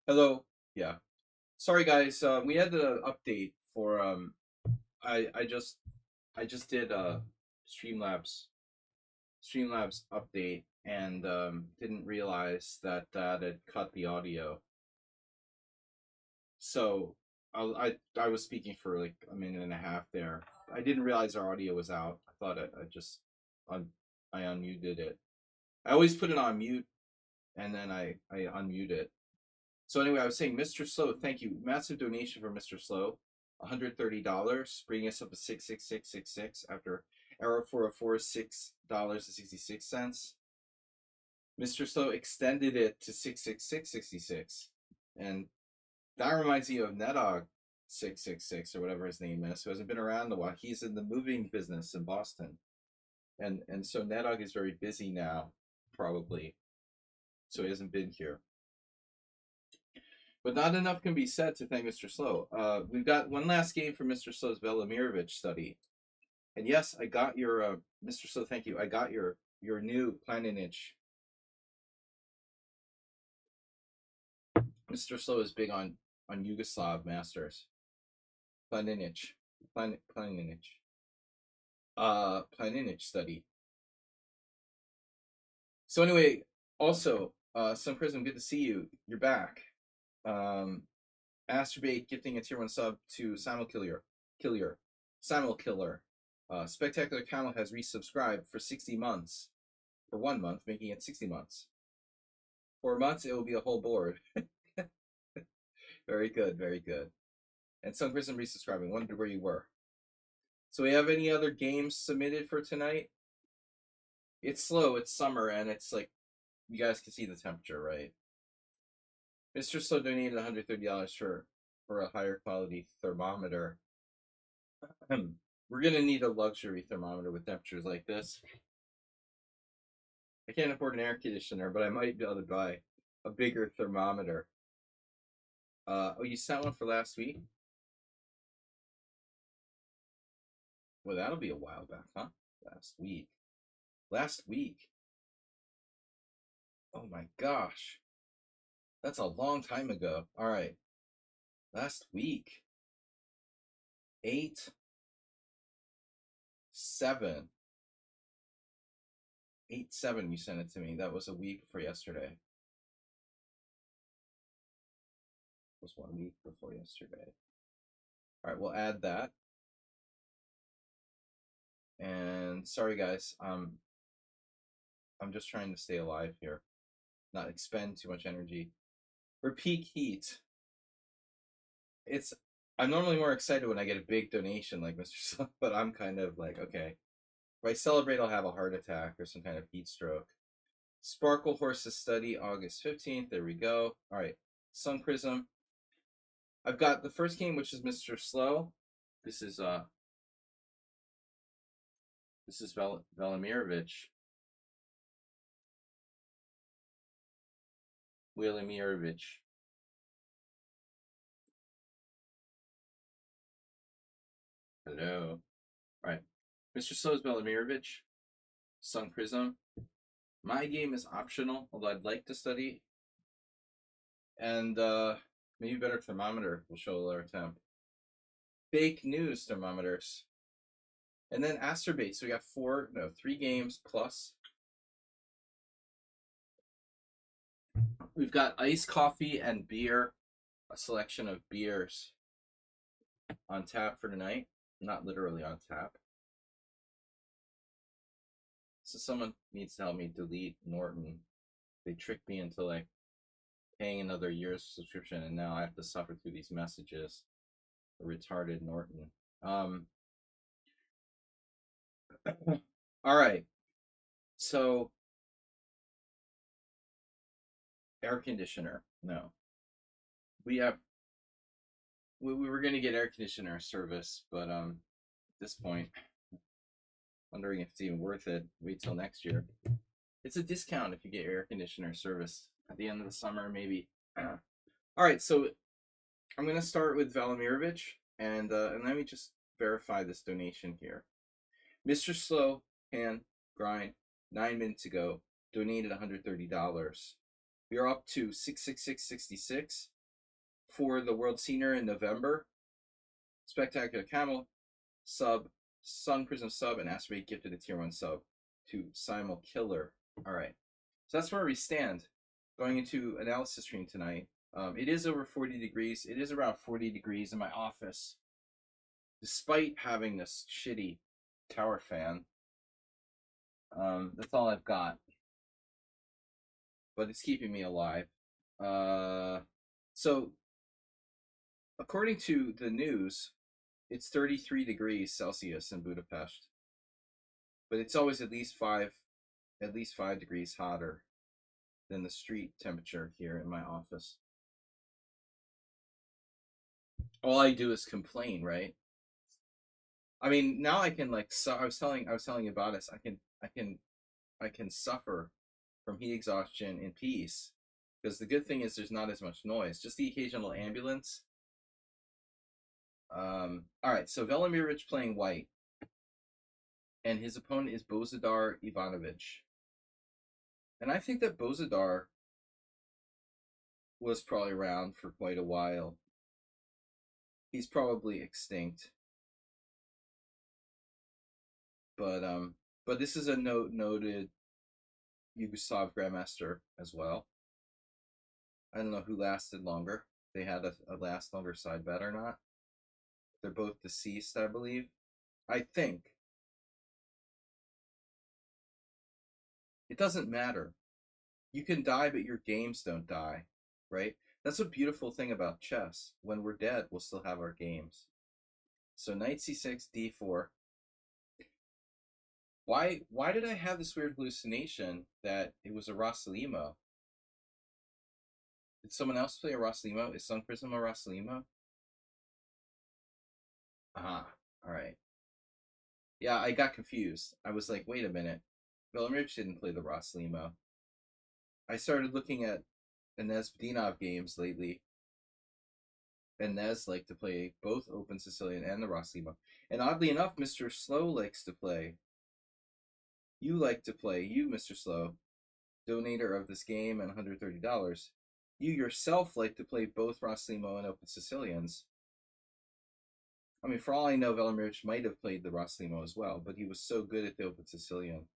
Hello. Yeah. Sorry guys. We had the update for I just did Streamlabs Streamlabs update and didn't realize that that had cut the audio. So I was speaking for like a minute and a half there. I didn't realize our audio was out. I thought I just un I unmuted it. I always put it on mute and then I unmute it. So anyway, I was saying, Mr. Slow, thank you. Massive donation for Mr. Slow, $130, bringing us up to 66666 after error 404 $6.66. Mr. Slow extended it to 66666, and that reminds me of Nedog 666 or whatever his name is, who hasn't been around in a while. He's in the moving business in Boston, and so Nedog is very busy now, probably, so he hasn't been here. But not enough can be said to thank Mr. Slow. We've got one last game for Mr. Slow's Velimirovich study. And yes, I got your Mr. Slow, thank you. I got your new Planinich. Mr. Slow is big on Yugoslav masters. Planinich. Planinich. Planinich study. So anyway, also, Sun Prism, good to see you. You're back. Asterbait gifting a tier 1 sub to Simul Killer. Spectacular Camel has resubscribed for 60 months. For 1 month, making it 60 months. 4 months, it will be a whole board. Very good, very good. And Sun Prism resubscribing. Wondered where you were. So we have any other games submitted for tonight? It's slow, it's summer, and it's like, you guys can see the temperature, right? Mr. Slow donated $130 for a higher quality thermometer. We're gonna need a luxury thermometer with temperatures like this. I can't afford an air conditioner, but I might be able to buy a bigger thermometer. Oh, you sent one for last week? Well, that'll be a while back, huh? Last week. Oh my gosh. That's a long time ago. All right. Last week. 8, 7. 8/7 you sent it to me. That was a week before yesterday. It was 1 week before yesterday. All right, we'll add that. And sorry guys, I'm just trying to stay alive here, not expend too much energy. For peak heat, I'm normally more excited when I get a big donation like Mr. Sun, but I'm kind of like, okay, if I celebrate, I'll have a heart attack or some kind of heat stroke. Sparkle Horses Study, August 15th. There we go. All right, Sun Prism. I've got the first game, which is Mr. Slow. This is Velimirovich. Hello. All right. Mr. Slow's Velimirovich. Sun Prism. My game is optional, although I'd like to study. And maybe better thermometer will show a lower temp. Fake news thermometers. And then Asterbait. So we got 3 games plus. We've got iced coffee and beer, a selection of beers on tap for tonight. Not literally on tap. So someone needs to help me delete Norton. They tricked me into like paying another year's subscription, and now I have to suffer through these messages. Retarded Norton. All right. So air conditioner. No. We were gonna get air conditioner service, but at this point, wondering if it's even worth it. Wait till next year. It's a discount if you get your air conditioner service at the end of the summer, maybe. All right, so I'm gonna start with Velimirovich, and let me just verify this donation here. Mr. Slow Hand Grind, 9 minutes ago, donated $130. We are up to 66666. for the World Senior in November. Spectacular Camel sub, Sun Prism sub, and Asteroid gifted a tier 1 sub to Simul Killer. All right. So that's where we stand going into analysis stream tonight. It is over 40 degrees. It is around 40 degrees in my office, despite having this shitty tower fan. That's all I've got, but it's keeping me alive. So, according to the news, it's 33 degrees Celsius in Budapest, but it's always at least 5 degrees hotter than the street temperature here in my office. All I do is complain, right? I mean, now I can like. So I was telling you about this. I can suffer from heat exhaustion in peace because the good thing is there's not as much noise. Just the occasional ambulance. All right. So Velimirovich playing white, and his opponent is Bozidar Ivanovic. And I think that Bozidar was probably around for quite a while. He's probably extinct. But this is a noted Yugoslav grandmaster as well. I don't know who lasted longer. They had a last longer side bet or not. They're both deceased, I believe. I think. It doesn't matter. You can die, but your games don't die, right? That's a beautiful thing about chess. When we're dead, we'll still have our games. So knight c6, d4. Why did I have this weird hallucination that it was a Rossalimo? Did someone else play a Rossalimo? Is Sun Prism a Rossalimo? All right. Yeah, I got confused. I was like, wait a minute. Velimirovich didn't play the Rossalimo. I started looking at Inez Bedinov games lately. Inez liked to play both Open Sicilian and the Rossalimo. And oddly enough, Mr. Slow likes to play. You like to play, you, Mr. Slow, donator of this game and $130. You yourself like to play both Rossalimo and Open Sicilians. I mean, for all I know, Velimirovich might have played the Rossalimo as well, but he was so good at the Open Sicilian.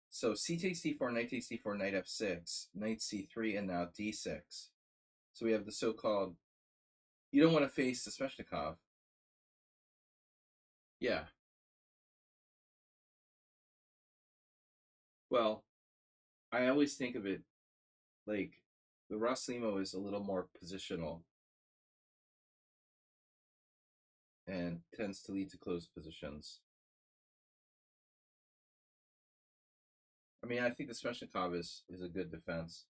So c takes d4, knight takes d4, knight f6, knight c3, and now d6. So we have the so-called, you don't want to face the Sveshnikov. Yeah. Well, I always think of it like the Rossalimo is a little more positional and tends to lead to closed positions. I mean, I think the Sveshnikov is a good defense.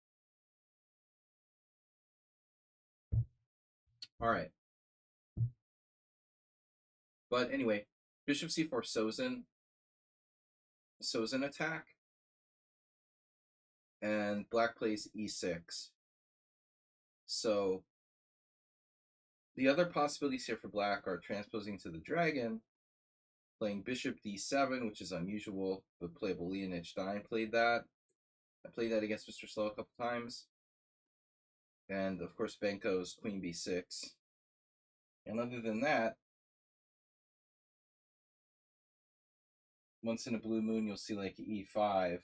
All right. But anyway, bishop c4 Sozin attack, and black plays e6. So the other possibilities here for black are transposing to the dragon, playing bishop d7, which is unusual, but playable. Leonid Stein played that. I played that against Mr. Slow a couple times. And of course, Benko's queen b6. And other than that, once in a blue moon, you'll see like e5.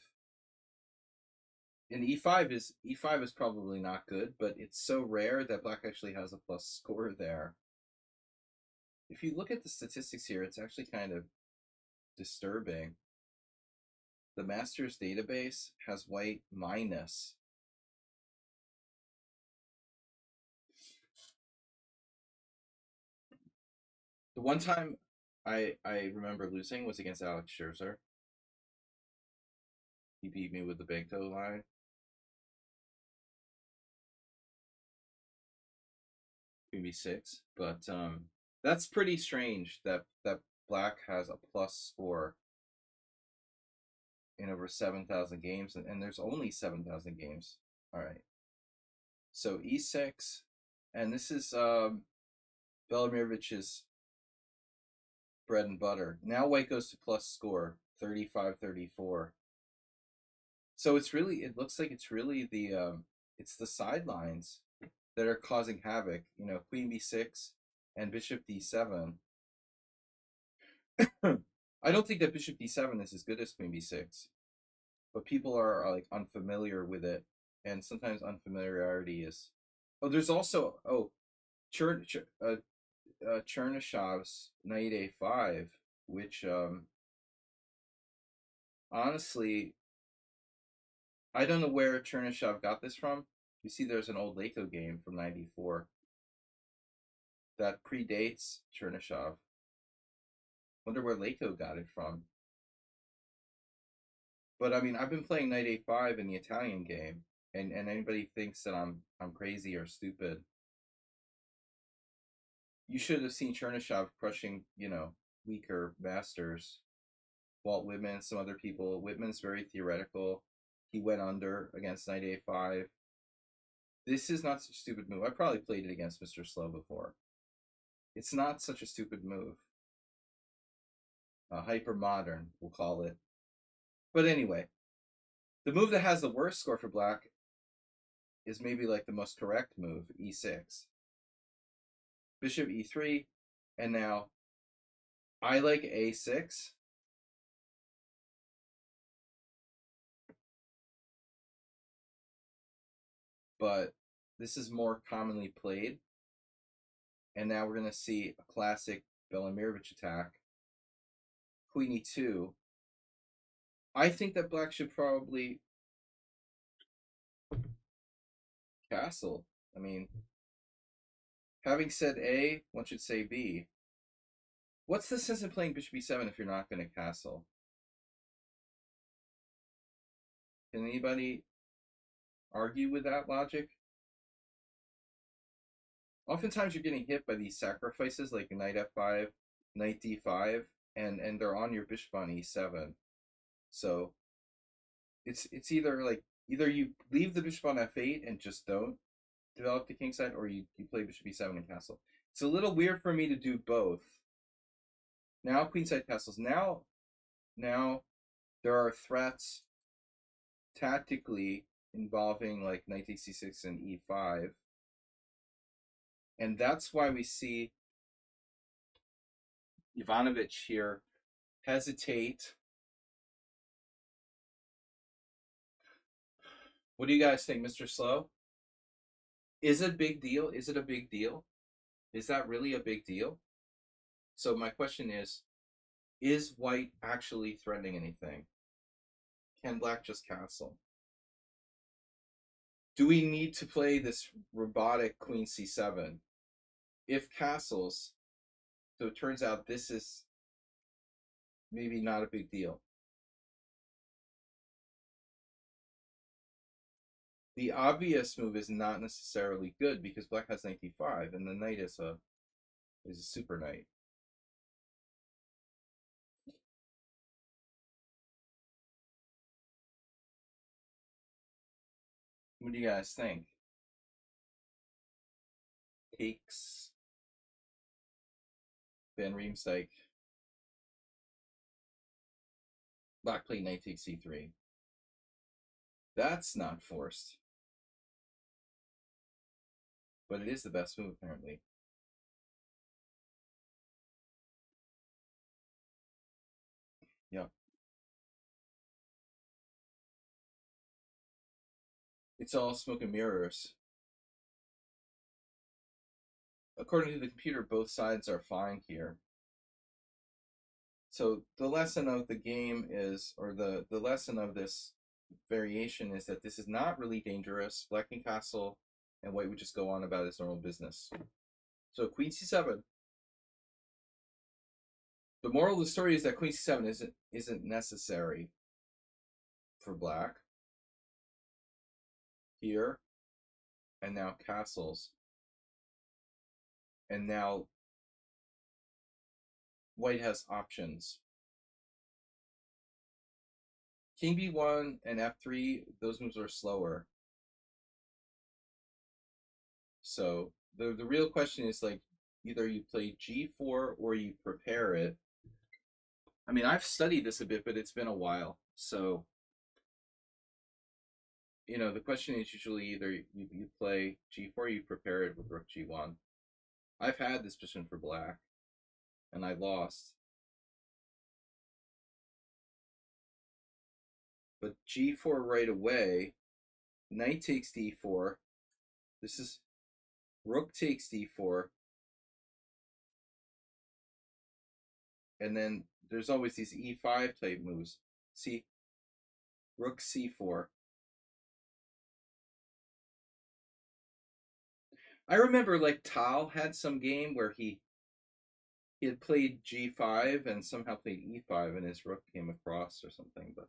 And e5 is probably not good, but it's so rare that black actually has a plus score there. If you look at the statistics here, it's actually kind of disturbing. The Masters database has white minus. The one time I remember losing was against Alex Scherzer. He beat me with the big toe line. Maybe 6, but that's pretty strange that black has a plus score in over 7,000 games, and there's only 7,000 games. All right. So e6, and this is Velimировic's bread and butter. Now white goes to plus score, 35-34. So it's really, it looks like it's really the sidelines that are causing havoc. You know, queen b6 and bishop d7. I don't think that bishop d7 is as good as queen b6, but people are like unfamiliar with it, and sometimes unfamiliarity is. Oh, there's also Chernyshov's knight a5, which honestly I don't know where Chernyshov got this from. You see, there's an old Leko game from '94 that predates Chernyshov. Wonder where Leko got it from. But I mean, I've been playing knight a5 in the Italian game, and anybody thinks that I'm crazy or stupid. You should have seen Chernyshov crushing, weaker masters. Walt Whitman, some other people. Whitman's very theoretical. He went under against knight a5. This is not such a stupid move. I probably played it against Mr. Slow before. It's not such a stupid move. Hyper modern, we'll call it. But anyway, the move that has the worst score for black is maybe like the most correct move, e6. Bishop e3, and now I like a6. But this is more commonly played. And now we're going to see a classic Belimirovich attack. Queen e2. I think that black should probably castle. I mean, having said A, one should say B. What's the sense of playing bishop e7 if you're not going to castle? Can anybody argue with that logic? Oftentimes you're getting hit by these sacrifices like knight f5, knight d5, and they're on your bishop on e7. So it's either you leave the bishop on f8 and just don't develop the king side, or you play bishop e7 and castle. It's a little weird for me to do both. Now queenside castles. Now there are threats tactically involving like knight c6 and e5. And that's why we see Ivanovich here hesitate. What do you guys think, Mr. Slow? Is it a big deal? Is it a big deal? Is that really a big deal? So my question is white actually threatening anything? Can black just castle? Do we need to play this robotic queen c7? If castles, so it turns out this is maybe not a big deal. The obvious move is not necessarily good because black has knight d5 and the knight is a super knight. What do you guys think? Takes Van Riemsdyk. Black played knight takes c3. That's not forced. But it is the best move, apparently. Yep. It's all smoke and mirrors. According to the computer, both sides are fine here. So the lesson of the game is, or the lesson of this variation is that this is not really dangerous. Black can castle, and white would just go on about his normal business. So queen c7. The moral of the story is that queen c7 isn't necessary for black. Here, and now castles. And now white has options. King b1 and f3, those moves are slower. So the real question is like either you play g4 or you prepare it. I mean, I've studied this a bit, but it's been a while. So the question is usually either you play g4, you prepare it with rook g1. I've had this position for black, and I lost. But g4 right away, knight takes d4. This is rook takes d4. And then there's always these e5 type moves. See, rook c4. I remember like Tal had some game where he had played g5 and somehow played e5 and his rook came across or something. But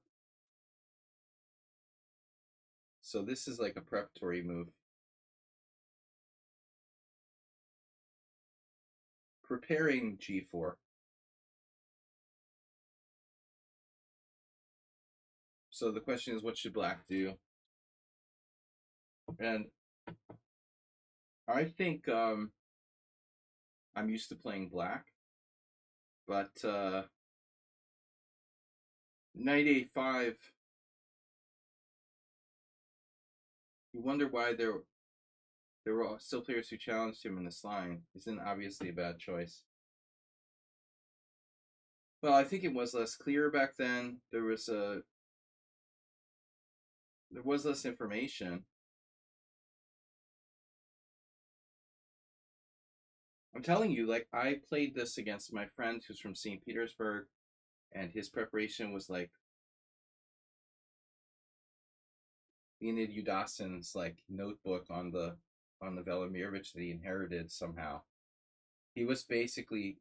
so this is like a preparatory move. Preparing g4. So the question is, what should black do? And I think I'm used to playing black, but knight a5. You wonder why there were still players who challenged him in this line. Isn't obviously a bad choice. Well, I think it was less clear back then. There was less information. I'm telling you, like I played this against my friend who's from St. Petersburg, and his preparation was like Leonid Udasin's like notebook on the Velimirovich that he inherited somehow. He was basically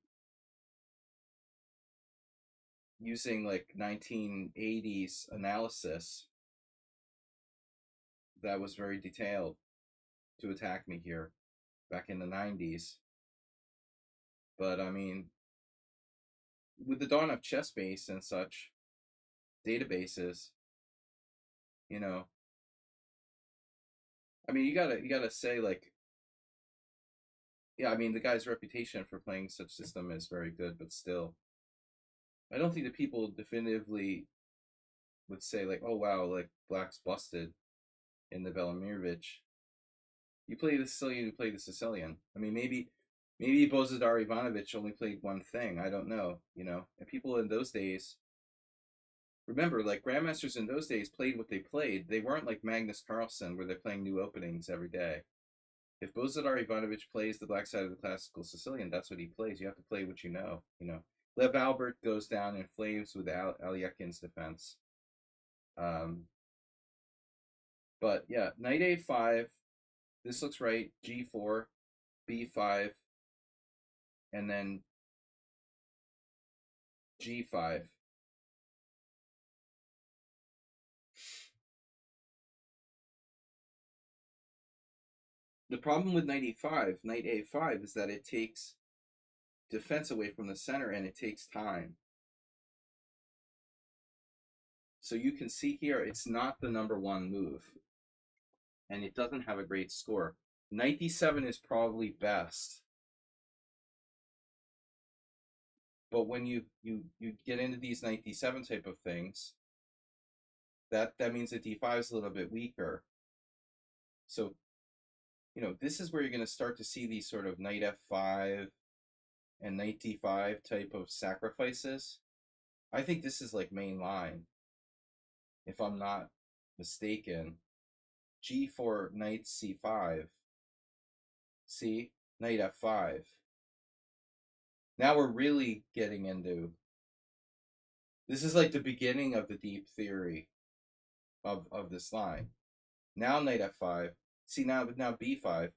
using like 1980s analysis that was very detailed to attack me here back in the 90s. But I mean, with the dawn of ChessBase and such databases, you know, I mean, you gotta say like, yeah, I mean, the guy's reputation for playing such system is very good, but still, I don't think that people definitively would say like, oh wow, like black's busted in the Velimirovich. You play the Sicilian, you play the Sicilian. I mean, maybe Bozidar Ivanovich only played one thing. I don't know, And people in those days, remember, like grandmasters in those days played what they played. They weren't like Magnus Carlsen, where they're playing new openings every day. If Bozidar Ivanovich plays the black side of the classical Sicilian, that's what he plays. You have to play what you know. Lev Albert goes down in flames with Alyekin's defense. But yeah, knight a5. This looks right. G4, B5, and then G5. The problem with knight a5, is that it takes defense away from the center and it takes time. So you can see here, it's not the number one move. And it doesn't have a great score. Knight d7 is probably best. But when you get into these knight d7 type of things, that means that d5 is a little bit weaker. So, this is where you're going to start to see these sort of knight f5 and knight d5 type of sacrifices. I think this is like main line, if I'm not mistaken. G4, knight c5. See? Knight f5. Now we're really getting into... This is like the beginning of the deep theory of this line. Now knight f5. See, now b5.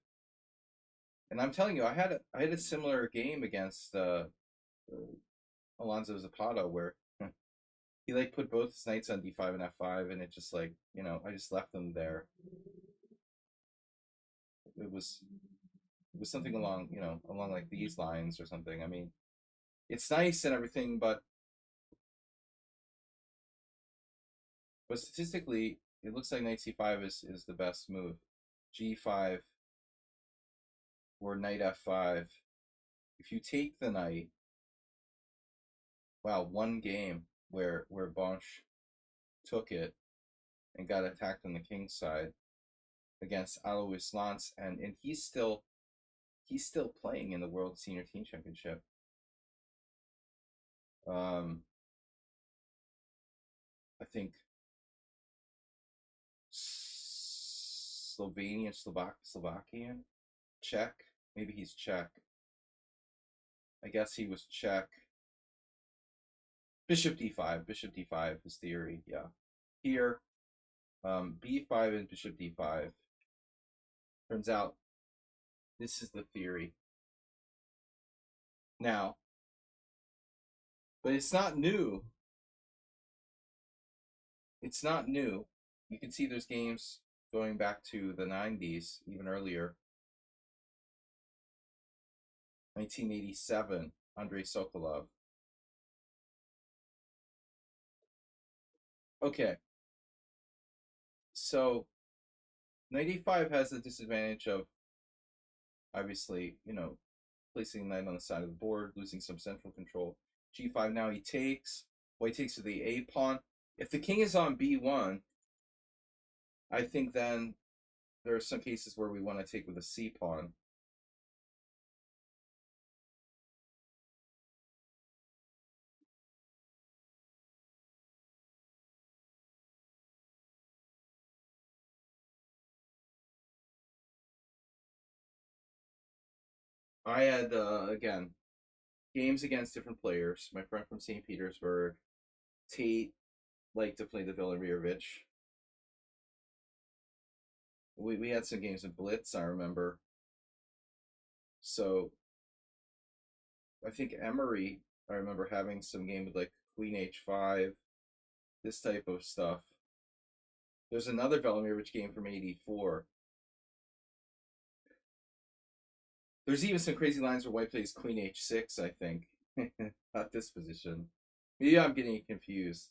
And I'm telling you, I had a similar game against Alonso Zapata where he like put both his knights on d5 and f5, and it just like, I just left them there. It was something along like these lines or something. I mean, it's nice and everything, but statistically, it looks like knight c5 is the best move. G5 or knight f5. If you take the knight, wow, one game where Bonch took it. and got attacked on the king's side against Alois Lance, and he's still playing in the World Senior Team Championship. I think Slovenian, Slovakian, Czech. Maybe he's Czech. I guess he was Czech. Bishop d5. Bishop d5 is theory. Yeah. Here, b5 and bishop d5. Turns out this is the theory. Now, but it's not new. It's not new. You can see there's games going back to the 90s, even earlier. 1987, Andrei Sokolov. Okay. So, knight e5 has the disadvantage of, obviously, placing knight on the side of the board, losing some central control. g5, now he takes. White takes with the a pawn. If the king is on b1, I think then there are some cases where we want to take with a c pawn. I had, again, games against different players. My friend from St. Petersburg, Tate, liked to play the Velimirovich. We had some games in Blitz, I remember. So I think Emery, I remember having some game with like Queen H5, this type of stuff. There's another Velimirovich game from '84. There's even some crazy lines where White plays Queen H6, I think. Not this position. Maybe I'm getting confused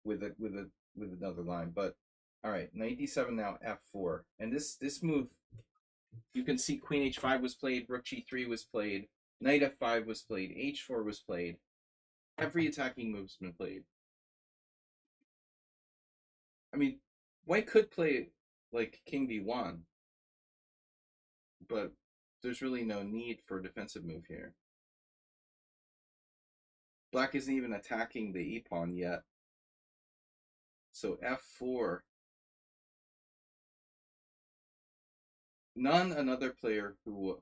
with another line, but all right, knight d7 now f4, and this move, you can see Queen h5 was played, Rook g3 was played, Knight f5 was played, h4 was played. Every attacking move's been played. I mean, White could play like King b1, but there's really no need for a defensive move here. Black isn't even attacking the e-pawn yet. So f4. Another player who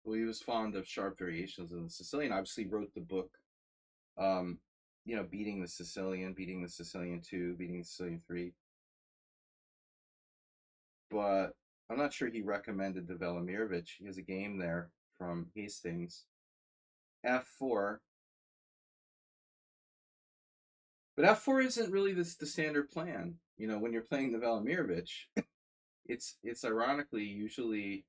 well, he was fond of sharp variations of the Sicilian, obviously wrote the book, beating the Sicilian 2, beating the Sicilian 3. But I'm not sure he recommended the Velimirovich. He has a game there from Hastings. f4. But f4 isn't really the standard plan. When you're playing the Velimirovich, it's ironically usually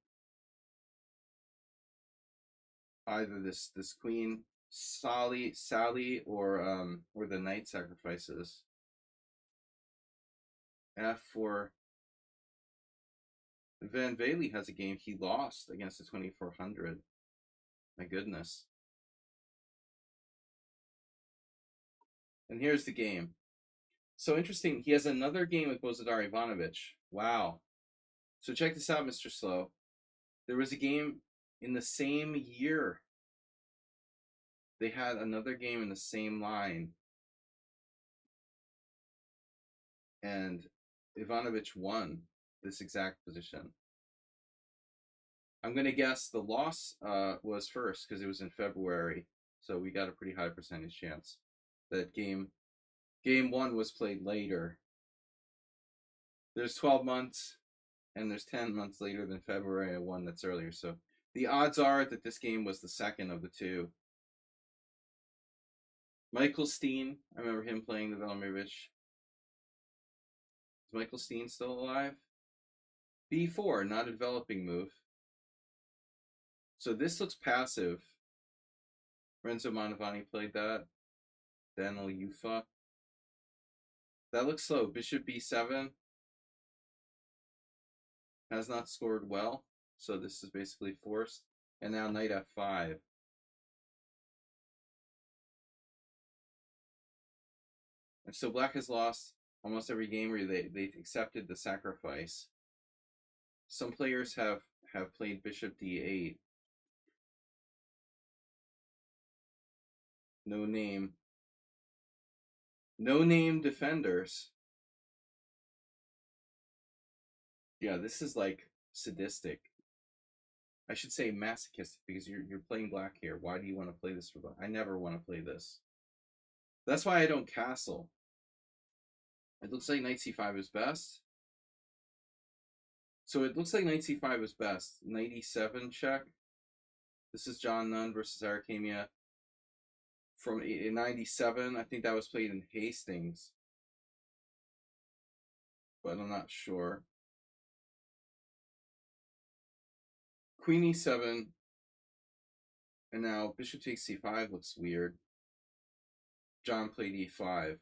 either this queen Sally or the knight sacrifices. f4. Van Velde has a game he lost against the 2400. My goodness. And here's the game. So interesting. He has another game with Bozidar Ivanovic. Wow. So check this out, Mr. Slow. There was a game in the same year. They had another game in the same line. And Ivanovic won this exact position. I'm going to guess the loss was first because it was in February. So we got a pretty high percentage chance that game 1 was played later. There's 12 months and there's 10 months later than February and one that's earlier. So the odds are that this game was the second of the two. Michael Steen, I remember him playing the Velimirovich. Is Michael Steen still alive? b4, not a developing move. So this looks passive. Renzo Mantovani played that. Daniel Yufa. That looks slow. Bishop b7 has not scored well. So this is basically forced. And now knight f5. And so black has lost almost every game where they've accepted the sacrifice. Some players have played bishop d8. No name defenders. Yeah, this is like sadistic. I should say masochistic, because you're playing black here. Why do you want to play this for black? I never want to play this. That's why I don't castle. It looks like knight c5 is best. So it looks like knight c5 is best. Knight e7 check. This is John Nunn versus Aracamia from 97. I think that was played in Hastings, but I'm not sure. Queen e7, and now bishop takes c5 looks weird. John played e5.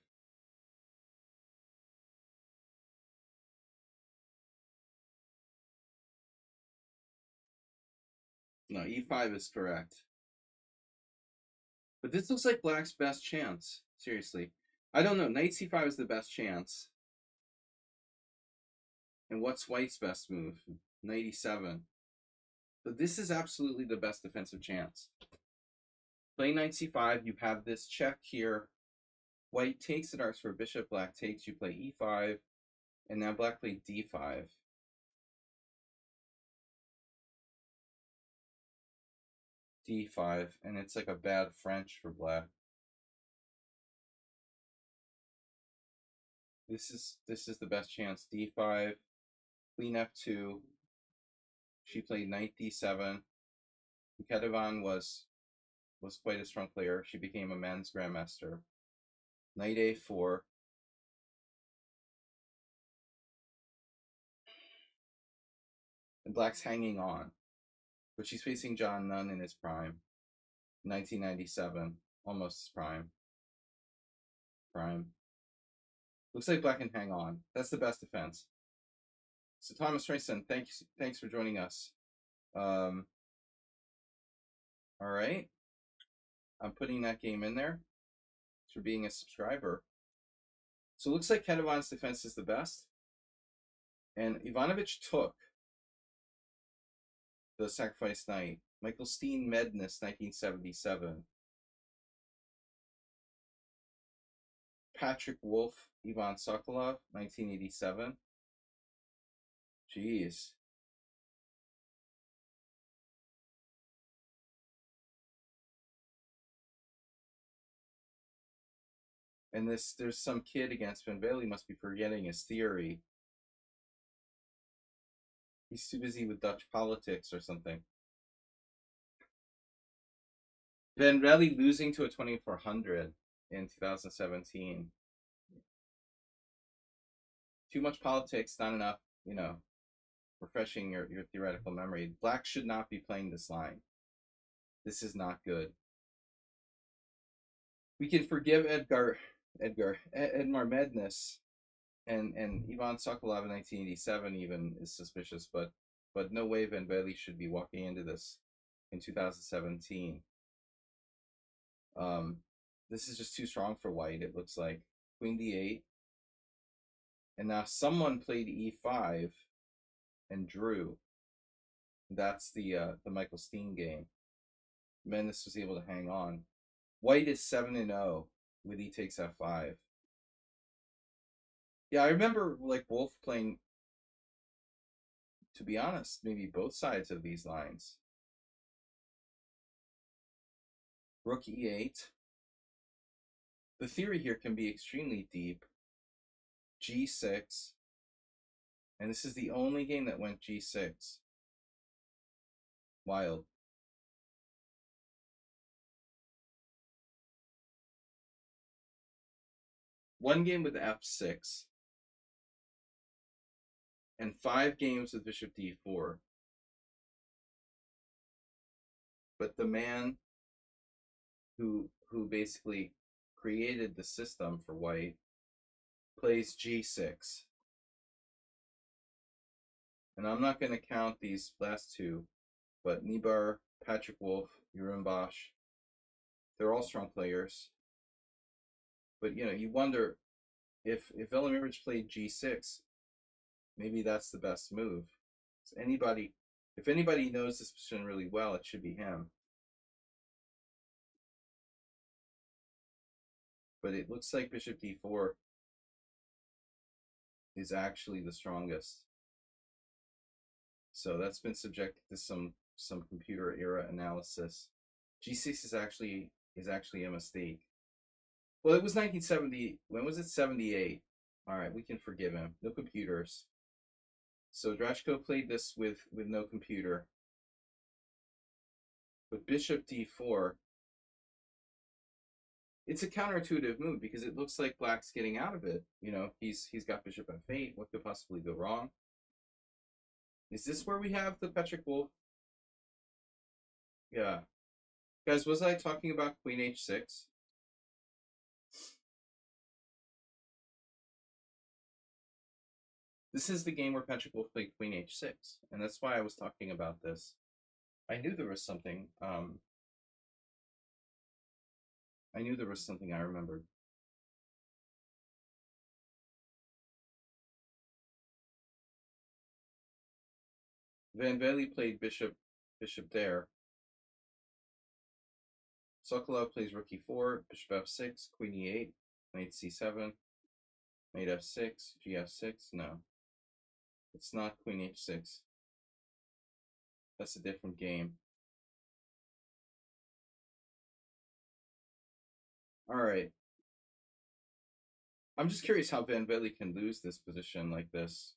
No, e5 is correct. But this looks like black's best chance. Seriously. I don't know. Knight c5 is the best chance. And what's white's best move? Knight e7. But this is absolutely the best defensive chance. Play knight c5. You have this check here. White takes, it arcs for bishop. Black takes. You play e5. And now black played d5. d5. And it's like a bad French for black. This is the best chance. d5. Queen f2. She played knight d7. Ketevan was quite a strong player. She became a men's grandmaster. Knight a4. And black's hanging on. But she's facing John Nunn in his prime. 1997. Almost his prime. Looks like black can hang on. That's the best defense. So Thomas Trayston, thanks for joining us. All right. I'm putting that game in there for being a subscriber. So it looks like Ketevan's defense is the best. And Ivanovic took the sacrifice knight. Michael Steen Medness, 1977. Patrick Wolf, Ivan Sokolov, 1987. Jeez. And there's some kid against Van Bailey must be forgetting his theory. He's too busy with Dutch politics or something. Van Bailey losing to a 2400 in 2017. Too much politics, not enough, refreshing your theoretical memory. Black should not be playing this line. This is not good. We can forgive Edmar Medness and Ivan Sokolov in 1987 even is suspicious, but no way Van Bailey should be walking into this in 2017. This is just too strong for white, it looks like. Queen d8. And now someone played e5 and drew. That's the Michael Steen game. Medness was able to hang on. White is 7-0 with e takes f5. Yeah, I remember like Wolf playing, to be honest, maybe both sides of these lines. Rook e8. The theory here can be extremely deep. g6. And this is the only game that went g6. Wild. One game with f6. And 5 games with bishop d4. But the man who basically created the system for white plays g6. And I'm not going to count these last two, but Nibar, Patrick Wolf, Jeroen Bosch, they're all strong players. But you wonder, if Velimirovich played g6, maybe that's the best move. So if anybody knows this position really well, it should be him. But it looks like bishop d4 is actually the strongest. So that's been subjected to some computer era analysis. G6 is actually a mistake. Well, it was 1970. When was it? 78. All right, we can forgive him. No computers. So Drashko played this with no computer. But bishop d4, it's a counterintuitive move because it looks like black's getting out of it. You know, he's got bishop f8. What could possibly go wrong? Is this where we have the Patrick Wolf? Yeah. Guys, was I talking about queen h6? This is the game where Patrick Wolf played queen h6, and that's why I was talking about this. I knew there was something. I knew there was something I remembered. Van Velde played bishop there. Sokolov plays rook e4, bishop f6, queen e8, knight c7, knight f6, gf6. No, it's not queen h6. That's a different game. All right. I'm just curious how Van Velde can lose this position like this.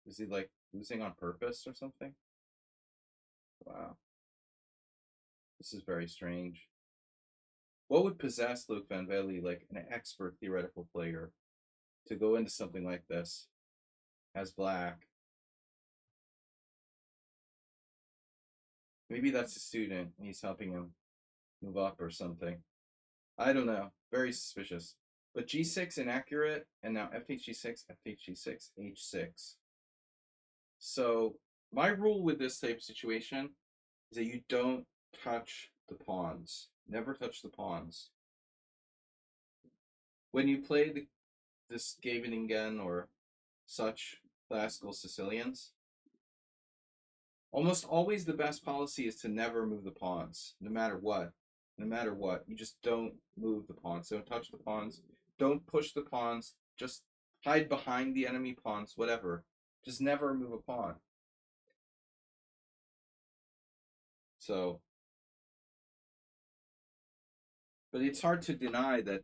Is he like losing on purpose or something? Wow. This is very strange. What would possess Luke Van Velde, like an expert theoretical player, to go into something like this as black? Maybe that's a student and he's helping him move up or something. I don't know. Very suspicious. But g6 inaccurate, and now f takes g6, f takes g6, h6. So my rule with this type of situation is that you don't touch the pawns. Never touch the pawns. When you play this Gaveningen or such classical Sicilians, almost always the best policy is to never move the pawns, no matter what. No matter what. You just don't move the pawns. Don't touch the pawns. Don't push the pawns. Just hide behind the enemy pawns, whatever. Just never move a pawn. So, but it's hard to deny that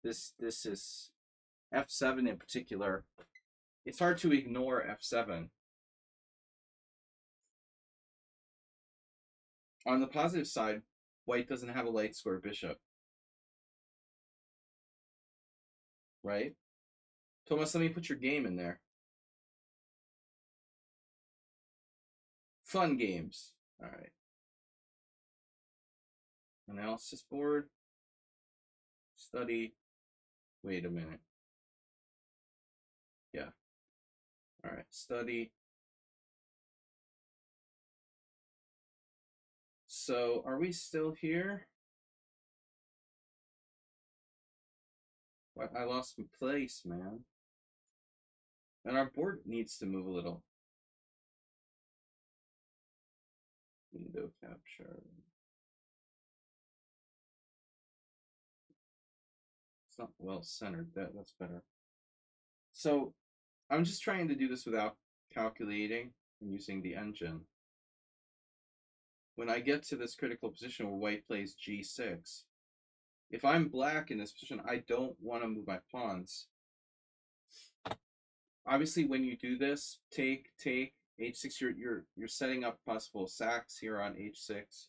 this is f7 in particular. It's hard to ignore f7. On the positive side, white doesn't have a light square bishop. Right? Thomas, let me put your game in there. Fun games. All right. Analysis board. Study. Wait a minute. Yeah. All right. Study. So are we still here? I lost my place, man. And our board needs to move a little. Window capture. It's not well centered. That's better. So I'm just trying to do this without calculating and using the engine. When I get to this critical position where white plays g6, if I'm black in this position, I don't want to move my pawns. Obviously, when you do this, take h6. You're setting up possible sacks here on h6.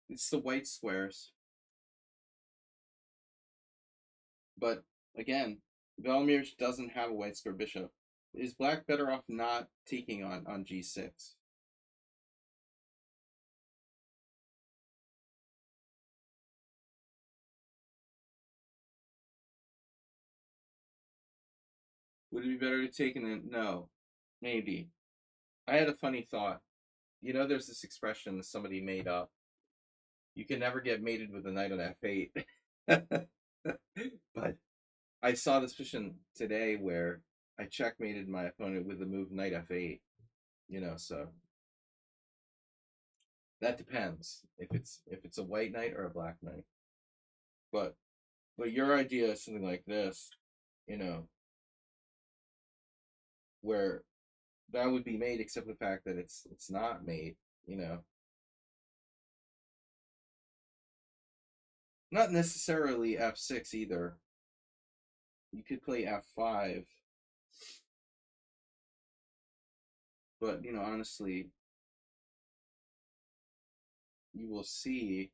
It's the white squares. But again, Velimirovich doesn't have a white square bishop. Is black better off not taking on g6? Would it be better to take in? No, maybe. I had a funny thought. You know, there's this expression that somebody made up. You can never get mated with a knight on f8. But I saw this position today where I checkmated my opponent with the move knight f8. You know, so that depends if it's a white knight or a black knight. But your idea is something like this, you know, where that would be made, except the fact that it's not made, you know. Not necessarily f6 either. You could play f5, but you know, honestly, you will see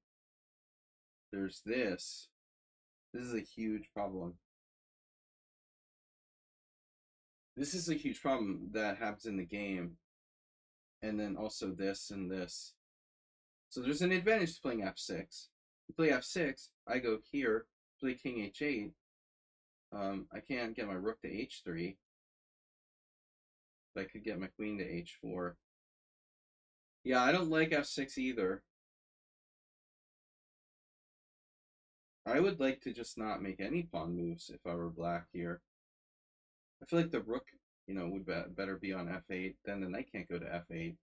there's this. This is a huge problem. This is a huge problem that happens in the game, and then also this and this. So there's an advantage to playing f6. You play f6, I go here, play king h8. I can't get my rook to h3, but I could get my queen to h4. Yeah, I don't like f6 either. I would like to just not make any pawn moves if I were black here. I feel like the rook, you know, would better be on f8. Then the knight can't go to f8.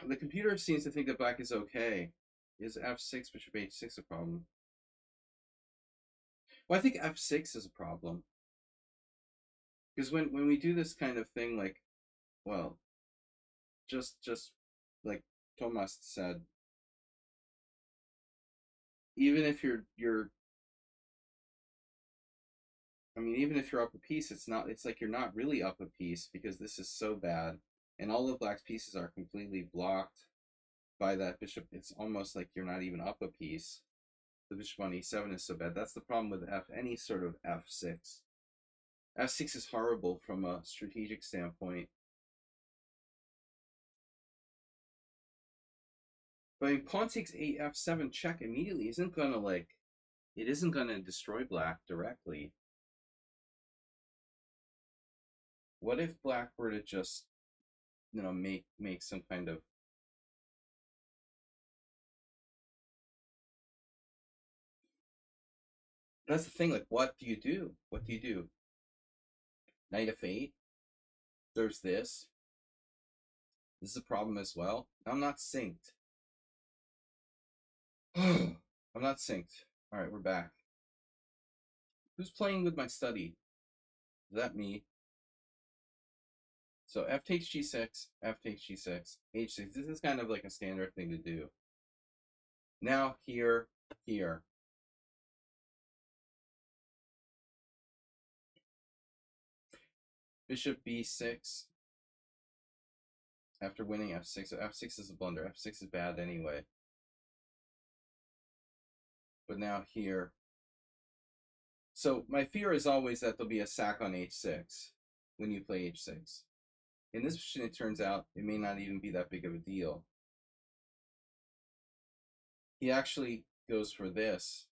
The computer seems to think that black is okay. Is f6, bishop h6 a problem? Well, I think f6 is a problem. Because when we do this kind of thing, like, well, just like Thomas said, even if I mean, even if you're up a piece, it's like you're not really up a piece because this is so bad. And all of black's pieces are completely blocked by that bishop. It's almost like you're not even up a piece. The bishop on e7 is so bad. That's the problem with any sort of f6. f6 is horrible from a strategic standpoint. But I mean, pawn takes f7 check immediately isn't gonna it isn't gonna destroy black directly. What if black were to just, you know, make some kind of that's the thing, like what do you do? What do you do? Knight f8. There's this. This is a problem as well. I'm not synced. I'm not synced. All right, we're back. Who's playing with my study? Is that me? So f takes g6, f takes g6, h6. This is kind of like a standard thing to do. Now here, here. Bishop b6 after winning f6. So f6 is a blunder. f6 is bad anyway. But now here. So my fear is always that there'll be a sack on h6 when you play h6. In this position, it turns out it may not even be that big of a deal. He actually goes for this.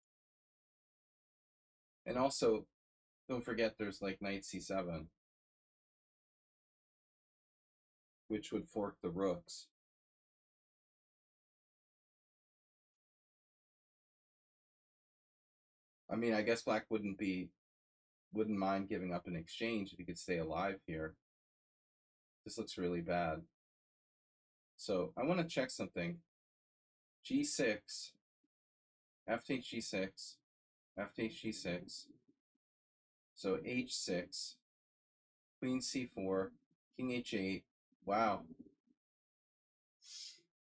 And also, don't forget there's like knight c7, which would fork the rooks. I mean, I guess black wouldn't mind giving up an exchange if he could stay alive here. This looks really bad. So I want to check something. g6, f takes g6, f takes g6. So h6, queen c4, king h8. Wow.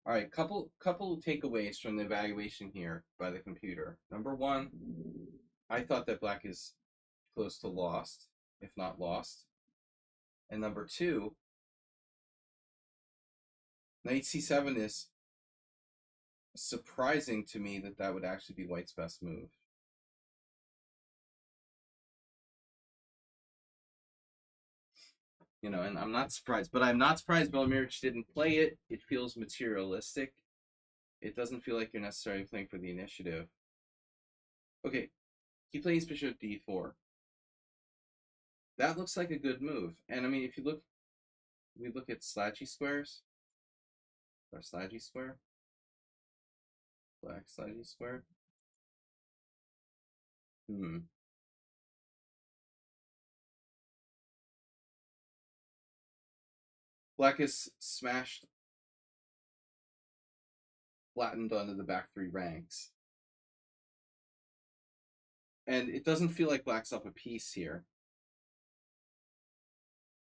All right, couple takeaways from the evaluation here by the computer. Number one, I thought that black is close to lost, if not lost. And number two, knight c7 is surprising to me that would actually be white's best move. You know, and I'm not surprised, but I'm not surprised Belmirich didn't play it. It feels materialistic. It doesn't feel like you're necessarily playing for the initiative. Okay, he plays bishop d4. That looks like a good move. And I mean, if you look, we look at slaggy squares? Or slaggy square? Black slaggy square? Hmm. Black is smashed, flattened onto the back three ranks. And it doesn't feel like black's up a piece here.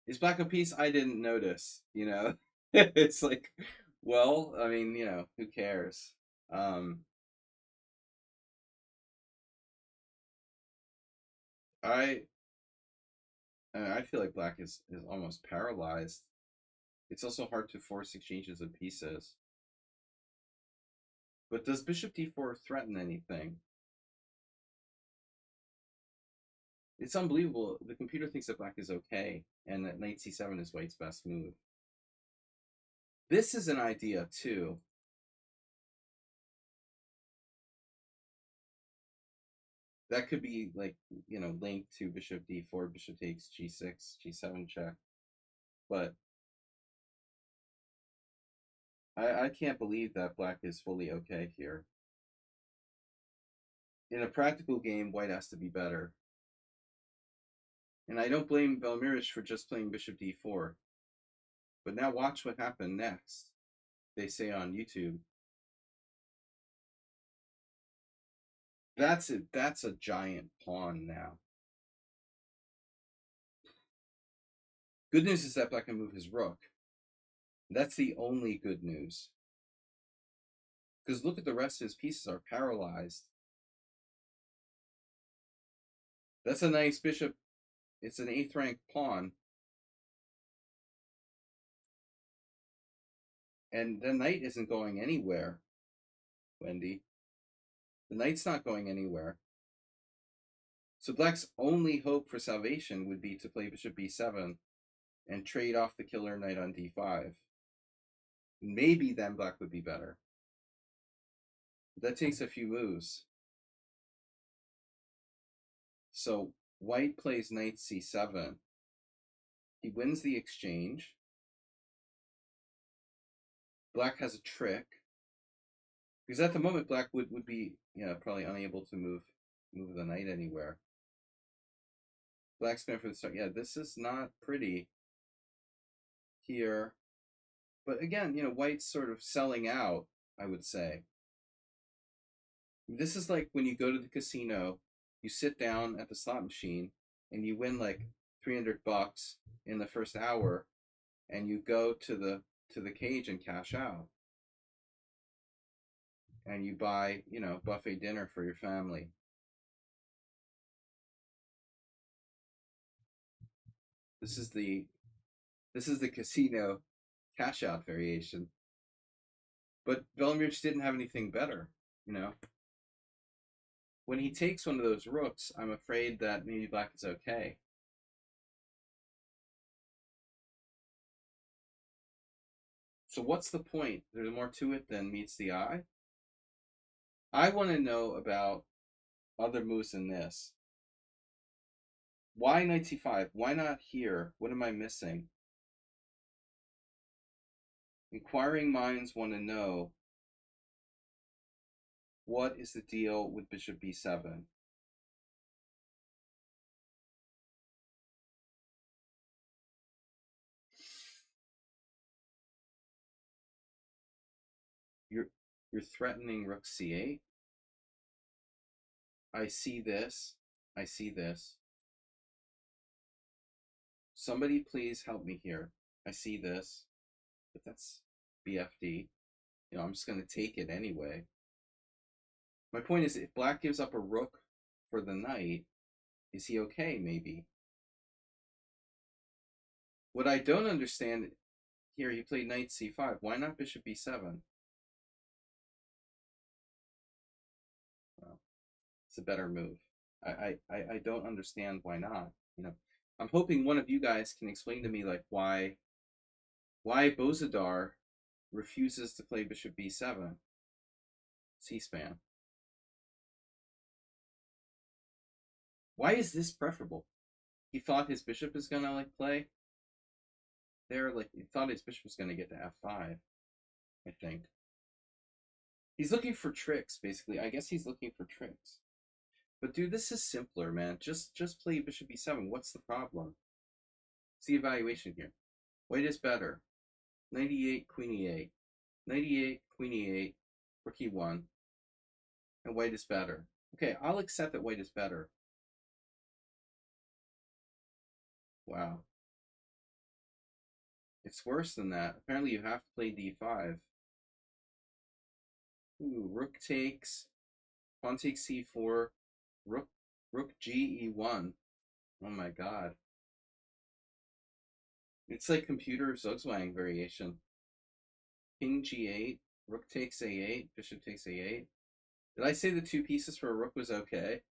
Is black a piece? I didn't notice, you know? It's like, well, I mean, you know, who cares? Um, I I feel like black is almost paralyzed. It's also hard to force exchanges of pieces. But does bishop d4 threaten anything? It's unbelievable. The computer thinks that black is okay, and that knight c7 is white's best move. This is an idea, too. That could be, like, you know, linked to bishop d4, bishop takes g6, g7 check. But I can't believe that black is fully okay here. In a practical game, white has to be better. And I don't blame Velmirich for just playing bishop d4. But now watch what happened next. They say on YouTube. That's a giant pawn now. Good news is that black can move his rook. That's the only good news. Because look at the rest of his pieces are paralyzed. That's a nice bishop. It's an 8th rank pawn. And the knight isn't going anywhere, Wendy. The knight's not going anywhere. So black's only hope for salvation would be to play bishop b7 and trade off the killer knight on d5. Maybe then black would be better. But that takes a few moves. So white plays knight c7. He wins the exchange. Black has a trick. Because at the moment, black would be, you know, probably unable to move the knight anywhere. Black's going for the start. Yeah, this is not pretty here. But again, you know, white's sort of selling out, I would say. This is like when you go to the casino, you sit down at the slot machine, and you win like $300 in the first hour, and you go to the cage and cash out. And you buy, you know, buffet dinner for your family. This is the casino cash out variation. But Velmirich didn't have anything better, you know. When he takes one of those rooks, I'm afraid that maybe black is okay. So what's the point? There's more to it than meets the eye. I want to know about other moves than this. Why knight c5? Why not here? What am I missing? Inquiring minds want to know, what is the deal with bishop b7? You're threatening rook c8. I see this. I see this. Somebody please help me here. I see this. But that's BFD. You know, I'm just going to take it anyway. My point is, if black gives up a rook for the knight, is he okay, maybe? What I don't understand here, he played knight c5. Why not bishop b7? Well, it's a better move. I don't understand why not. You know, I'm hoping one of you guys can explain to me, like, why Bozadar refuses to play bishop b7. C-SPAN. Why is this preferable? He thought his bishop is gonna like play. there. Like, he thought his bishop was going to get to f5, I think. He's looking for tricks, basically. I guess he's looking for tricks. But dude, this is simpler, man. Just play bishop e7. What's the problem? It's the evaluation here. White is better. 98, queen e8. 98, queen e8, rook e1. And white is better. Okay, I'll accept that white is better. Wow. It's worse than that. Apparently you have to play d5. Ooh, rook takes. Pawn takes c4. Rook g e1. Oh my god. It's like computer Zugzwang variation. King g8. Rook takes a8. Bishop takes a8. Did I say the two pieces for a rook was okay?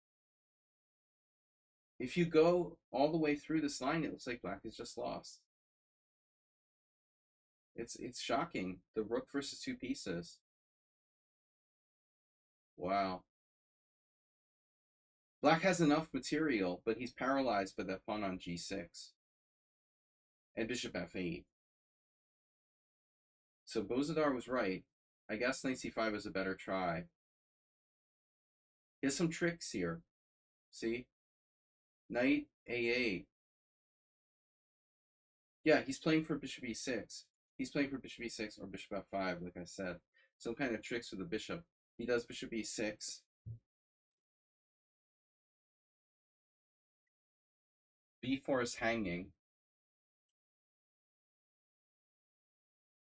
If you go all the way through this line, it looks like black is just lost. It's shocking. The rook versus two pieces. Wow. Black has enough material, but he's paralyzed by that pawn on g6. And bishop f8. So Bozadar was right. I guess knight c5 is a better try. He has some tricks here. See? Knight a8. Yeah, he's playing for bishop e6. He's playing for bishop e6 or bishop f5, like I said. Some kind of tricks with the bishop. He does bishop e6. b4 is hanging.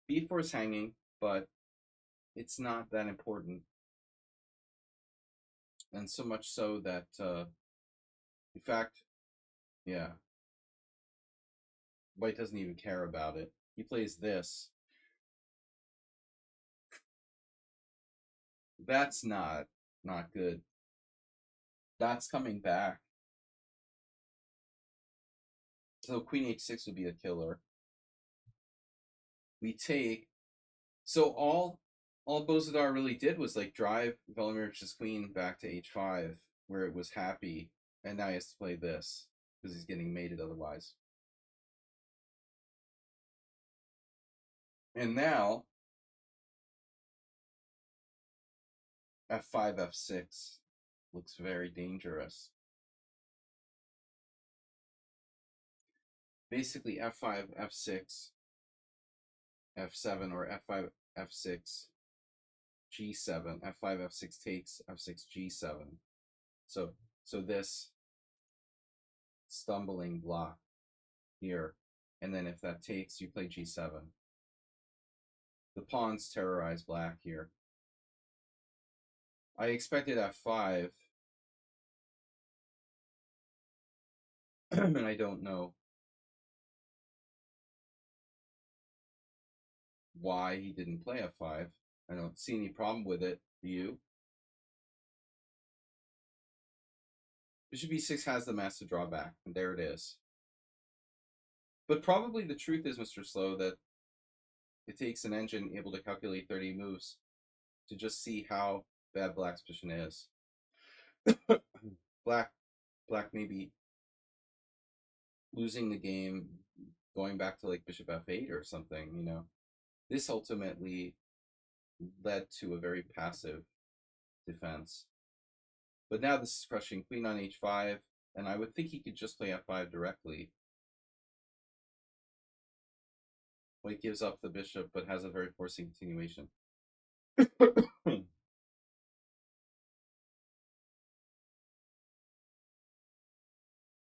b4 is hanging, but it's not that important. And so much so that, in fact, yeah, white doesn't even care about it. He plays this. That's not good. That's coming back. So queen h6 would be a killer. We take. So all Bozadar really did was like drive Velimirovich's queen back to h5, where it was happy, and now he has to play this because he's getting mated otherwise. And now f5, f6 looks very dangerous. Basically f5, f6, f7, or f5, f6, g7, f5, f6 takes, f6, g7. So this stumbling block here, and then if that takes, you play g7. The pawns terrorize black here. I expected f5, and I don't know why he didn't play f5. I don't see any problem with it. Do you? Bishop e6 has the massive drawback, and there it is. But probably the truth is, Mr. Slow, that it takes an engine able to calculate 30 moves to just see how bad black's position is. Black may be losing the game, going back to like bishop f8 or something, you know. This ultimately led to a very passive defense. But now this is crushing queen on h5, and I would think he could just play f5 directly. White gives up the bishop, but has a very forcing continuation.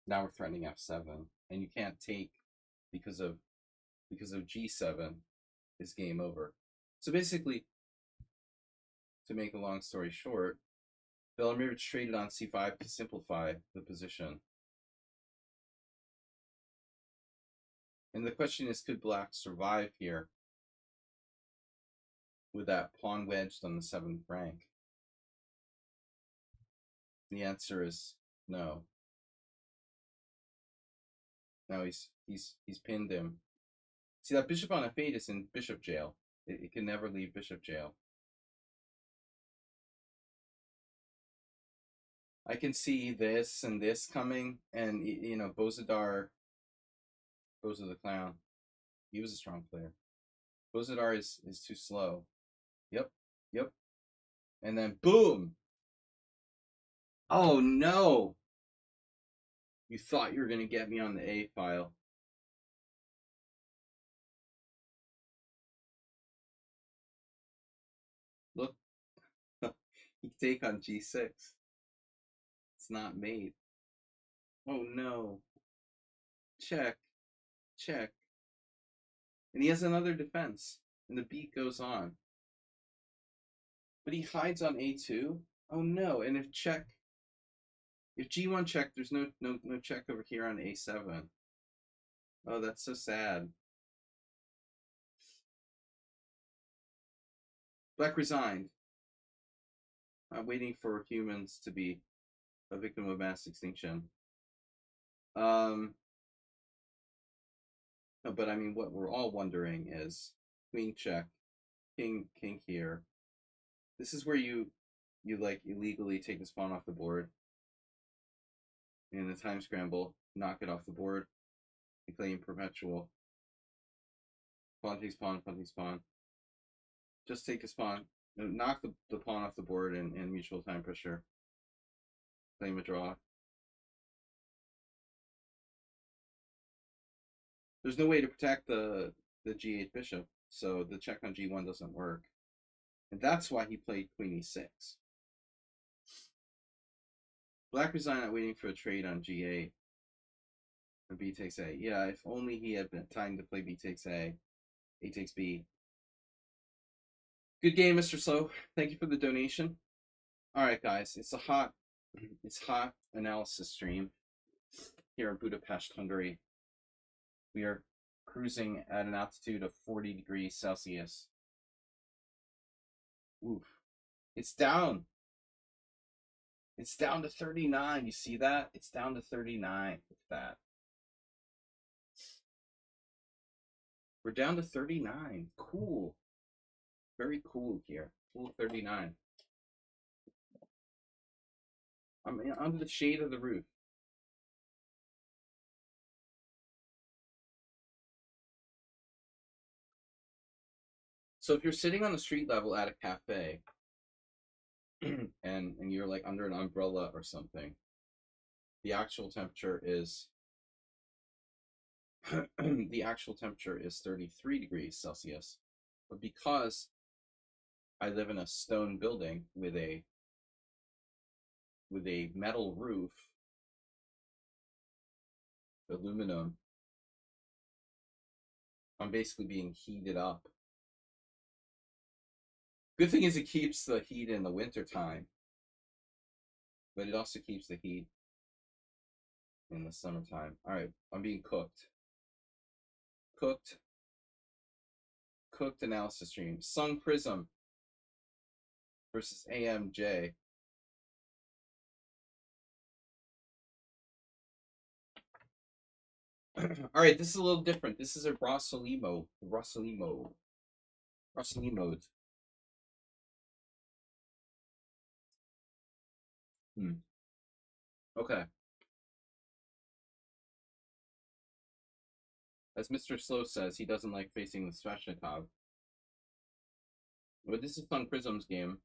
Now we're threatening f7, and you can't take because of g7 is game over. So basically, to make a long story short, Velimirovich traded on c5 to simplify the position. And the question is, could black survive here with that pawn wedged on the 7th rank? The answer is no. Now he's pinned him. See, that bishop on f8 is in bishop jail. It can never leave bishop jail. I can see this and this coming, and you know, Bozadar, Bozo the Clown. He was a strong player. Bozidar is too slow. Yep. Yep. And then boom. Oh no. You thought you were gonna get me on the A file. Look. You take on G6. It's not made. Oh no. Check. Check. And he has another defense. And the beat goes on. But he hides on A2. Oh no. And if G1 check, there's no check over here on A7. Oh, that's so sad. Black resigned. I'm waiting for humans to be a victim of mass extinction. But I mean, what we're all wondering is queen check, king here. This is where you like illegally take the pawn off the board. In the time scramble, knock it off the board. You claim perpetual. Pawn takes pawn, pawn takes pawn. Just take his pawn. Knock the pawn off the board and mutual time pressure. Claim a draw. There's no way to protect the G8 bishop, so the check on G1 doesn't work. And that's why he played queen E6. Black resigned not waiting for a trade on G8. And B takes A. Yeah, if only he had been time to play B takes A. A takes B. Good game, Mr. Slow. Thank you for the donation. All right, guys, it's hot analysis stream here in Budapest, Hungary. We are cruising at an altitude of 40 degrees Celsius. Oof. It's down. It's down to 39. You see that? It's down to 39 with that. We're down to 39. Cool. Very cool here. Cool 39. I'm under the shade of the roof. So if you're sitting on the street level at a cafe and you're like under an umbrella or something, the actual temperature is 33 degrees Celsius. But because I live in a stone building with a metal roof, aluminum, I'm basically being heated up. Good thing is it keeps the heat in the winter time, but it also keeps the heat in the summertime. All right, I'm being cooked. Cooked analysis stream. Sung Prism versus AMJ. All right, this is a little different. This is a Rosali mode. Okay. As Mr. Slow says, he doesn't like facing the Sveshnikov. But this is Sun Prism's game.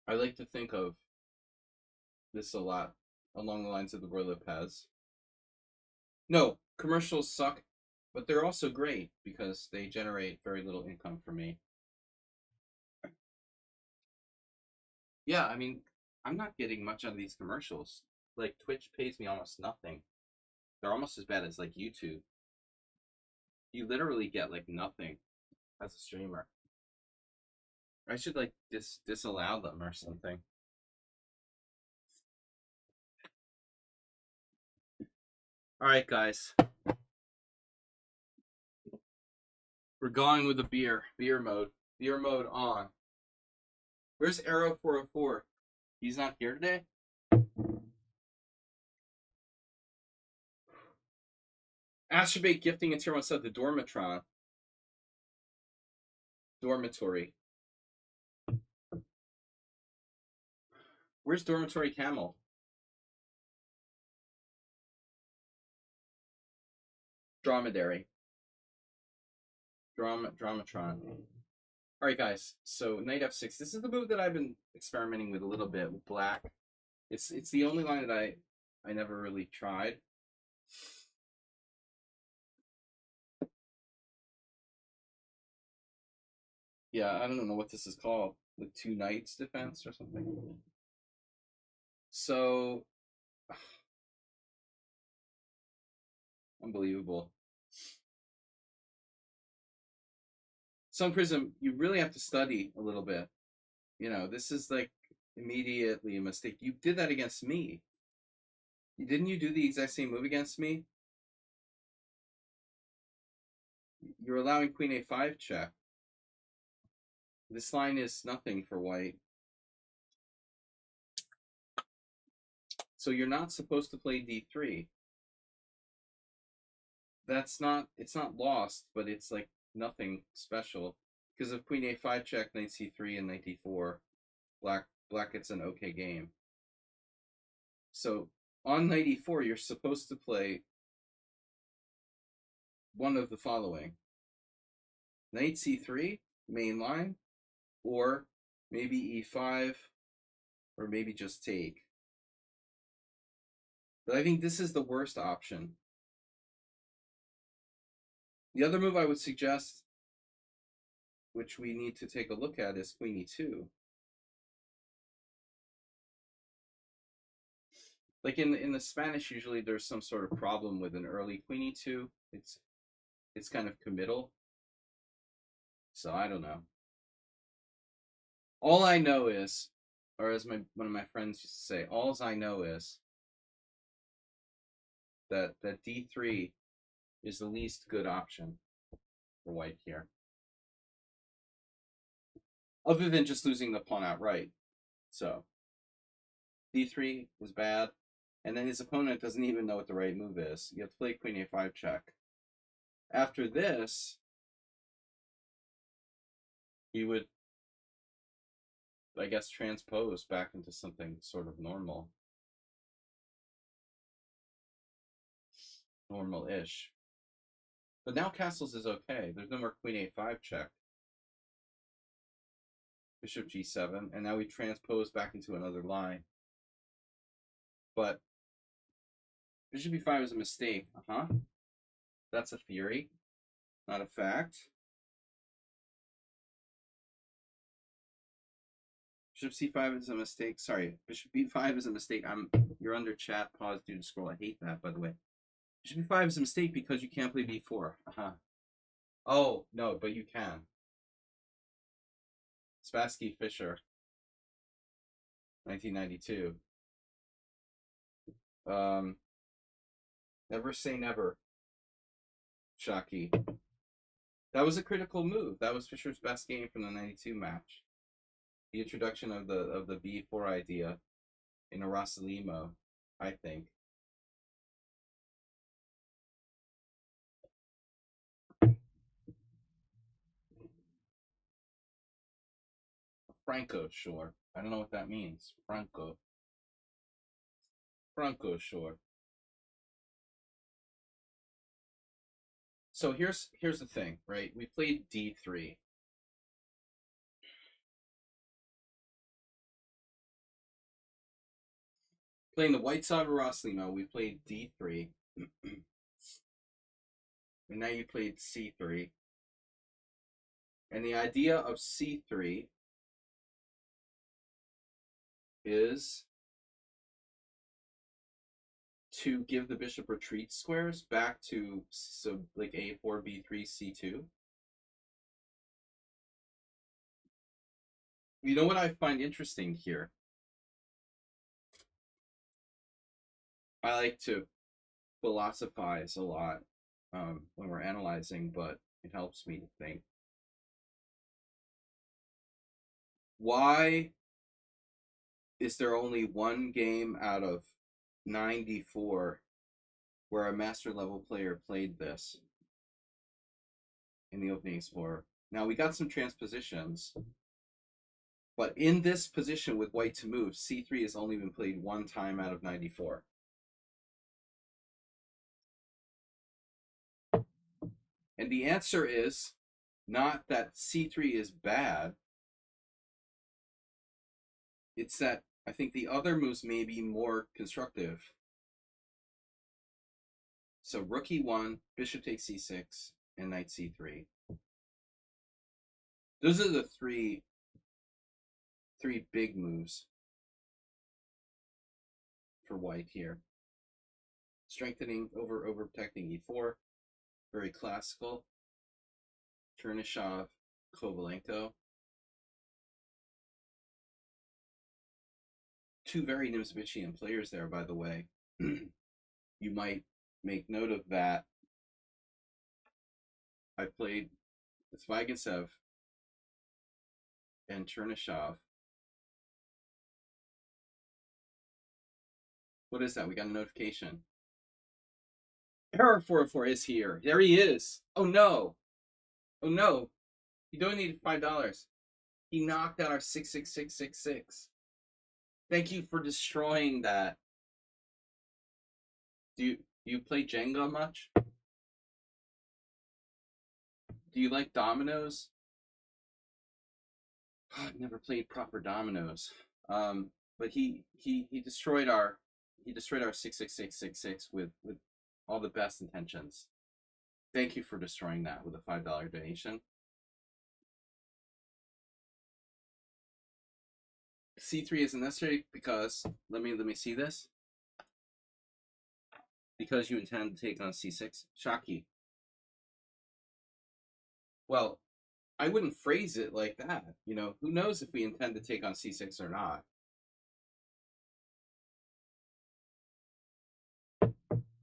I like to think of this a lot along the lines of the Roy Lopez. No, commercials suck, but they're also great because they generate very little income for me. Yeah, I mean, I'm not getting much on these commercials. Like, Twitch pays me almost nothing. They're almost as bad as, like, YouTube. You literally get, like, nothing as a streamer. I should, like, disallow them or something. All right, guys. We're going with the beer mode. Beer mode on. Where's Arrow 404? He's not here today? Astrobate gifting and Tier said the Dormatron. Dormitory. Where's Dormitory Camel? Dromedary. Dramatron. All right, guys. So knight f6. This is the move that I've been experimenting with a little bit with black. It's the only line that I never really tried. Yeah, I don't know what this is called. Like two knights defense or something. So unbelievable. Sun Prism, you really have to study a little bit. You know, this is like immediately a mistake. You did that against me. Didn't you do the exact same move against me? You're allowing queen a5 check. This line is nothing for white. So you're not supposed to play d3. It's not lost, but it's like nothing special. Because of queen a5 check, knight c3, and knight d4, black gets an okay game. So on knight e4, you're supposed to play one of the following: knight c3, main line, or maybe e5, or maybe just take. But I think this is the worst option. The other move I would suggest, which we need to take a look at, is queen e2. Like in the Spanish, usually there's some sort of problem with an early queen e2. It's kind of committal. So I don't know. All I know is, or as one of my friends used to say, all I know is that d3 is the least good option for white here. Other than just losing the pawn outright. So d3 is bad. And then his opponent doesn't even know what the right move is. You have to play queen a5 check. After this, he would, I guess, transpose back into something sort of normal. Normal-ish. But now castles is okay. There's no more queen a5 check. Bishop g7, and now we transpose back into another line. But bishop e5 is a mistake. That's a theory, not a fact. Bishop c5 is a mistake. Sorry, bishop b5 is a mistake. You're under chat. Pause, dude. Scroll. I hate that, by the way. Bishop b5 is a mistake because you can't play b4. Oh no, but you can. Spassky Fisher, 1992. Never say never. Shockey. That was a critical move. That was Fisher's best game from the 92 match. The introduction of the b4 idea in Arasalimo, I think. Franco Shore. I don't know what that means. Franco Shore. So here's the thing, right? We played d3. Playing the white side of Arasalimo, we played d3. And now you played c3. And the idea of c3 is to give the bishop retreat squares back to, so like a4, b3, c2. You know what I find interesting here? I like to philosophize a lot when we're analyzing, but it helps me to think. Why is there only one game out of 94 where a master level player played this in the Opening Explorer? Now, we got some transpositions, but in this position with white to move, c3 has only been played one time out of 94. And the answer is not that c3 is bad. It's that I think the other moves may be more constructive. So rook e1, bishop takes c6, and knight c3. Those are the three big moves for white here. Strengthening over protecting e4, very classical. Chernyshov, Kovalenko. Two very Nimzovician players there, by the way. You might make note of that. I played Zvygintsev and Chernyshov. What is that? We got a notification. Error 404 is here. There he is. Oh no. Oh no. He donated $5. He knocked out our 66666. Thank you for destroying that. Do you play Jenga much? Do you like dominoes? I've never played proper dominoes. But he destroyed our 66666 with all the best intentions. Thank you for destroying that with a $5 donation. C3 isn't necessary because let me see this. Because you intend to take on C6, Shaki. Well, I wouldn't phrase it like that. You know, who knows if we intend to take on C6 or not.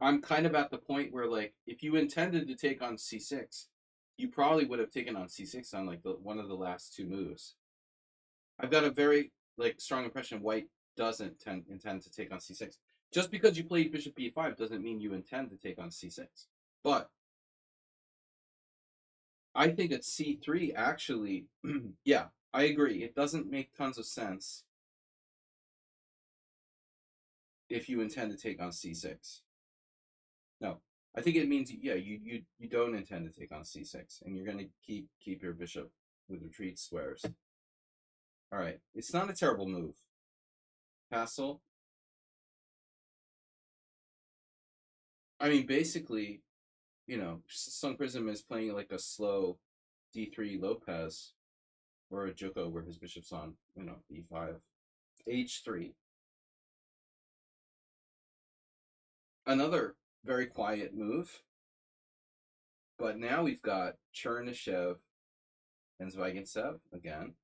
I'm kind of at the point where, like, if you intended to take on C6, you probably would have taken on C6 on like one of the last two moves. I've got a very strong impression white doesn't intend to take on C6. Just because you played bishop b5 doesn't mean you intend to take on C6. But I think at C3 actually, yeah, I agree. It doesn't make tons of sense if you intend to take on C6. No, I think it means you don't intend to take on C6, and you're going to keep your bishop with retreat squares. All right, it's not a terrible move. Castle. I mean, basically, you know, Sun Prism is playing like a slow D3 Lopez or a Joko where his bishop's on, you know, E5. H3. Another very quiet move. But now we've got Chernyshov and Zvygintsev again,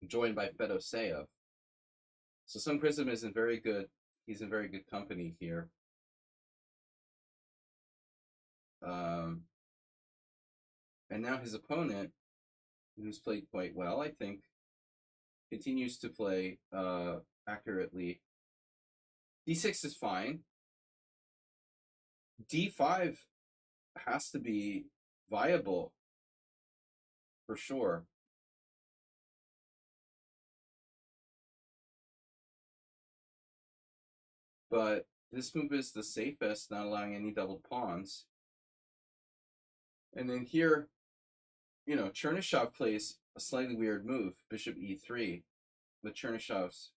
joined by Fedoseev. So Sun Prism is in very good, he's in very good company here. And now his opponent, who's played quite well, I think, continues to play accurately. D6 is fine. D5 has to be viable for sure. But this move is the safest, not allowing any double pawns. And then here, you know, Chernyshov plays a slightly weird move, bishop e3. But Chernyshov's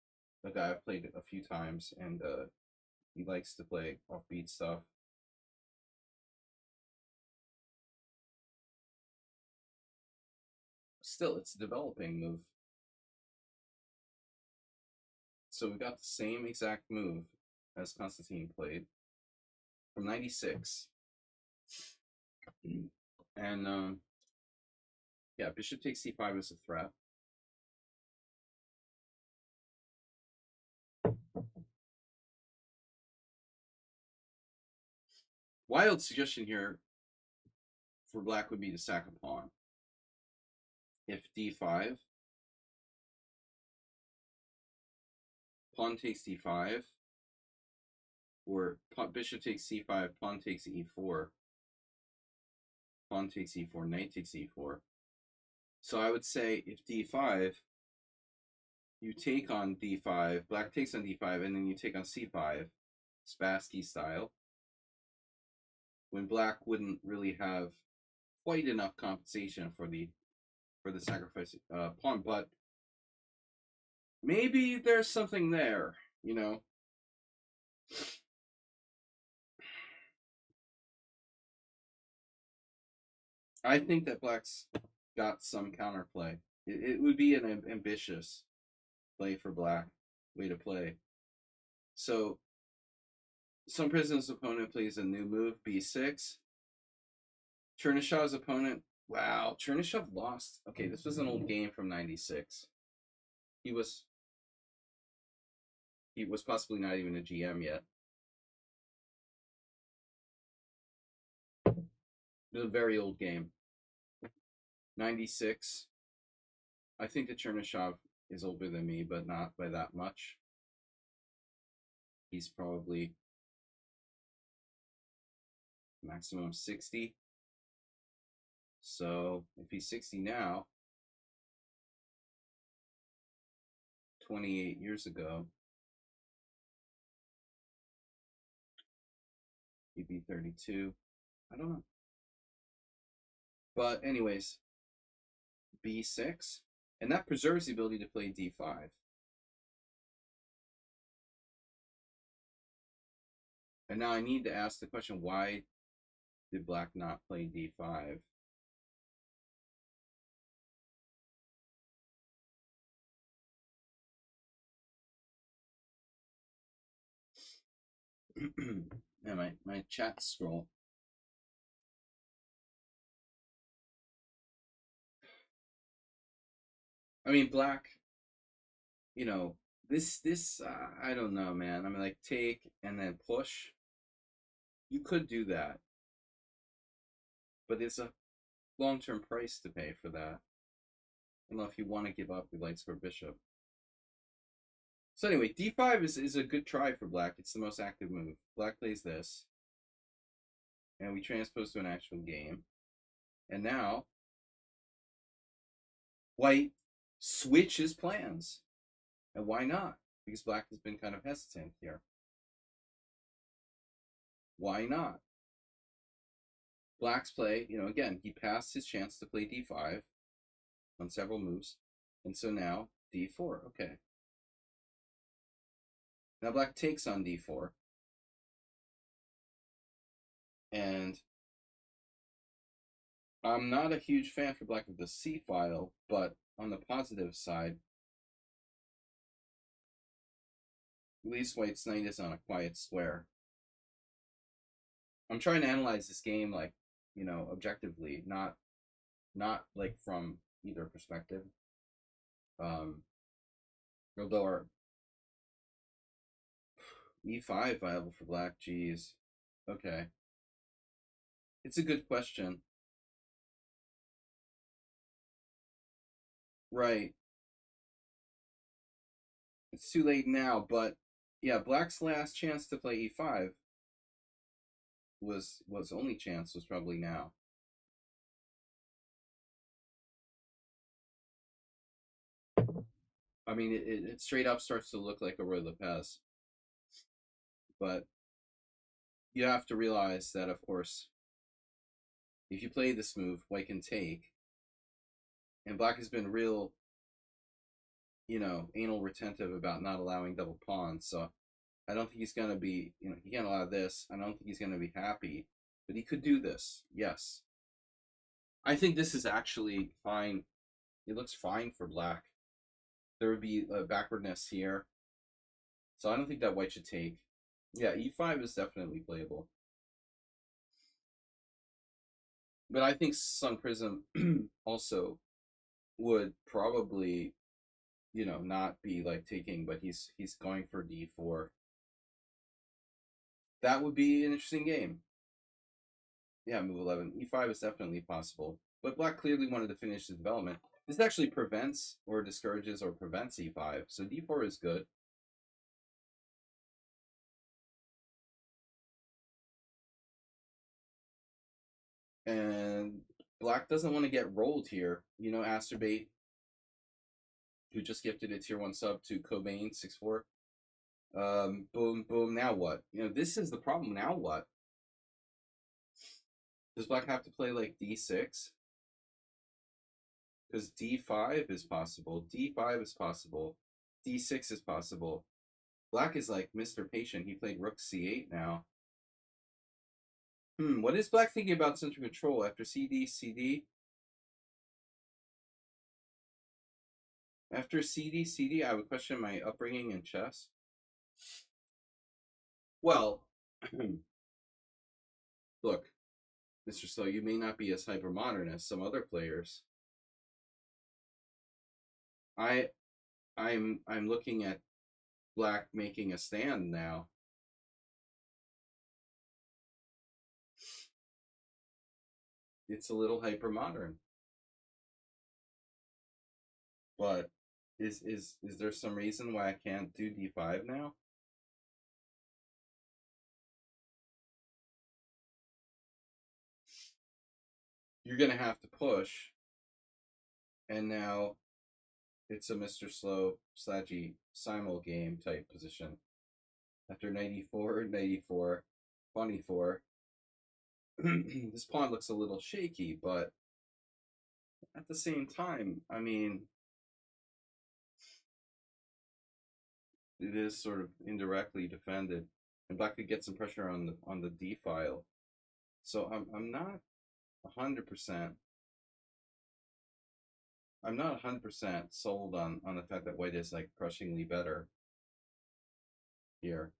a guy I've played a few times, and he likes to play offbeat stuff. Still, it's a developing move. So we got the same exact move as Konstantin played from 96. And yeah, bishop takes c5 is a threat. Wild suggestion here for black would be to sack a pawn. If d5, pawn takes d5, or bishop takes c5, pawn takes e4, pawn takes e4, knight takes e4. So I would say if d5, you take on d5, black takes on d5, and then you take on c5, Spassky style. when black wouldn't really have quite enough compensation for the sacrifice pawn, but maybe there's something there, you know. I think that black's got some counterplay. It would be an ambitious play for black, way to play. So, some Prism's opponent plays a new move, b6. Chernyshov's opponent, wow, Chernyshov lost. Okay, this was an old game from '96. He was possibly not even a GM yet. It was a very old game. 96. I think that Chernyshov is older than me, but not by that much. He's probably maximum 60. So if he's 60 now, 28 years ago, he'd be 32. I don't know. But anyways, b6, and that preserves the ability to play d5. And now I need to ask the question, why did black not play d5? Yeah, my chat scroll. I mean, black, you know, this I don't know, man. I mean, like, take and then push. You could do that, but it's a long-term price to pay for that. I don't know if you want to give up your light square bishop. So anyway, d5 is a good try for black. It's the most active move. Black plays this, and we transpose to an actual game. And now, white switches plans. And why not? Because black has been kind of hesitant here. Why not? Black's play, you know, again, he passed his chance to play d5 on several moves. And so now, d4, okay. Now black takes on d4. And I'm not a huge fan for black of the c file, but on the positive side, at least white's knight is on a quiet square. I'm trying to analyze this game, like, you know, objectively, not like from either perspective. Although our e5 viable for black, geez. Okay. It's a good question. Right. It's too late now, but yeah, black's last chance to play e5 was only chance was probably now. I mean, it straight up starts to look like a Roy Lopez. But you have to realize that, of course, if you play this move, white can take. And black has been real, you know, anal retentive about not allowing double pawns. So I don't think he's going to be, you know, he can't allow this. I don't think he's going to be happy. But he could do this, yes. I think this is actually fine. It looks fine for black. There would be a backwardness here. So I don't think that white should take. Yeah, e5 is definitely playable. But I think Sun Prism also would probably, you know, not be like taking, but he's going for d4. That would be an interesting game. Yeah, move 11. e5 is definitely possible. But black clearly wanted to finish the development. This actually prevents or discourages or prevents e5. So d4 is good. And black doesn't want to get rolled here. You know, Asterbait, who just gifted a tier 1 sub to Cobain 64. Boom, boom, now what? You know, this is the problem. Now what? Does black have to play like d6? Because d5 is possible, d5 is possible, d6 is possible. Black is like Mr. Patient. He played rook c8 now. What is black thinking about central control after CD, CD? After CD, CD, I would question my upbringing in chess. Well, look, Mr. Slow, you may not be as hyper modern as some other players. I'm looking at black making a stand now. It's a little hyper modern. But is there some reason why I can't do d5 now? You're gonna have to push. And now it's a Mr. Slow Slaggy simul game type position. After 94, 94, 24. This pawn looks a little shaky, but at the same time, I mean, it is sort of indirectly defended, and black could get some pressure on the d file. So I'm not 100%. I'm not 100% sold on the fact that white is like crushingly better here.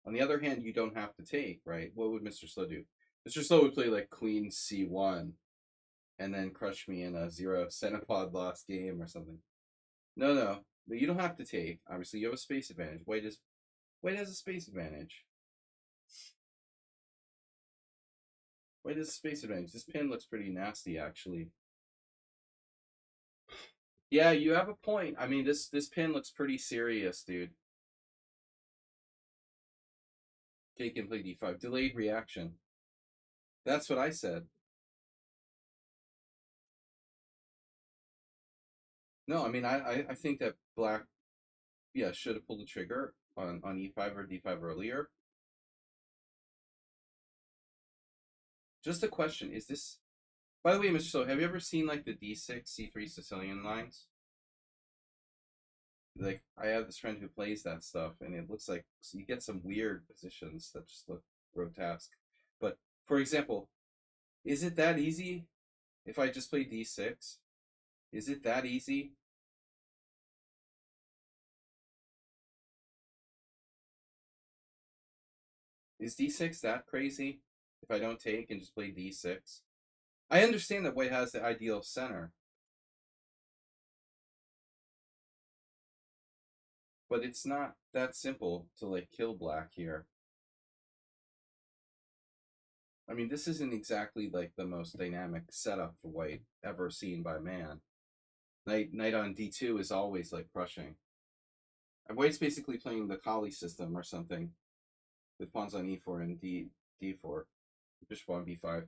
On the other hand, you don't have to take, right? What would Mr. Slow do? Mr. Slow would play like Queen C1 and then crush me in a 0 centipod lost game or something. No, but you don't have to take. Obviously, you have a space advantage. White has a space advantage. White has a space advantage. This pin looks pretty nasty, actually. Yeah, you have a point. I mean, this pin looks pretty serious, dude. Take and play d5. Delayed reaction. That's what I said. No, I mean, I think that black, yeah, should have pulled the trigger on e5 or d5 earlier. Just a question, is this... By the way, Mr. So, have you ever seen, like, the d6, c3 Sicilian lines? Like, I have this friend who plays that stuff, and it looks like you get some weird positions that just look grotesque. But, for example, is it that easy if I just play d6? Is it that easy? Is d6 that crazy if I don't take and just play d6? I understand that white has the ideal center, but it's not that simple to like kill black here. I mean, this isn't exactly like the most dynamic setup for white ever seen by man. Knight on d2 is always like crushing. And white's basically playing the Kali system or something with pawns on e4 and d4, bishop on b5.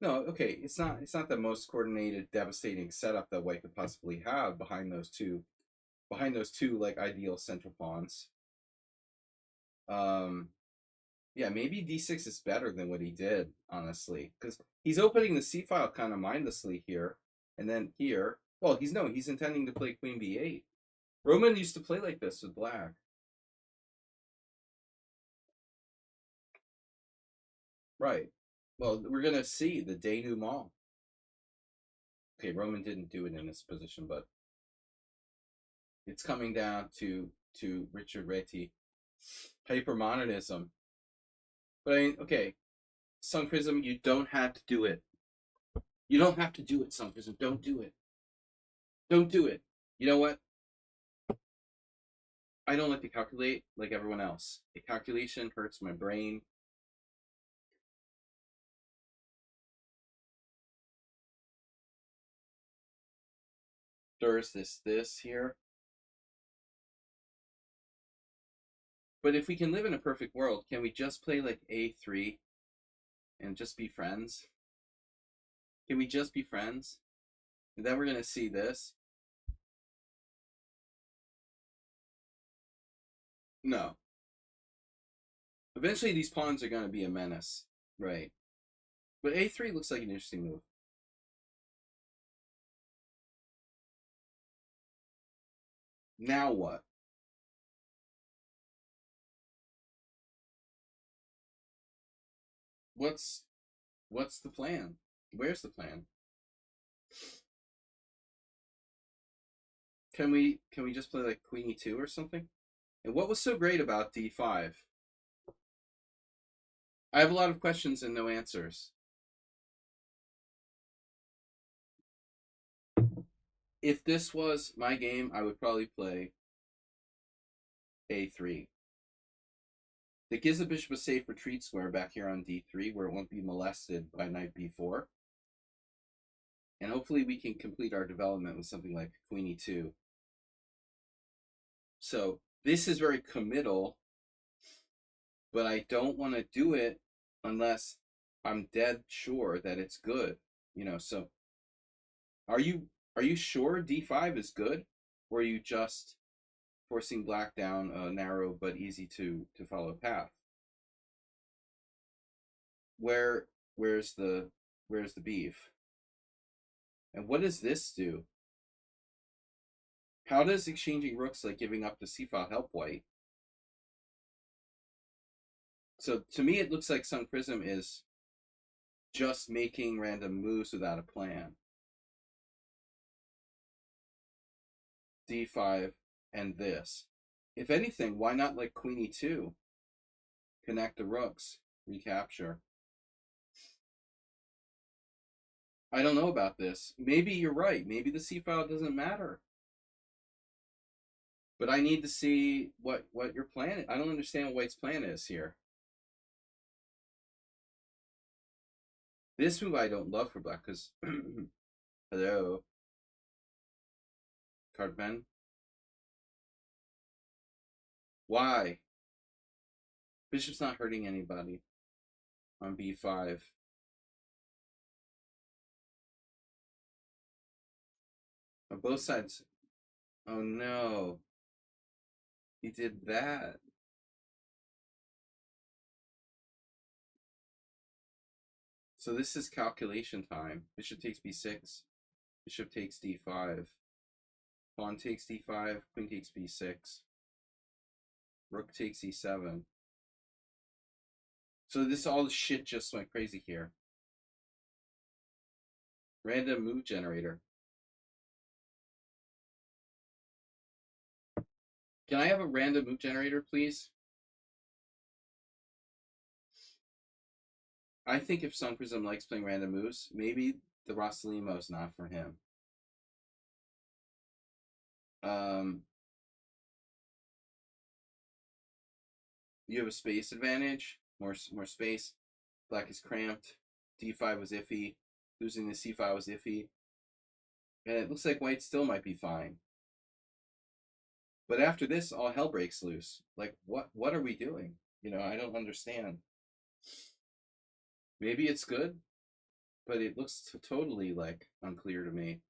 No, okay, it's not the most coordinated, devastating setup that white could possibly have behind those two like ideal central pawns. Yeah, maybe d6 is better than what he did, honestly, because he's opening the c file kind of mindlessly here, and then here. Well, he's intending to play queen b8. Roman used to play like this with black. Right. Well, we're gonna see the denouement. Okay, Roman didn't do it in this position, but it's coming down to Richard Reti. Hypermodernism. But I mean, okay, Sun Prism, you don't have to do it. You don't have to do it, Sun Prism. Don't do it. Don't do it. You know what? I don't like to calculate like everyone else. A calculation hurts my brain. There's this here. But if we can live in a perfect world, can we just play like A3 and just be friends? Can we just be friends? And then we're going to see this. No. Eventually, these pawns are going to be a menace, right? But a3 looks like an interesting move. Now what? What's the plan? Where's the plan? Can we just play like Queen E2 or something? And what was so great about D5? I have a lot of questions and no answers. If this was my game, I would probably play A3. That gives the bishop a safe retreat square back here on D3 where it won't be molested by knight B4. And hopefully we can complete our development with something like Queen E2. So this is very committal, but I don't want to do it unless I'm dead sure that it's good. So are you sure D5 is good? Or are you just forcing black down a narrow but easy to follow path? Where's the beef? And what does this do? How does exchanging rooks like giving up the c file help white? So to me, it looks like Sun Prism is just making random moves without a plan. D5 and this. If anything, why not like Queen E2? Connect the rooks, recapture. I don't know about this. Maybe you're right. Maybe the c file doesn't matter. But I need to see what your plan is. I don't understand what White's plan is here. This move I don't love for black because hello. Cardman. Why? Bishop's not hurting anybody on B5. On both sides. Oh no. He did that. So this is calculation time. Bishop takes B6. Bishop takes D5. Pawn takes D5. Queen takes B6. Rook takes E7. So this all the shit just went crazy here. Random move generator. Can I have a random move generator, please? I think if Sun Prism likes playing random moves, maybe the Rossalimo is not for him. You have a space advantage, more space. Black is cramped. D5 was iffy. Losing the C5 was iffy. And it looks like white still might be fine. But after this, all hell breaks loose. Like, what are we doing? I don't understand. Maybe it's good, but it looks totally like unclear to me.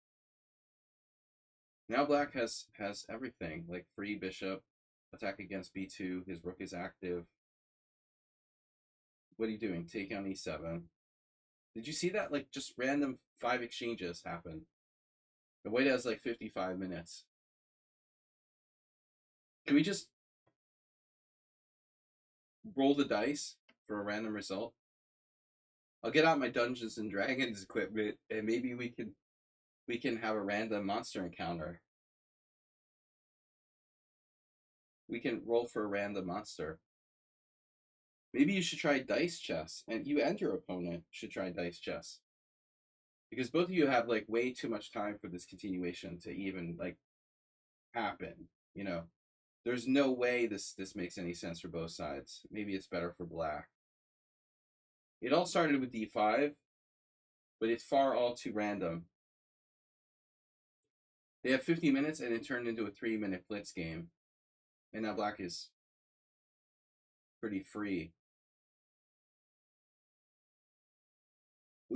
Now black has everything, like free bishop, attack against b2, his rook is active. What are you doing? Take on e7. Did you see that? Like, just random 5 exchanges happen. The white has like 55 minutes. Can we just roll the dice for a random result? I'll get out my Dungeons and Dragons equipment, and maybe we can have a random monster encounter. We can roll for a random monster. Maybe you should try dice chess, and you and your opponent should try dice chess. Because both of you have like way too much time for this continuation to even like happen. There's no way this makes any sense for both sides. Maybe it's better for black. It all started with d5, but it's far all too random. They have 50 minutes and it turned into a 3-minute blitz game. And now black is pretty free.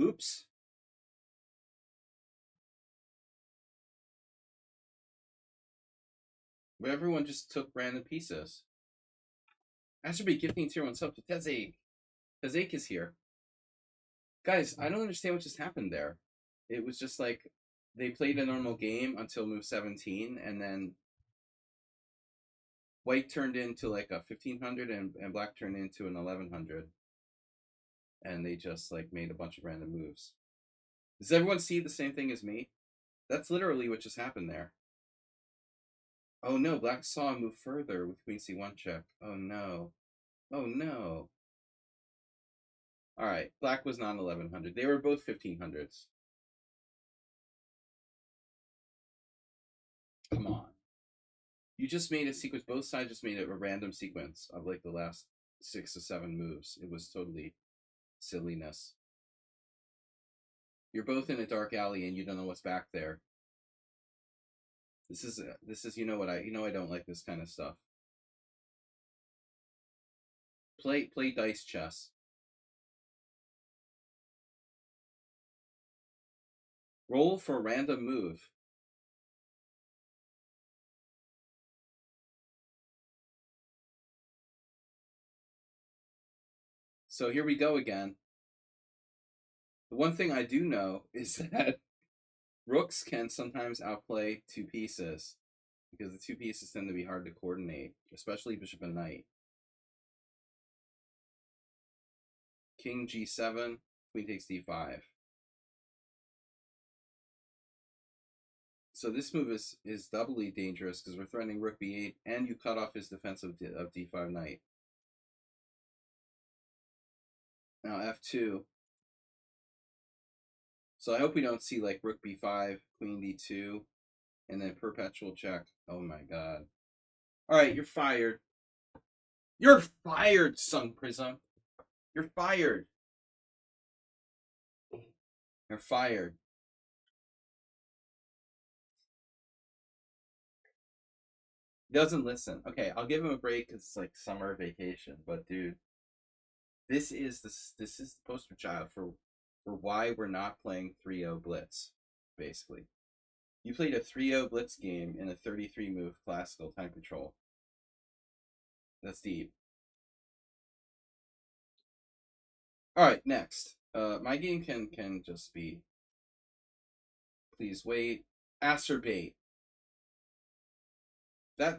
Oops. But everyone just took random pieces. Astrobate gifting tier 1 sub to Tezake. Tezake is here. Guys, I don't understand what just happened there. It was just like they played a normal game until move 17, and then white turned into like a 1500 and black turned into an 1100. And they just like made a bunch of random moves. Does everyone see the same thing as me? That's literally what just happened there. Oh no, black saw a move further with queen c1 check. Oh no. Oh no. All right, black was not 1100. They were both 1500s. Come on. You just made a sequence. Both sides just made a random sequence of like the last 6 to 7 moves. It was totally silliness. You're both in a dark alley and you don't know what's back there. This is I don't like this kind of stuff. Play dice chess. Roll for a random move. So here we go again. The one thing I do know is that rooks can sometimes outplay two pieces because the two pieces tend to be hard to coordinate, especially bishop and knight. King g7, queen takes d5. So this move is doubly dangerous because we're threatening rook b8 and you cut off his defense of d5 knight. Now f2. So I hope we don't see like rook b5, queen d2, and then perpetual check. Oh my god. All right, you're fired. You're fired, Sun Prism. You're fired. You're fired. He doesn't listen. Okay, I'll give him a break because it's like summer vacation. But dude, this is the poster child for why we're not playing 3-0 Blitz, basically. You played a 3-0 Blitz game in a 33 move classical time control. That's deep. All right, next. My game can just be. Please wait. Acerbate.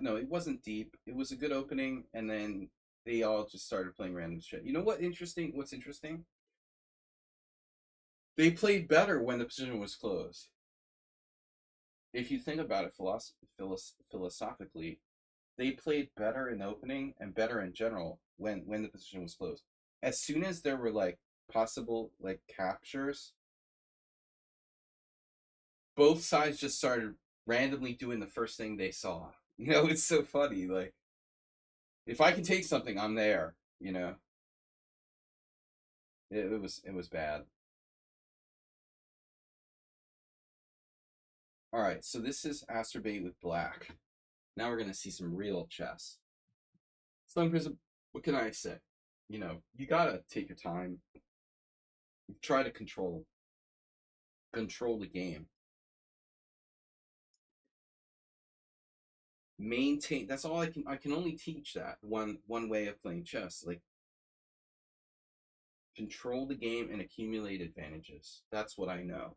No, it wasn't deep. It was a good opening, and then they all just started playing random shit. You know what? What's interesting? They played better when the position was closed. If you think about it philosophically, they played better in the opening and better in general when the position was closed. As soon as there were like possible like captures, both sides just started randomly doing the first thing they saw. You know, it's so funny. Like, if I can take something, I'm there. You know, it was bad. All right, so this is Acerbate with black. Now we're gonna see some real chess. Stone Prism, what can I say? You know, you gotta take your time. Try to control the game. Maintain. That's all I can. I can only teach that one way of playing chess. Like, control the game and accumulate advantages. That's what I know.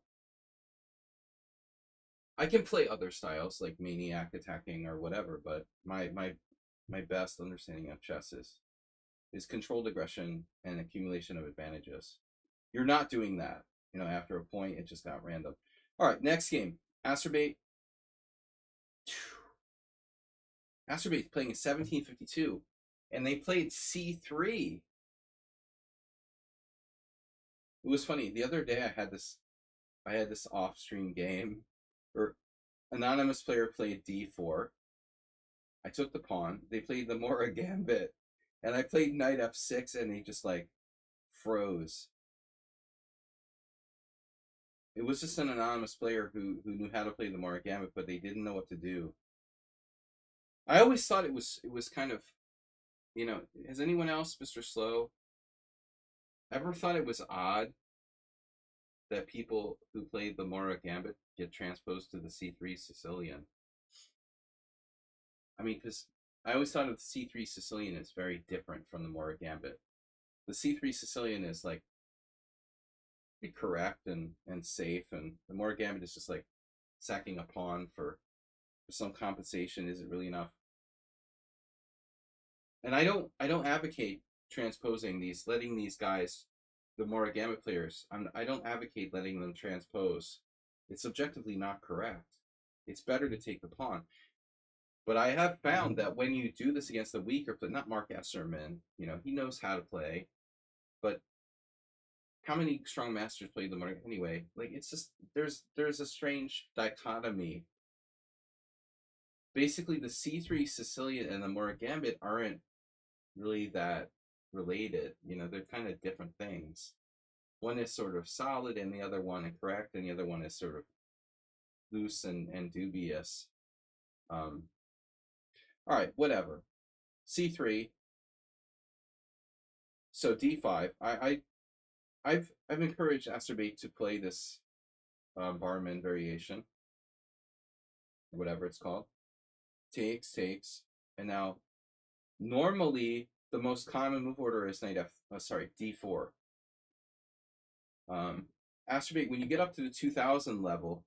I can play other styles like maniac attacking or whatever, but my best understanding of chess is controlled aggression and accumulation of advantages. You're not doing that. You know, after a point, it just got random. All right, next game. Acerbate. Acerbate playing in 1752, and they played c3. It was funny. The other day, I had this off-stream game where anonymous player played d4. I took the pawn. They played the Mora Gambit, and I played knight f6, and they just like froze. It was just an anonymous player who knew how to play the Mora Gambit, but they didn't know what to do. I always thought it was kind of, you know, has anyone else, Mr. Slow, ever thought it was odd that people who played the Mora Gambit get transposed to the c3 Sicilian? I mean, because I always thought of the C3 Sicilian as very different from the Mora Gambit. The C3 Sicilian is like correct and safe, and the Mora Gambit is just like sacking a pawn for some compensation. Is it really enough? And I don't advocate transposing these, letting these guys, the Mora Gambit players. I don't advocate letting them transpose. It's objectively not correct. It's better to take the pawn. But I have found that when you do this against the weaker player, not Mark Esserman, you know, he knows how to play, but how many strong masters play the Mora anyway? Like, it's just there's a strange dichotomy. Basically, the C3 Sicilian and the Mora Gambit aren't really that related. You know, they're kind of different things. One is sort of solid, and the other one incorrect, and the other one is sort of loose and dubious. All right, whatever. C3. So D5. I've encouraged Acerbate to play this barman variation, whatever it's called. Takes, and now normally the most common move order is knight D4. Acerbate, when you get up to the 2000 level,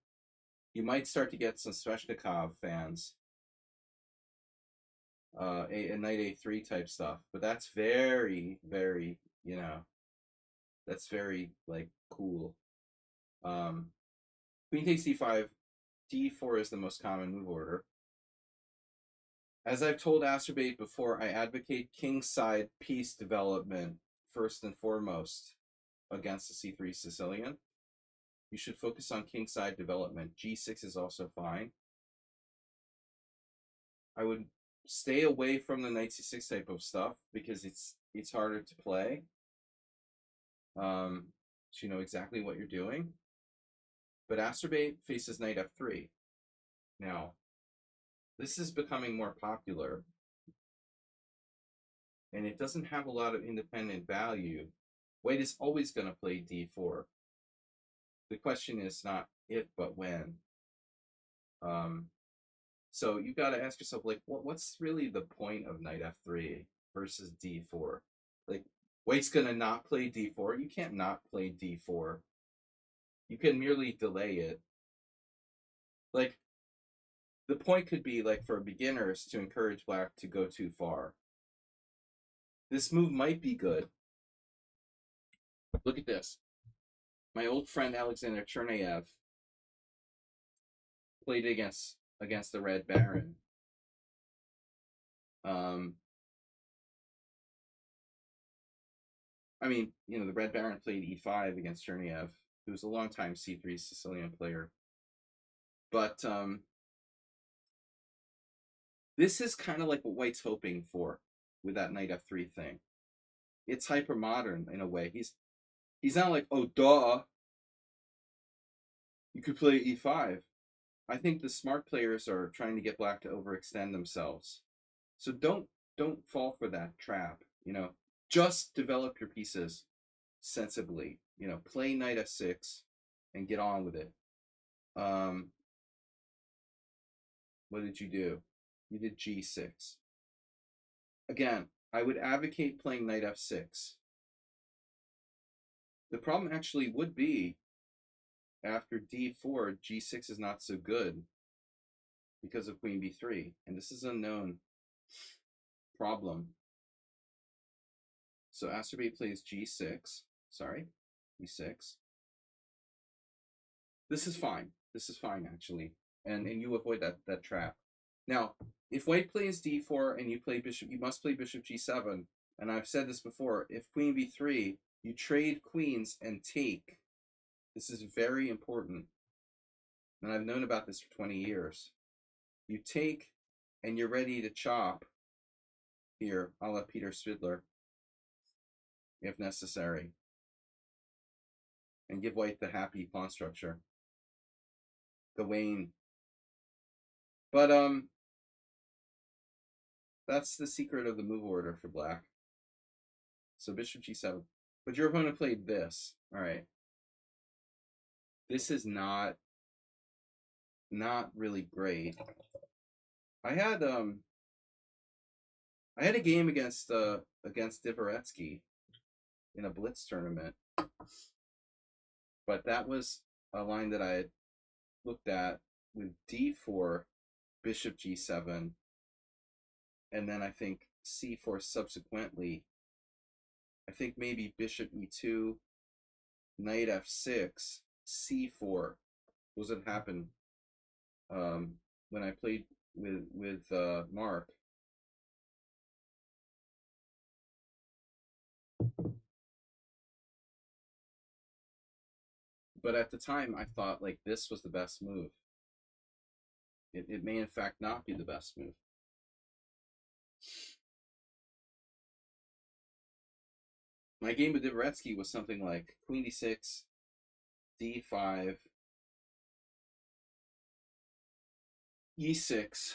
you might start to get some Sveshnikov fans, a knight A3 type stuff, but that's very, very, you know, that's very like cool. Queen takes D5, D4 is the most common move order. As I've told Acerbate before, I advocate kingside piece development first and foremost against the C3 Sicilian. You should focus on kingside development. G6 is also fine. I would stay away from the knight C6 type of stuff because it's harder to play. So you know exactly what you're doing. But Acerbate faces knight F3. Now, this is becoming more popular, and it doesn't have a lot of independent value. White is always going to play D4. The question is not if, but when. So you got to ask yourself, like, what's really the point of knight F3 versus D4? Like, White's going to not play D4. You can't not play D4. You can merely delay it. Like, the point could be, like, for beginners to encourage Black to go too far. This move might be good. Look at this. My old friend Alexander Chernayev played against the Red Baron. I mean, you know, the Red Baron played E5 against Chernayev, who was a longtime C3 Sicilian player. But this is kind of like what White's hoping for with that knight F3 thing. It's hyper modern in a way. He's not like, oh duh, you could play E5. I think the smart players are trying to get Black to overextend themselves. So don't fall for that trap. You know, just develop your pieces sensibly. You know, play knight F6 and get on with it. What did you do? You did G6. Again, I would advocate playing knight F6. The problem actually would be after D4, G6 is not so good because of Queen B3, and this is a known problem. So Acerbate plays G6. Sorry, E6. This is fine. This is fine actually, and you avoid that trap. Now, if White plays D4 and you play bishop, you must play bishop G7. And I've said this before. If Queen B3, you trade queens and take. This is very important. And I've known about this for 20 years. You take and you're ready to chop here, a la Peter Svidler, if necessary. And give White the happy pawn structure. The Wayne. But that's the secret of the move order for Black. So bishop G7. But your opponent played this. All right. This is not really great. I had I had a game against Dvoretsky in a blitz tournament, but that was a line that I had looked at with d4, bishop g7, and then I think c4 subsequently. I think maybe bishop e2, knight f6, c4 was what happened when I played with Mark. But at the time, I thought like this was the best move. It may in fact not be the best move. My game with Dvoretsky was something like queen d6, d5, e6,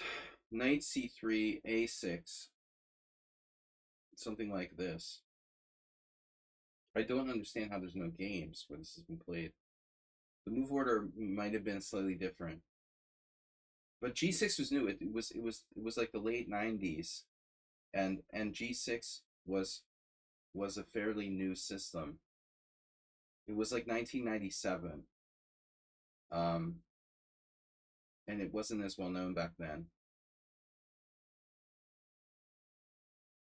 knight c3, a6, something like this. I don't understand how there's no games where this has been played. The move order might have been slightly different, but g6 was new. It was like the late 90s, and g6 was a fairly new system. It was like 1997, and it wasn't as well known back then.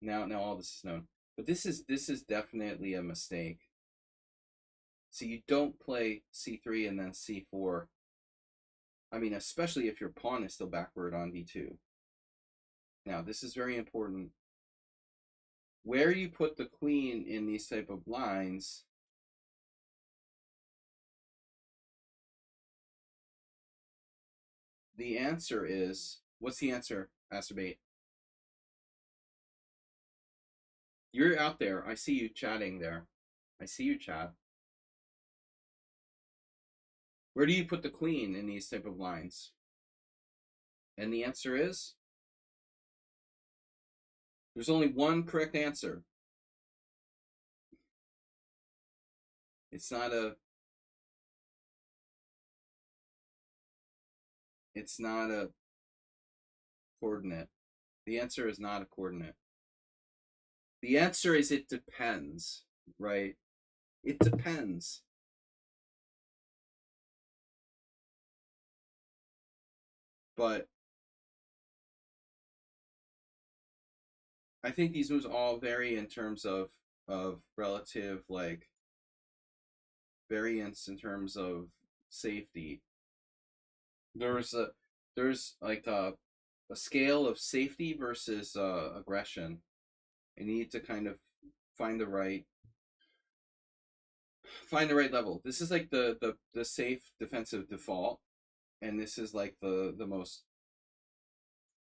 Now all this is known, but this is definitely a mistake. So you don't play c3 and then c4. I mean, especially if your pawn is still backward on d2. Now, this is very important. Where you put the queen in these type of lines, the answer is, what's the answer, Masturbate? You're out there. I see you chatting there. I see you chat. Where do you put the queen in these type of lines? And the answer is, there's only one correct answer. It's not a coordinate. The answer is not a coordinate. The answer is it depends, right? It depends. But I think these moves all vary in terms of relative like variance in terms of safety. There's like a scale of safety versus aggression. You need to kind of find the right level. This is like the safe defensive default, and this is like the most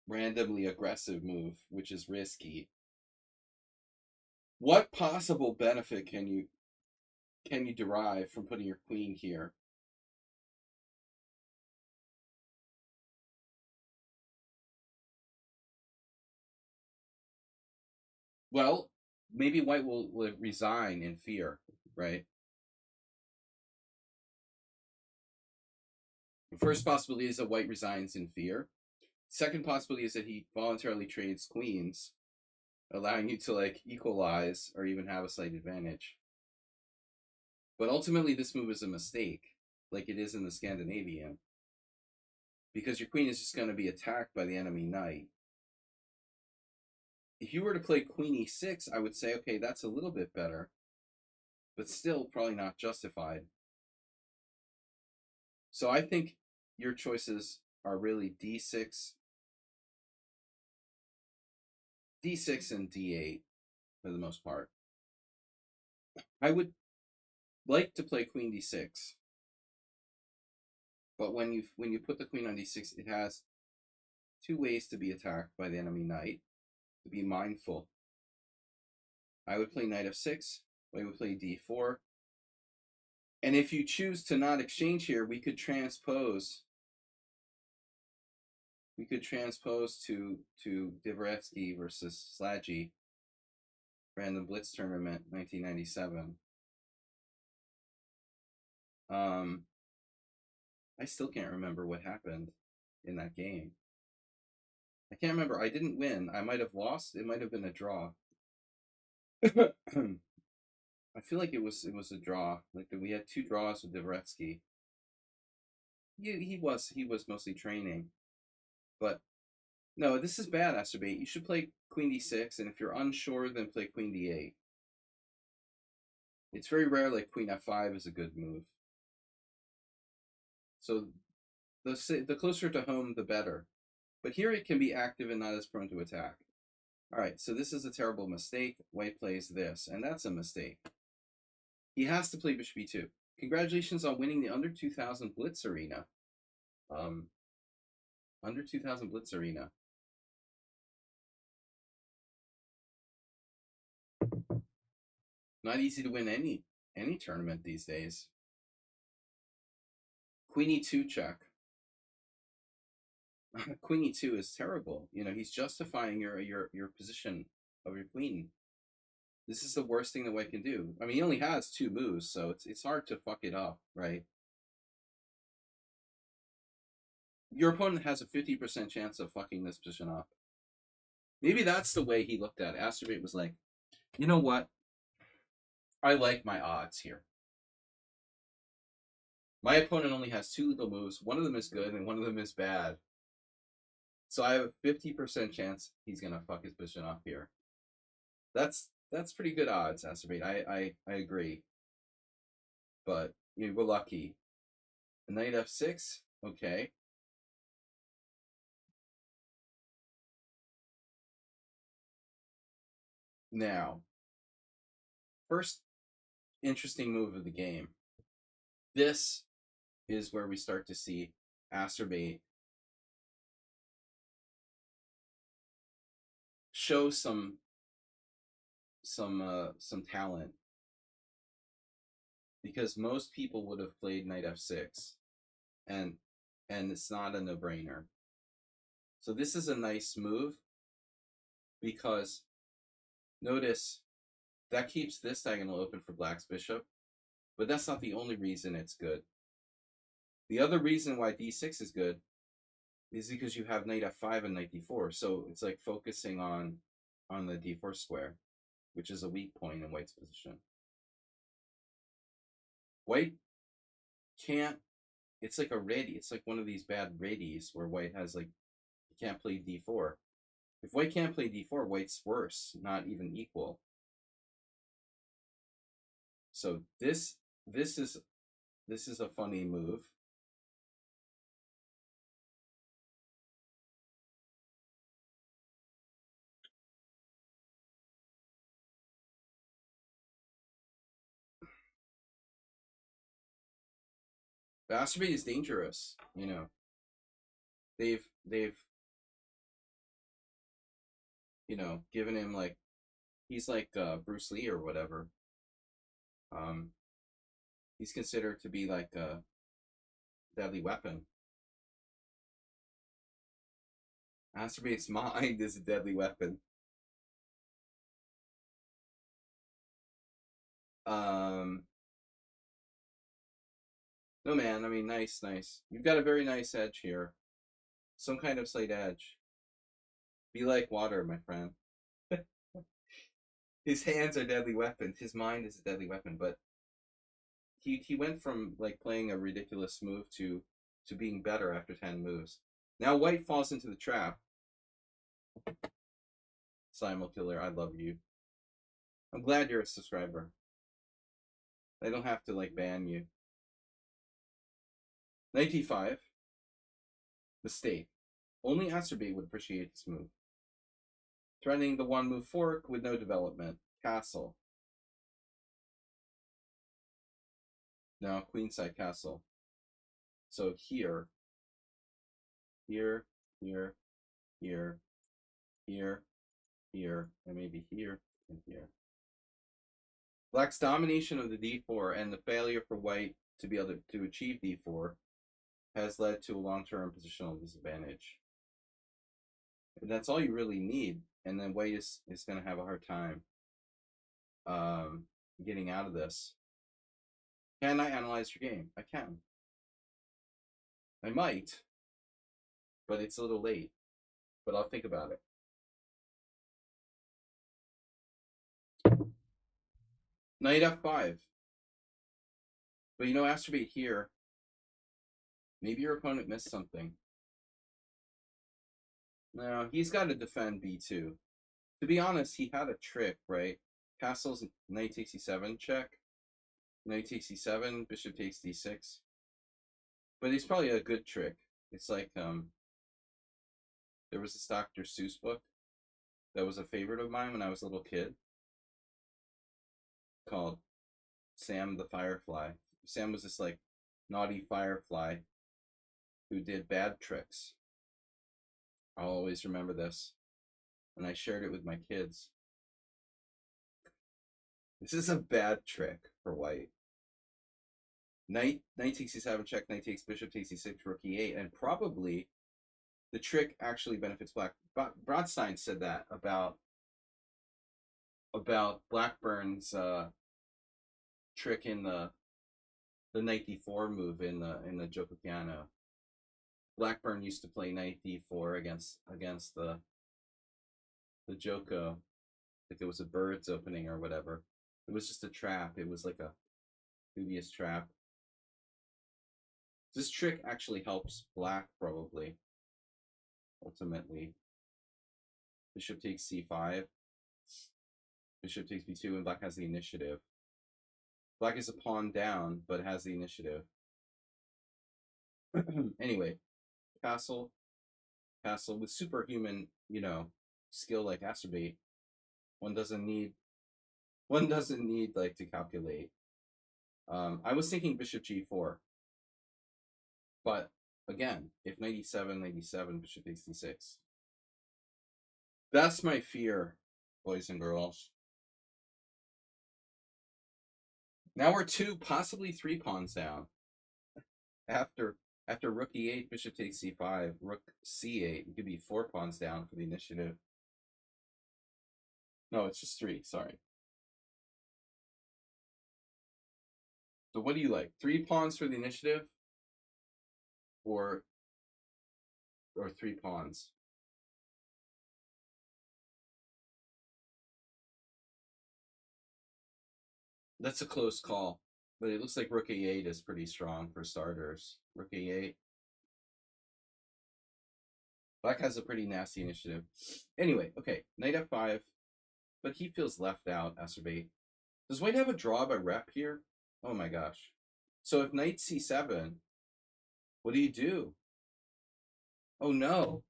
randomly aggressive move, which is risky. What possible benefit can you derive from putting your queen here? Well, maybe white will resign in fear, right? The first possibility is that white resigns in fear. Second possibility is that he voluntarily trades queens, allowing you to like equalize or even have a slight advantage. But ultimately, this move is a mistake, like it is in the Scandinavian, because your queen is just going to be attacked by the enemy knight. If you were to play queen e6, I would say, okay, that's a little bit better, but still probably not justified. So I think your choices are really d6, and d8 for the most part. I would like to play queen d6, but when you put the queen on d6, it has two ways to be attacked by the enemy knight. To be mindful. I would play knight f6. I would play d4. And if you choose to not exchange here, we could transpose. We could transpose to Dvoretsky versus Slaggy, Random Blitz Tournament, 1997. I still can't remember what happened in that game. I can't remember. I didn't win. I might have lost. It might have been a draw. I feel like it was a draw. Like we had 2 draws with Dvoretsky. He was mostly training, but no, this is bad, Asterbate. You should play Queen D6, and if you're unsure, then play Queen D8. It's very rare. Like Queen F5 is a good move. So the closer to home, the better. But here it can be active and not as prone to attack. All right, so this is a terrible mistake. White plays this, and that's a mistake. He has to play Bishop E2. Congratulations on winning the under 2000 Blitz Arena. Under 2000 Blitz Arena. Not easy to win any tournament these days. Queen E2 check. Queen E2 is terrible. You know, he's justifying your position of your queen. This is the worst thing that white can do. I mean, he only has 2 moves, so it's hard to fuck it up, right? Your opponent has a 50% chance of fucking this position up. Maybe that's the way he looked at it. Asterbate was like, you know what? I like my odds here. My opponent only has 2 lethal moves. One of them is good and one of them is bad. So I have a 50% chance he's gonna fuck his position up here. That's pretty good odds, Asterbate. I agree. But you know, we're lucky. Knight F6, okay. Now, first interesting move of the game. This is where we start to see Asterbate show some talent, because most people would have played Knight F6, and it's not a no-brainer. So this is a nice move, because notice that keeps this diagonal open for Black's bishop, but that's not the only reason it's good. The other reason why D6 is good is because you have Knight F5 and Knight D4, so it's like focusing on the D4 square, which is a weak point in White's position. White can't. It's like a ready. It's like one of these bad readies where White has like, he can't play D4. If White can't play D4, White's worse, not even equal. So this is a funny move. Masturbate is dangerous, you know. They've you know, given him like, he's like Bruce Lee or whatever. He's considered to be like a deadly weapon. Masturbate's mind is a deadly weapon. No, man, I mean, nice. You've got a very nice edge here. Some kind of slight edge. Be like water, my friend. His hands are deadly weapons. His mind is a deadly weapon, but he went from like playing a ridiculous move to being better after 10 moves. Now White falls into the trap. Simulkiller, I love you. I'm glad you're a subscriber. I don't have to like ban you. 95. Mistake. Only Asterbate would appreciate this move. Threatening the 1-move fork with no development. Castle. Now queenside castle. So here, and maybe here and here. Black's domination of the d4 and the failure for White to be able to achieve d4 has led to a long-term positional disadvantage. And that's all you really need, and then White is going to have a hard time getting out of this. Can I analyze your game? I can. I might, but it's a little late. but I'll think about it. Knight f5. But you know, Astrobate here, maybe your opponent missed something. No, he's got to defend b2. To be honest, he had a trick, right? Castle's knight takes e7 check. Knight takes e7, bishop takes d6. But it's probably a good trick. It's like there was this Dr. Seuss book that was a favorite of mine when I was a little kid called Sam the Firefly. Sam was this like naughty firefly who did bad tricks. I'll always remember this. And I shared it with my kids. This is a bad trick for white. Knight takes e7 check, knight takes bishop takes e6, rook e8, and probably the trick actually benefits black. Brodstein said that about Blackburn's trick in the knight d4 move in the Joko piano. Blackburn used to play knight d4 against the Joko, like it was a bird's opening or whatever. It was just a trap. It was like a dubious trap. This trick actually helps black probably. Ultimately, bishop takes c5. Bishop takes b2, and black has the initiative. Black is a pawn down, but has the initiative. Anyway, castle with superhuman, skill like Astrobate. One doesn't need like to calculate. I was thinking bishop g4, but again, if knight e7, knight e7, bishop takes d6. That's my fear, boys and girls. Now we're 2, possibly 3 pawns down. After rook e8, bishop takes c5, rook c8, it could be 4 pawns down for the initiative. No, it's just 3, sorry. So what do you like? 3 pawns for the initiative? Or 3 pawns? That's a close call, but it looks like rook a8 is pretty strong for starters. Rook a8. Black has a pretty nasty initiative. Anyway, okay, knight f5, but he feels left out, Astrobate. Does white have a draw by rep here? Oh my gosh. So if knight c7, what do you do? Oh no.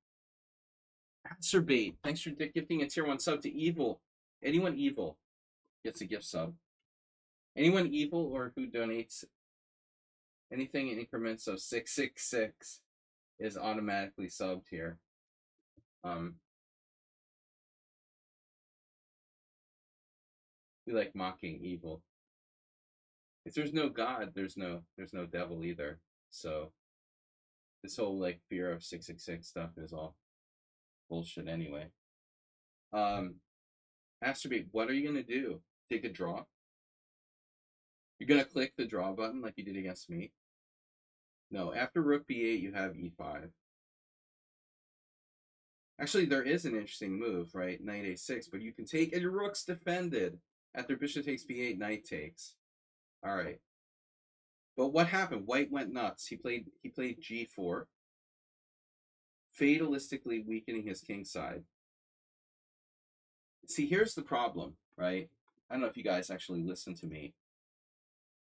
Astrobate, thanks for gifting a tier 1 sub to Evil. Anyone evil gets a gift sub. Anyone evil or who donates anything in increments of 666 is automatically subbed here. We like mocking evil. If there's no God, there's no devil either. So this whole like fear of 666 stuff is all bullshit anyway. Astrobate, what are you gonna do? Take a draw? You're gonna click the draw button like you did against me? No, after rook b8, you have e5. Actually, there is an interesting move, right? Knight a6, but you can take, and your rook's defended. After bishop takes b8, knight takes. All right. But what happened? White went nuts. He played g4, fatalistically weakening his king side. See, here's the problem, right? I don't know if you guys actually listen to me,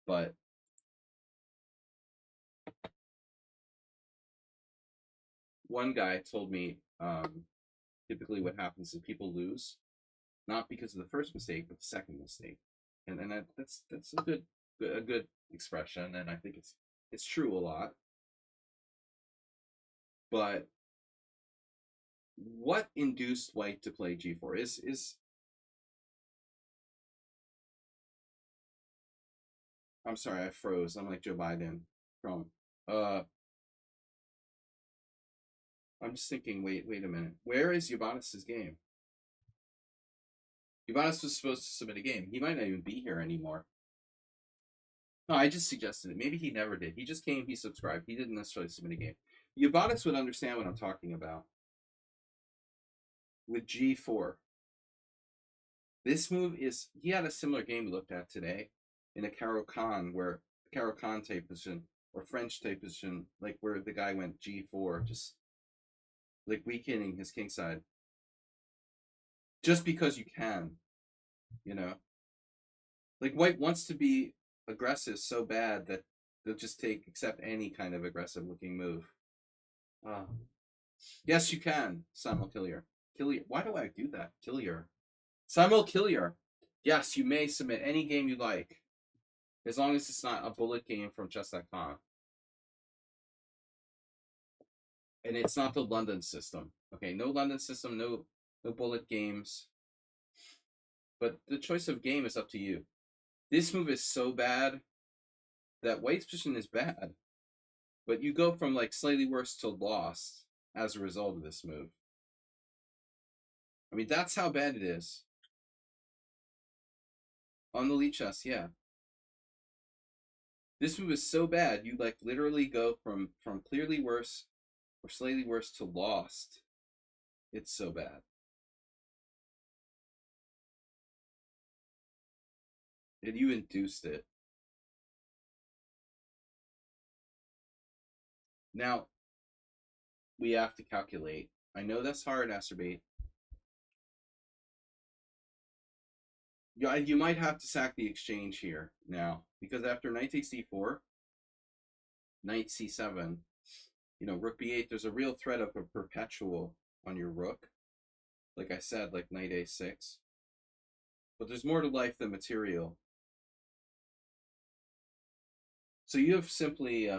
but one guy told me typically what happens is people lose, not because of the first mistake, but the second mistake. And that's a good expression, and I think it's true a lot. But what induced white to play g4 is I'm sorry, I froze. I'm like Joe Biden from I'm just thinking, wait a minute. Where is Ubanis's game? Ubanis was supposed to submit a game. He might not even be here anymore. No, I just suggested it. Maybe he never did. He just came, he subscribed. He didn't necessarily submit a game. Ubanis would understand what I'm talking about. with g4. This move is, he had a similar game we looked at today in a Caro-Kann, where Caro-Kann type position or French type position, like where the guy went g4, just like weakening his king side. Just because you can, you know? Like white wants to be aggressive so bad that they'll just accept any kind of aggressive looking move. Yes, you can. Simul Killier. Why do I do that? Killier. Simul Killier. Yes, you may submit any game you like, as long as it's not a bullet game from chess.com. And it's not the London system. Okay, no London system, no bullet games. But the choice of game is up to you. This move is so bad that white's position is bad. But you go from like slightly worse to lost as a result of this move. I mean, that's how bad it is. On the lichess, yeah. This move is so bad, you like literally go from clearly worse or slightly worse to lost. It's so bad. And you induced it. Now, we have to calculate. I know that's hard, Acerbate. Yeah, you might have to sack the exchange here now, because after knight takes d4, knight c7, rook b8, there's a real threat of a perpetual on your rook. Like I said, like knight a6. But there's more to life than material. So you have simply,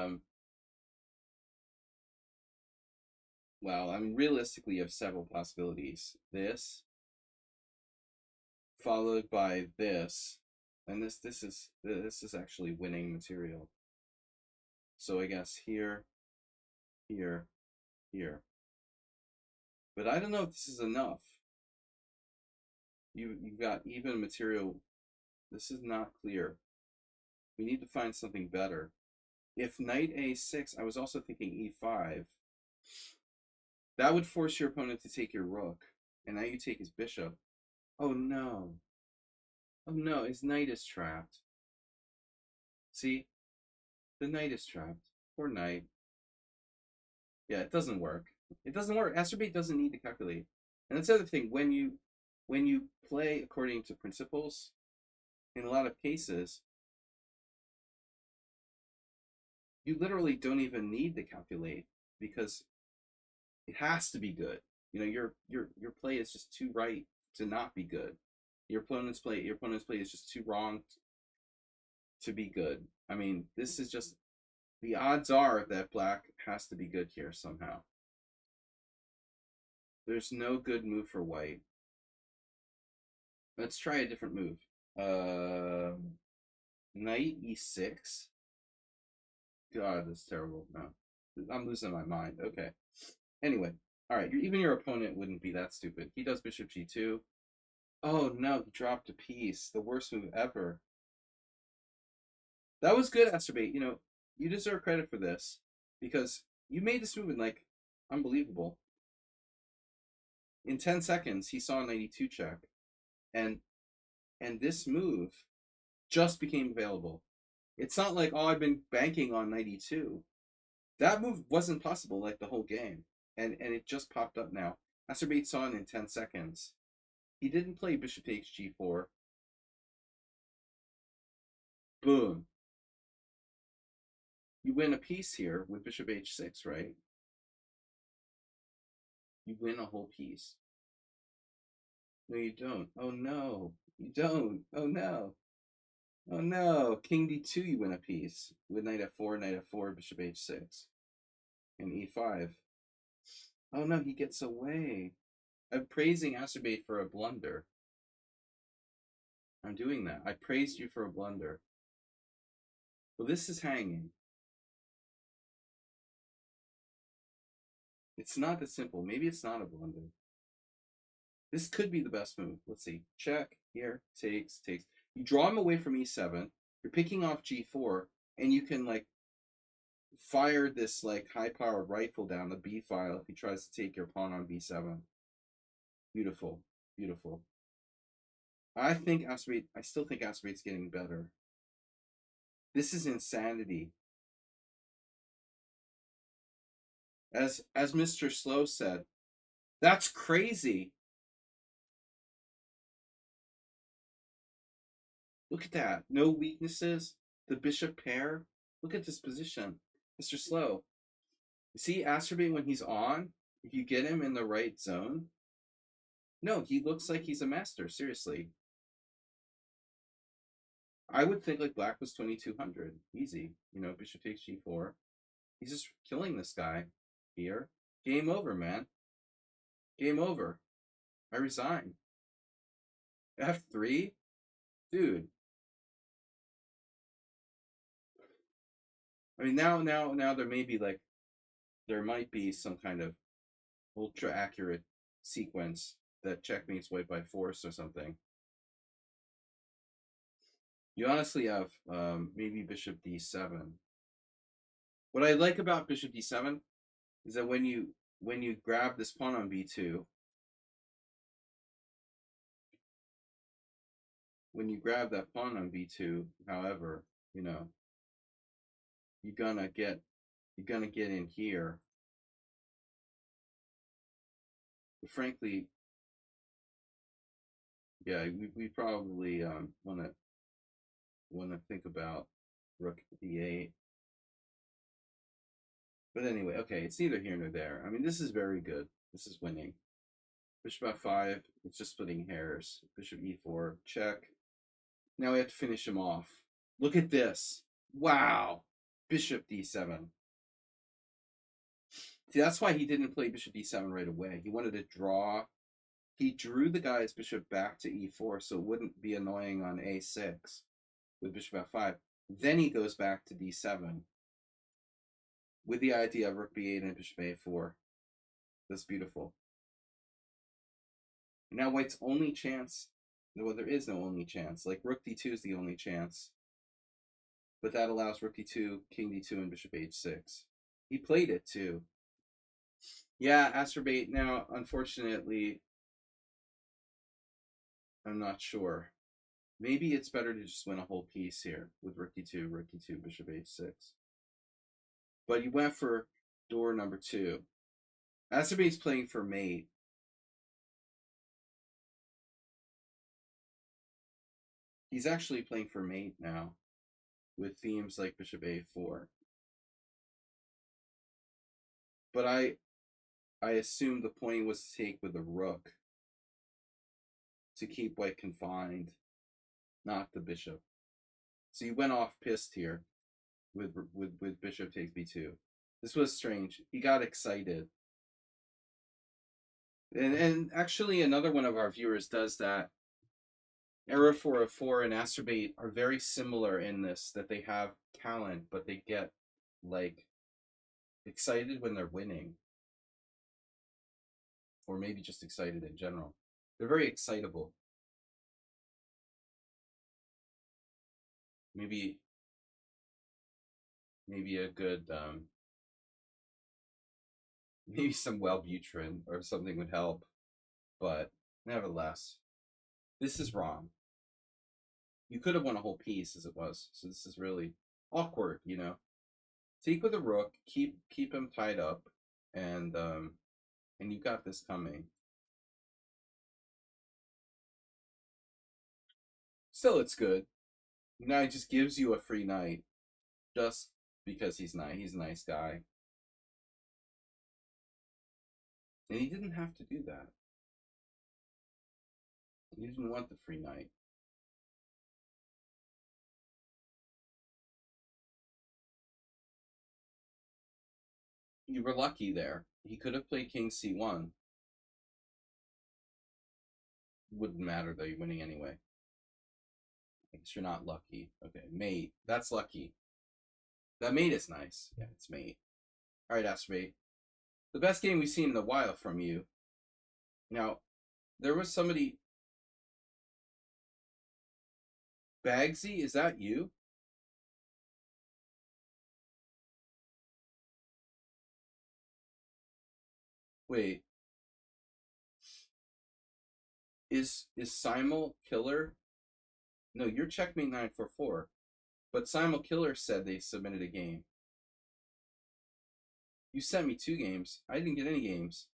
well, I mean, realistically, you have several possibilities. This, followed by this, and this is actually winning material. So I guess here, here, here. But I don't know if this is enough. You've got even material. This is not clear. We need to find something better. If knight a6, I was also thinking e5. That would force your opponent to take your rook. And now you take his bishop. Oh no. Oh no, his knight is trapped. See? The knight is trapped. Poor knight. Yeah, it doesn't work. It doesn't work. Acerbate doesn't need to calculate. And that's the other thing. When you play according to principles, in a lot of cases, you literally don't even need to calculate because it has to be good. Your play is just too right to not be good. Your opponent's play is just too wrong to be good. I mean, this is just, the odds are that black has to be good here somehow. There's no good move for white. Let's try a different move. Knight e6. God, that's terrible. No, I'm losing my mind. Okay. Anyway, all right. Even your opponent wouldn't be that stupid. He does bishop g2. Oh no, he dropped a piece. The worst move ever. That was good, Acerbate. You deserve credit for this because you made this move in like unbelievable. In 10 seconds, he saw a 92 check, and this move just became available. It's not like, oh, I've been banking on 92. That move wasn't possible like the whole game, and it just popped up now. Acerbate saw it in 10 seconds. He didn't play bishop takes g4. Boom. You win a piece here with bishop h6, right? You win a whole piece. No, you don't. Oh no, you don't. Oh no. Oh no. King d2, you win a piece with knight f4, bishop h6, and e5. Oh no, he gets away. I'm praising Acerbate for a blunder. I'm doing that. I praised you for a blunder. Well, this is hanging. It's not that simple. Maybe it's not a blunder. This could be the best move. Let's see. Check. Here. Takes. You draw him away from e7. You're picking off g4. And you can, like, fire this, like, high-powered rifle down the b file if he tries to take your pawn on b7. Beautiful. Beautiful. I still think Aspirate's getting better. This is insanity. As Mr. Slow said, that's crazy. Look at that. No weaknesses. The bishop pair. Look at this position. Mr. Slow. See Astrobate when he's on? If you get him in the right zone. No, he looks like he's a master, seriously. I would think like black was 2200. Easy. You know, bishop takes g4. He's just killing this guy here. Game over, man. Game over. I resign. F3? Dude. I mean, now there may be like, there might be some kind of ultra accurate sequence that checkmates white by force or something. You honestly have maybe bishop d7. What I like about bishop d7 is that when you grab this pawn on b2, when you grab that pawn on b2, however, you know, you're gonna get in here. But frankly, yeah, we probably want to think about rook d8. But anyway, okay, it's neither here nor there. I mean, this is very good. This is winning. Bishop f5, it's just splitting hairs. Bishop e4, check. Now we have to finish him off. Look at this. Wow. Bishop d7. See, that's why he didn't play bishop d7 right away. He wanted to draw. He drew the guy's bishop back to e4 so it wouldn't be annoying on a6 with bishop f5. Then he goes back to d7 with the idea of rook b8 and bishop a4. That's beautiful. Now white's only chance, well, there is no only chance. Like rook d2 is the only chance. But that allows rook d2, king d2, and bishop h6. He played it too. Yeah, Astrobate. Now, unfortunately, I'm not sure. Maybe it's better to just win a whole piece here with rook d2, bishop h6. But he went for door number 2. Astrobate's playing for mate. He's actually playing for mate now with themes like bishop a4. But I assumed the point was to take with the rook to keep white confined, not the bishop. So you went off pissed here with bishop takes b2. This was strange. He got excited. And actually another one of our viewers does that. Error 404 and Astrobate are very similar in this, that they have talent, but they get like excited when they're winning. Or maybe just excited in general. They're very excitable. Maybe a good maybe some Wellbutrin or something would help, but nevertheless, this is wrong. You could have won a whole piece as it was, so this is really awkward, you know. Take with a rook, keep him tied up, and you got this coming. Still, it's good. Now he just gives you a free knight, just because he's nice. He's a nice guy, and he didn't have to do that. He didn't want the free knight. You were lucky there. He could have played king c1. Wouldn't matter though. You're winning anyway. I guess you're not lucky. Okay, mate. That's lucky. That mate is nice. Yeah, it's mate. All right, Astrobate. The best game we've seen in a while from you. Now, there was somebody. Bagsy, is that you? Wait. Is Simul Killer? No, you're checkmate 944. But Simul Killer said they submitted a game. You sent me 2 games. I didn't get any games.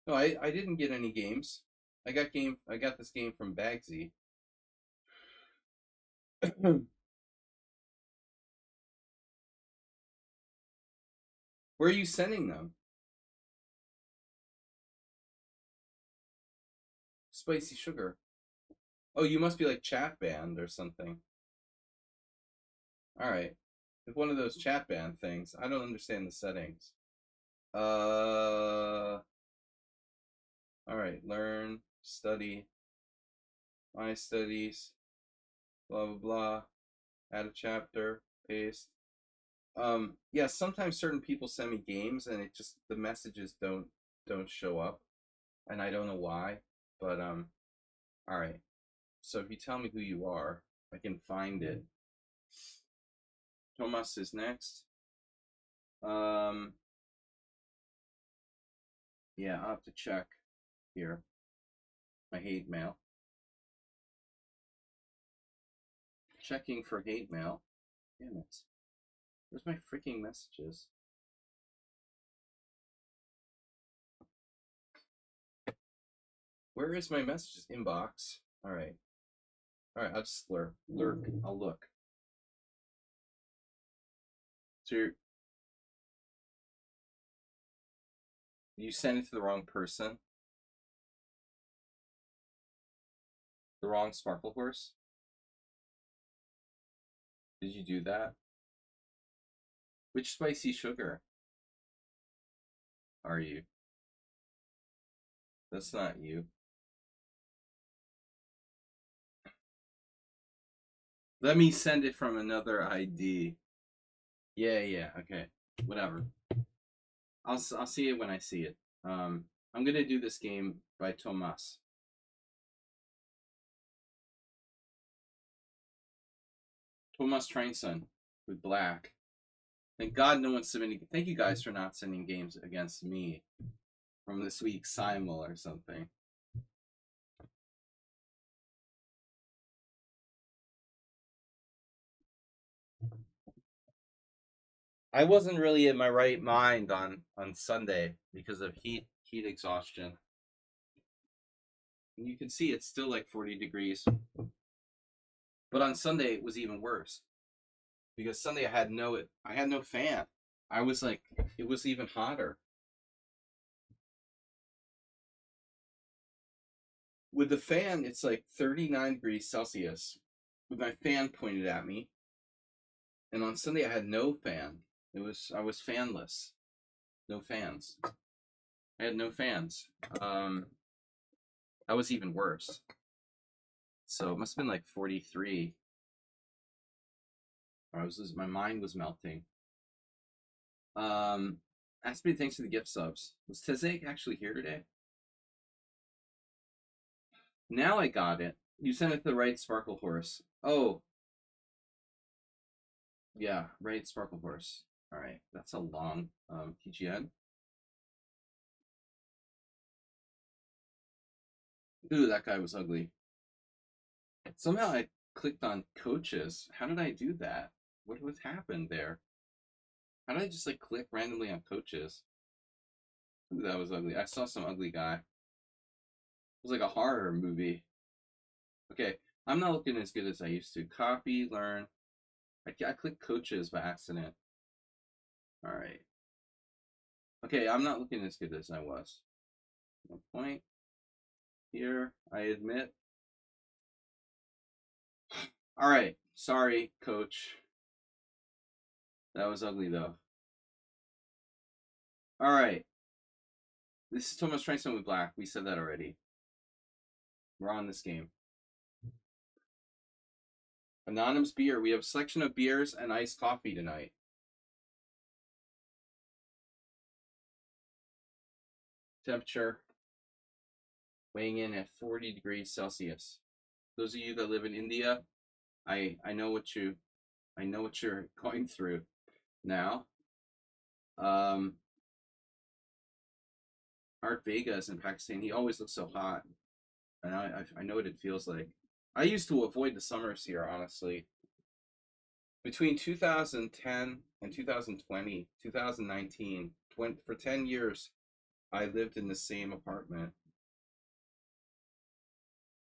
No, I didn't get any games. I got this game from Bagsy. Where are you sending them? Spicy sugar. Oh, you must be like chat banned or something. All right. It's one of those chat ban things. I don't understand the settings. All right. Learn, study, my studies, blah blah blah. Add a chapter, paste. Yeah, sometimes certain people send me games and it just the messages don't show up, and I don't know why. But all right. So if you tell me who you are, I can find it. Thomas is next. Yeah, I'll have to check here. My hate mail. Checking for hate mail. Damn it. Where's my freaking messages? Where is my messages? Inbox. All right. All right, I'll just lurk. I'll look. So you sent it to the wrong person? The wrong Sparkle Horse? Did you do that? Which spicy sugar are you? That's not you. Let me send it from another ID. Yeah, okay. Whatever. I'll see it when I see it. I'm gonna do this game by Tomas. Tomas Trainson with black. Thank God no one's submitting. Thank you guys for not sending games against me from this week's Simul or something. I wasn't really in my right mind on Sunday because of heat exhaustion. And you can see it's still like 40 degrees. But on Sunday it was even worse. Because Sunday I had no fan. I was like, it was even hotter. With the fan, it's like 39 degrees Celsius with my fan pointed at me. And on Sunday I had no fan. I was fanless. No fans. I had no fans. That was even worse. So it must have been like 43. My mind was melting. Aspie, thanks for the gift subs. Was Tezek actually here today? Now I got it. You sent it to the right Sparkle Horse. Oh. Yeah, right Sparkle Horse. All right, that's a long TGN. Ooh, that guy was ugly. Somehow I clicked on coaches. How did I do that? What happened there? How did I just like click randomly on coaches? Ooh, that was ugly. I saw some ugly guy. It was like a horror movie. Okay, I'm not looking as good as I used to. Copy, learn. I clicked coaches by accident. All right. Okay, I'm not looking as good as I was. No point. Here, I admit. All right. Sorry, coach. That was ugly, though. All right. This is Thomas Trainson with black. We said that already. We're on this game. Anonymous beer. We have a selection of beers and iced coffee tonight. Temperature weighing in at 40 degrees Celsius. Those of you that live in India, I know what you're going through now. Art Vega is in Pakistan. He always looks so hot, and I know what it feels like. I used to avoid the summers here, honestly. Between 2010 and 2020, 2019, for 10 years, I lived in the same apartment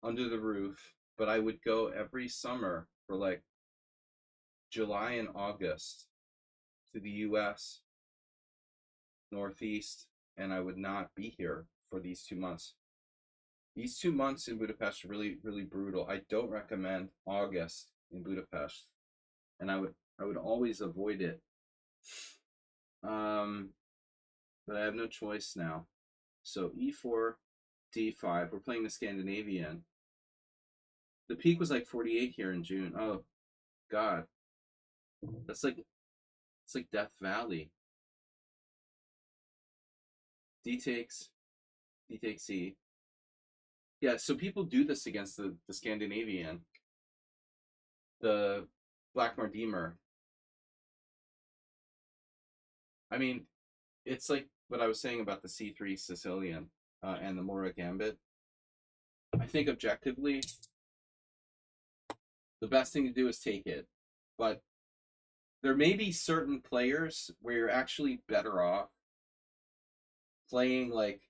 under the roof, but I would go every summer for like July and August to the US, Northeast, and I would not be here for these 2 months. These 2 months in Budapest are really, really brutal. I don't recommend August in Budapest, and I would always avoid it. Um, but I have no choice now. So e4, d5. We're playing the Scandinavian. The peak was like 48 here in June. Oh God, that's like it's like Death Valley. D takes, D takes E. Yeah, so people do this against the Scandinavian, the Blackmar Deemer. I mean, it's like what I was saying about the C3 Sicilian and the Mora Gambit. I think objectively, the best thing to do is take it. But there may be certain players where you're actually better off playing like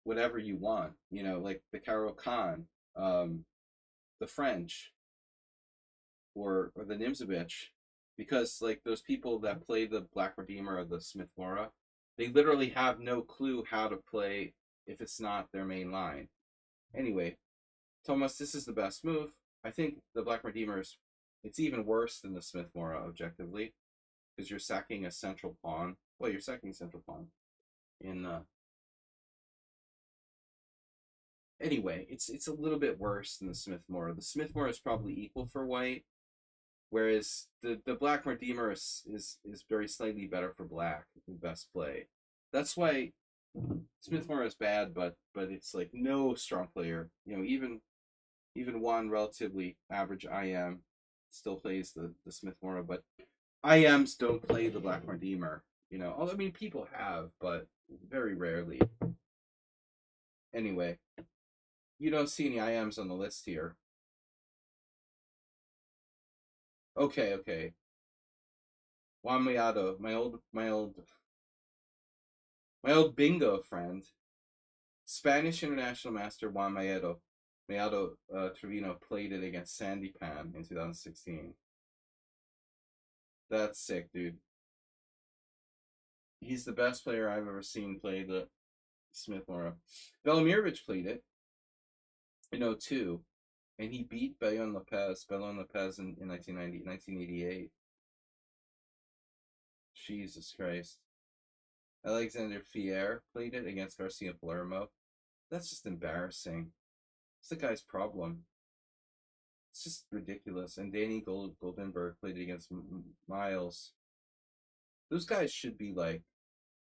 whatever you want, like the Caro Khan, the French, or the Nimzovich, because like those people that play the Black Redeemer or the Smith Mora, they literally have no clue how to play if it's not their main line. Anyway, Thomas, this is the best move. I think the Black Redeemers, it's even worse than the Smith Mora objectively, because you're sacking a central pawn. Well, you're sacking a central pawn in anyway, it's a little bit worse than the Smith Mora. The Smith Mora is probably equal for white, whereas the Black Redeemer is very slightly better for black, the best play. That's why Smith Mora is bad, but it's like no strong player. Even one relatively average IM still plays the Smith Mora, but IMs don't play the Black Redeemer. Although I mean people have, but very rarely. Anyway, you don't see any IMs on the list here. Okay. Juan Mayado, my old bingo friend, Spanish international master Juan Mayado Trevino played it against Sandy Pan in 2016. That's sick, dude. He's the best player I've ever seen play the Smith Mora. Velimirovich played it in 2002, and he beat Bellon Lopez in 1988. Jesus Christ. Alexander Fier played it against Garcia Palermo. That's just embarrassing. It's the guy's problem. It's just ridiculous. And Danny Goldenberg played it against Miles. Those guys should be like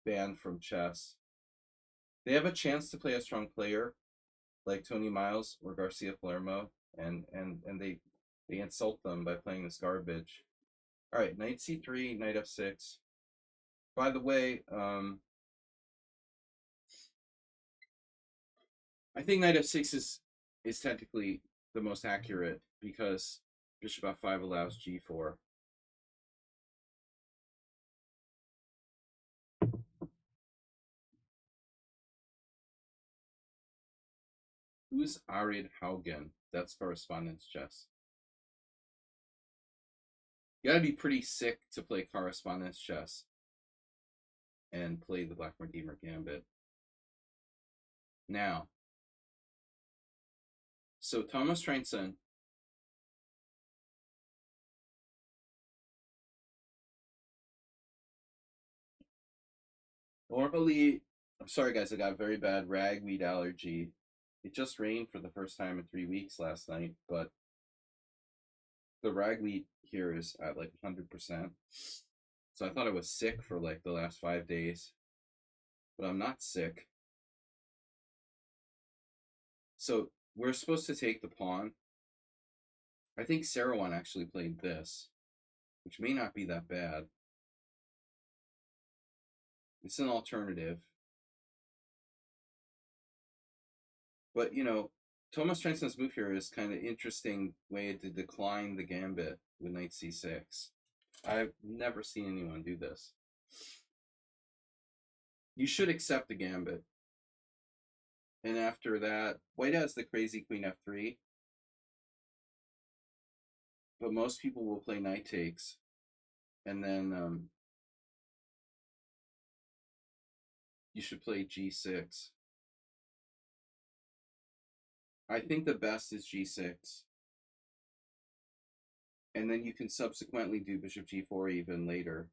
banned from chess. They have a chance to play a strong player like Tony Miles or Garcia Palermo, and they insult them by playing this garbage. All right, knight c3, knight f6. By the way, I think knight f6 is technically the most accurate because bishop f5 allows g4. Who's Arid Haugen? That's correspondence chess. You gotta be pretty sick to play correspondence chess and play the Black Redeemer Gambit. Now, so Thomas Trainson normally, I'm sorry guys, I got a very bad ragweed allergy. It just rained for the first time in 3 weeks last night, but the ragweed here is at like 100%. So I thought I was sick for like the last 5 days, but I'm not sick. So we're supposed to take the pawn. I think Sarawan actually played this, which may not be that bad. It's an alternative. But Thomas Trenton's move here is kind of interesting way to decline the gambit with knight c6. I've never seen anyone do this. You should accept the gambit. And after that, white has the crazy queen f3. But most people will play knight takes. And then you should play g6. I think the best is g6. And then you can subsequently do bishop g4 even later.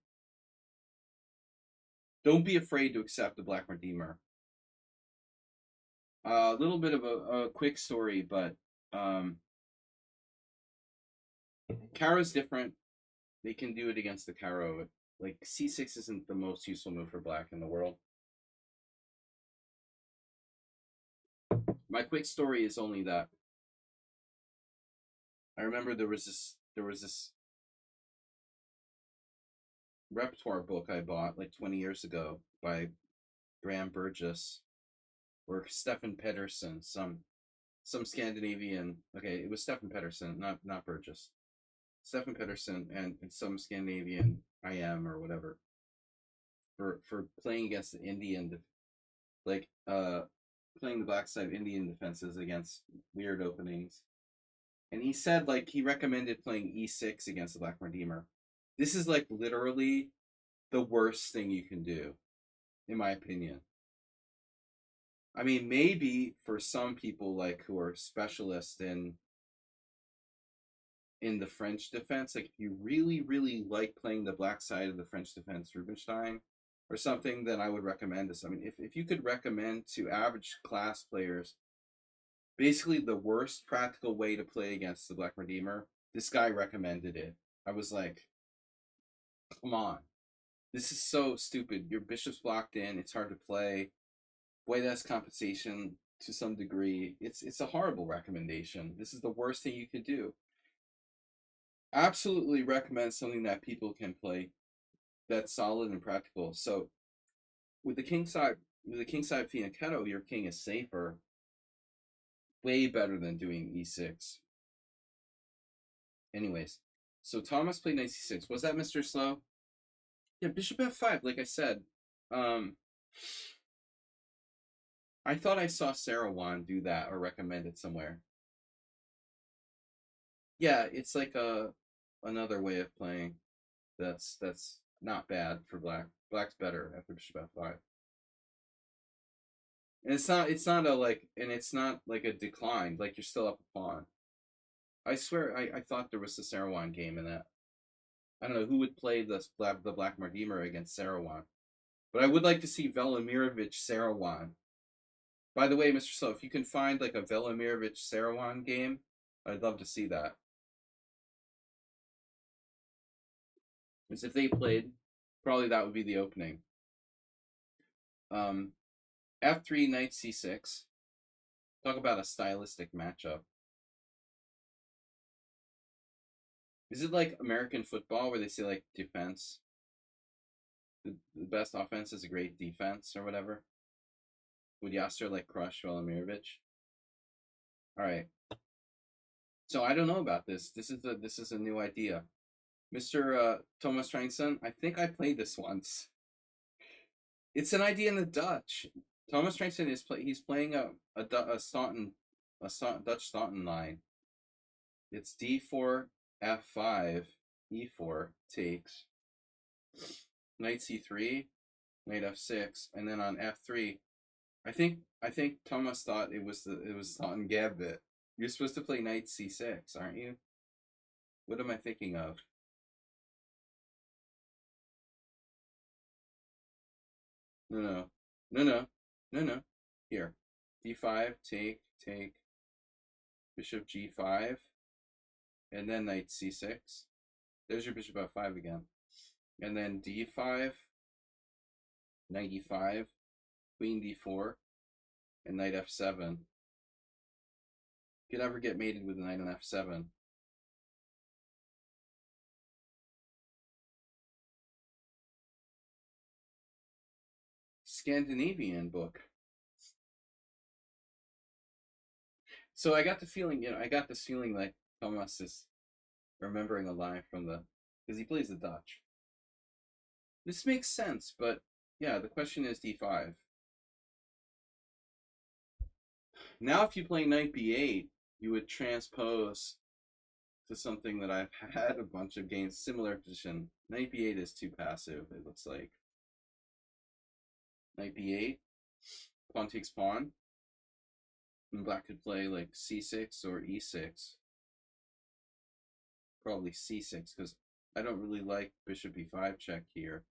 Don't be afraid to accept the black redeemer. A little bit of a quick story, but Caro's different. They can do it against the Caro. Like c6 isn't the most useful move for black in the world. My quick story is only that I remember there was this repertoire book I bought like 20 years ago by Graham Burgess or Stefan Pedersen, some Scandinavian. Okay, it was Stefan Pedersen, not Burgess. Stefan Pedersen and some Scandinavian IM or whatever for playing against the Indian, like playing the black side of Indian defenses against weird openings. And he said like he recommended playing e6 against the black redeemer. This is like literally the worst thing you can do, in my opinion. I mean, maybe for some people like who are specialists in the French defense, like if you really, really like playing the black side of the French defense, Rubinstein, or something, then I would recommend this. I mean, if you could recommend to average class players basically the worst practical way to play against the Black Redeemer, this guy recommended it. I was like, come on. This is so stupid. Your bishop's blocked in. It's hard to play. White has compensation to some degree. It's a horrible recommendation. This is the worst thing you could do. Absolutely recommend something that people can play that's solid and practical. So with the king side fianchetto, your king is safer. Way better than doing e6. Anyways, so Thomas played knight c6. Was that Mr. Slow? Yeah, bishop f5, like I said. I thought I saw Sarah Juan do that or recommend it somewhere. Yeah, it's like another way of playing that's not bad for black. Black's better after bishop f5. And it's not like a decline, like you're still up a pawn. I swear I thought there was a Sarah Juan game in that. I don't know who would play the Black Redeemer against Sarah Juan. But I would like to see Velimirovich Sarah Juan. By the way, Mr. Slow, if you can find like a Velimirovich Sarah Juan game, I'd love to see that. Because if they played, probably that would be the opening. F3, knight c6. Talk about a stylistic matchup. Is it like American football where they say like defense? The best offense is a great defense or whatever? Would Yasser like crush Velimirovich? All right. So I don't know about this. This is a new idea. Mr. Thomas Trainson, I think I played this once. It's an idea in the Dutch. Thomas Trainson he's playing a Dutch Staunton line. It's d4, f5, e4 takes, knight c3, knight f6, and then on f3, I think Thomas thought it was Staunton gambit. You're supposed to play knight c6, aren't you? What am I thinking of? No. Here, d5, take, bishop g5, and then knight c6. There's your bishop f5 again. And then d5, knight e5, queen d4, and knight f7. You could never get mated with a knight on f7. Scandinavian book. So I got the feeling, I got this feeling like Thomas is remembering a line from the, because he plays the Dutch. This makes sense, but yeah, the question is d5. Now, if you play knight b8, you would transpose to something that I've had a bunch of games, similar position. Knight b8 is too passive, it looks like. Knight b8, pawn takes pawn. And black could play like c6 or e6. Probably c6, because I don't really like bishop e5 check here.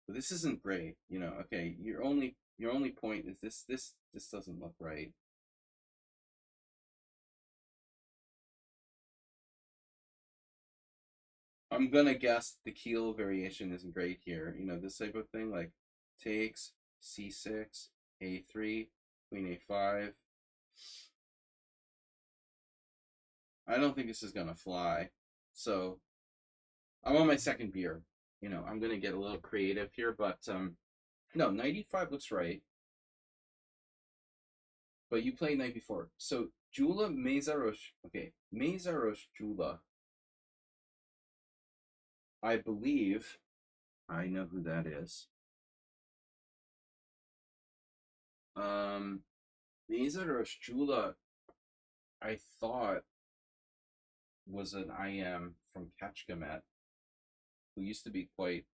But this isn't great, okay, your only point is this doesn't look right. I'm gonna guess the keel variation isn't great here. This type of thing, like takes, c6, a3, queen a5. I don't think this is gonna fly. So I'm on my second beer. I'm gonna get a little creative here, but no, knight e5 looks right. But you played knight before. So Jula Mezarosh. Okay, Mezarosh Jula. I believe I know who that is. Mezarosh Jula, I thought, was an IM from Kachkamet, who used to be quite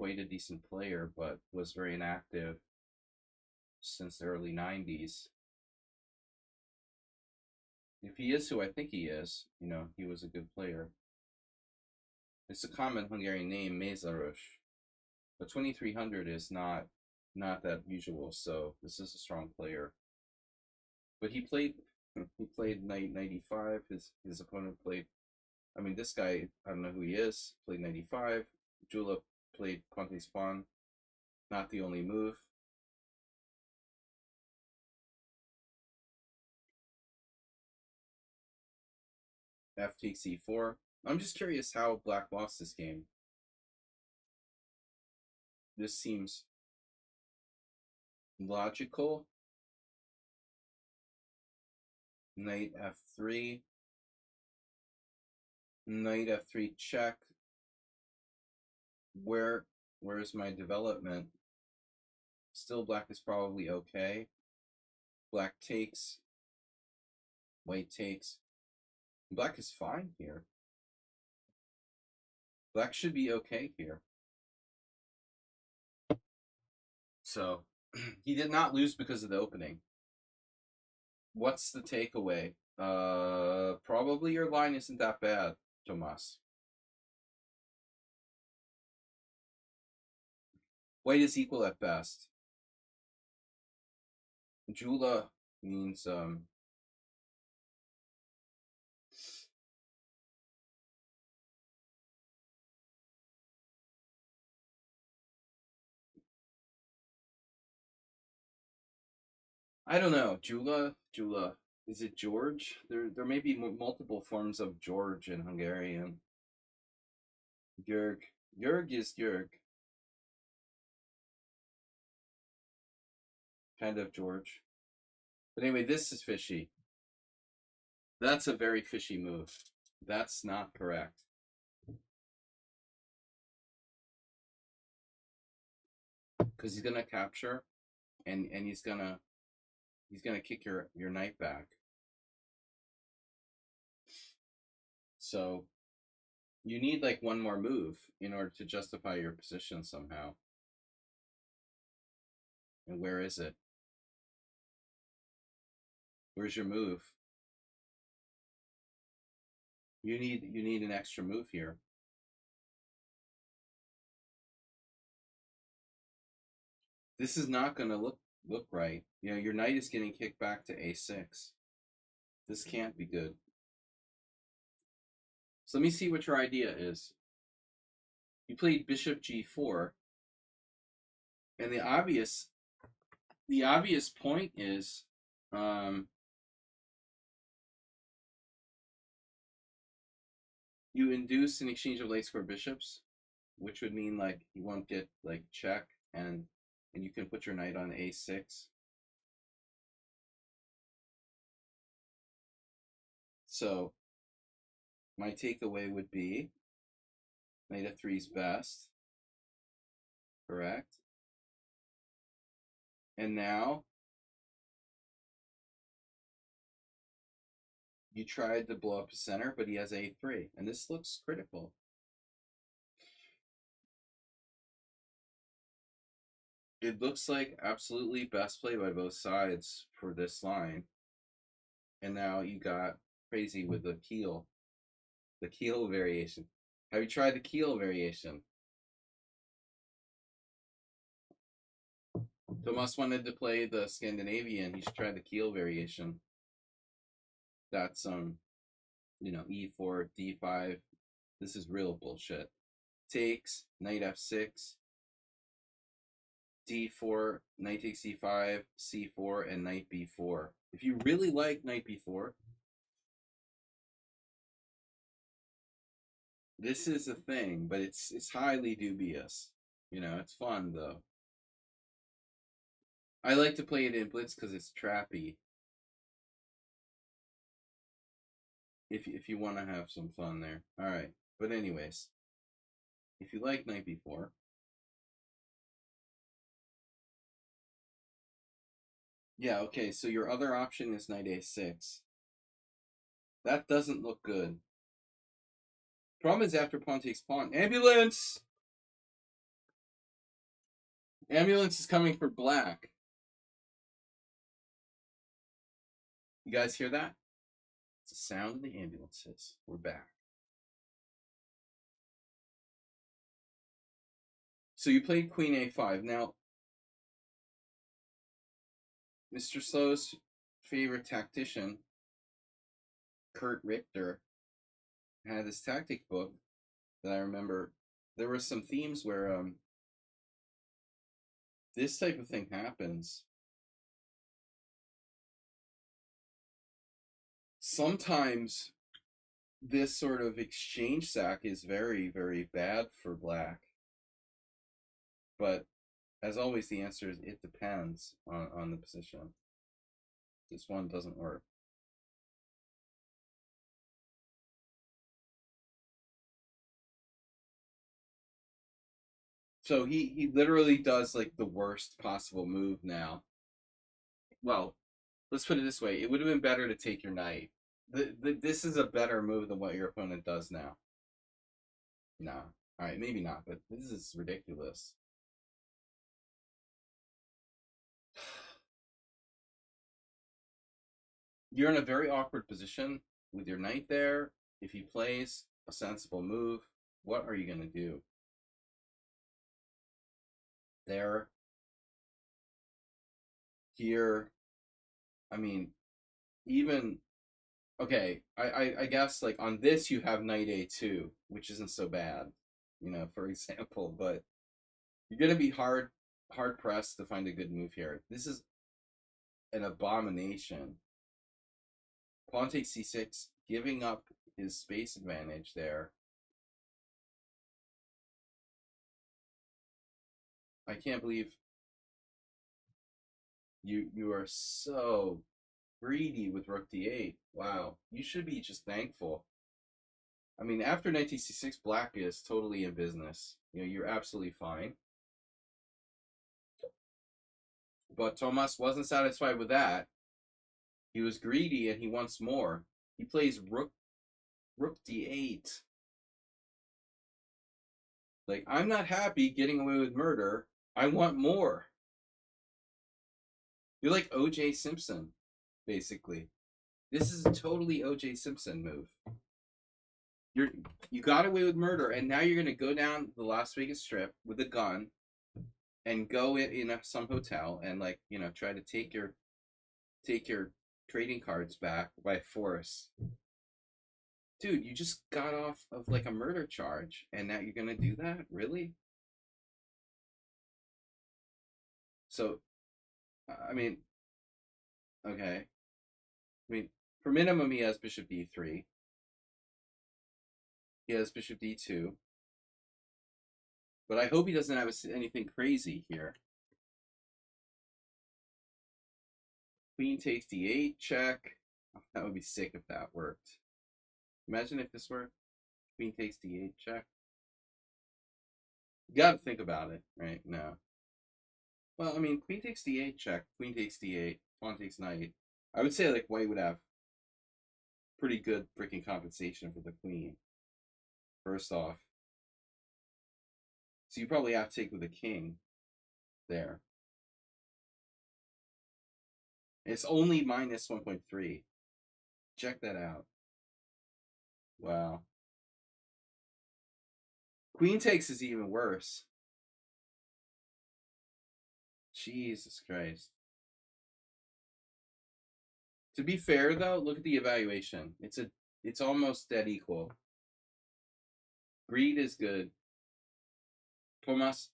a decent player, but was very inactive since the early 90s. If he is who I think he is, he was a good player. It's a common Hungarian name, Mészáros, but 2300 is not that usual, so this is a strong player. But he played knight 95. His opponent played, I mean, this guy, I don't know who he is, played 95. Jula played Ponte Spawn, not the only move. F takes e4. I'm just curious how black lost this game. This seems logical. Knight f3. Knight f3 check. Where's my development? Still black is probably okay. Black takes. White takes. Black is fine here. Black should be okay here. So he did not lose because of the opening. What's the takeaway? Probably your line isn't that bad, Tomas. White is equal at best. Jula means I don't know. Jula. Is it George? There may be multiple forms of George in Hungarian. Jörg is Jörg. Kind of George. But anyway, this is fishy. That's a very fishy move. That's not correct. Because he's gonna capture, and he's gonna kick your knight back. So you need like one more move in order to justify your position somehow. And where is it? Where's your move? You need an extra move here. This is not going to look right. Your knight is getting kicked back to a6. This can't be good. So let me see what your idea is. You played bishop g4, and the obvious point is you induce an exchange of late square bishops, which would mean like you won't get like check, and you can put your knight on a6. So my takeaway would be knight f3 is best. Correct. And now you tried to blow up his center, but he has a3, and this looks critical. It looks like absolutely best play by both sides for this line. And now you got crazy with the keel variation. Have you tried the keel variation? Tomas wanted to play the Scandinavian. He should try the keel variation. That's e4, d5. This is real bullshit. Takes, knight f6, d4, knight takes e5, c4, and knight b4. If you really like knight b4, this is a thing, but it's highly dubious. It's fun though. I like to play it in blitz because it's trappy. If you want to have some fun there. All right. But anyways, if you like knight b4, yeah, okay, so your other option is knight a6. That doesn't look good. Problem is after pawn takes pawn. Ambulance! Ambulance is coming for black. You guys hear that? It's the sound of the ambulances. We're back. So you played queen a5. Now, Mr. Slow's favorite tactician, Kurt Richter, had this tactic book that I remember. There were some themes where this type of thing happens. Sometimes this sort of exchange sack is very, very bad for black. But as always, the answer is it depends on the position. This one doesn't work. So he literally does like the worst possible move now. Well, let's put it this way. It would have been better to take your knight. This is a better move than what your opponent does now. No. All right, maybe not, but this is ridiculous. You're in a very awkward position with your knight there. If he plays a sensible move, what are you going to do? There. Here. I mean, even okay, I guess like on this you have knight a2, which isn't so bad, for example, but you're gonna be hard pressed to find a good move here. This is an abomination. Pawn takes c6, giving up his space advantage there. I can't believe you are so greedy with rook d8. Wow, you should be just thankful. I mean, after knight c6, black is totally in business. You're absolutely fine. But Tomas wasn't satisfied with that. He was greedy and he wants more. He plays rook d8. Like, I'm not happy getting away with murder. I want more. You're like O.J. Simpson, basically. This is a totally O.J. Simpson move. You got away with murder, and now you're gonna go down the Las Vegas Strip with a gun and go in some hotel and try to take your trading cards back by force. Dude, you just got off of like a murder charge and now you're gonna do that? Really? So, I mean, okay. I mean, for minimum, he has bishop d3. He has bishop d2. But I hope he doesn't have anything crazy here. Queen takes d8, check. That would be sick if that worked. Imagine if this were queen takes d8 check. You gotta think about it, right? No. Well, I mean, queen takes d8 check, queen takes d8, pawn takes knight. I would say like white would have pretty good freaking compensation for the queen. First off. So you probably have to take with a king there. It's only minus 1.3. Check that out. Wow. Queen takes is even worse. Jesus Christ. To be fair though, look at the evaluation. It's almost dead equal. Greed is good. Tomas,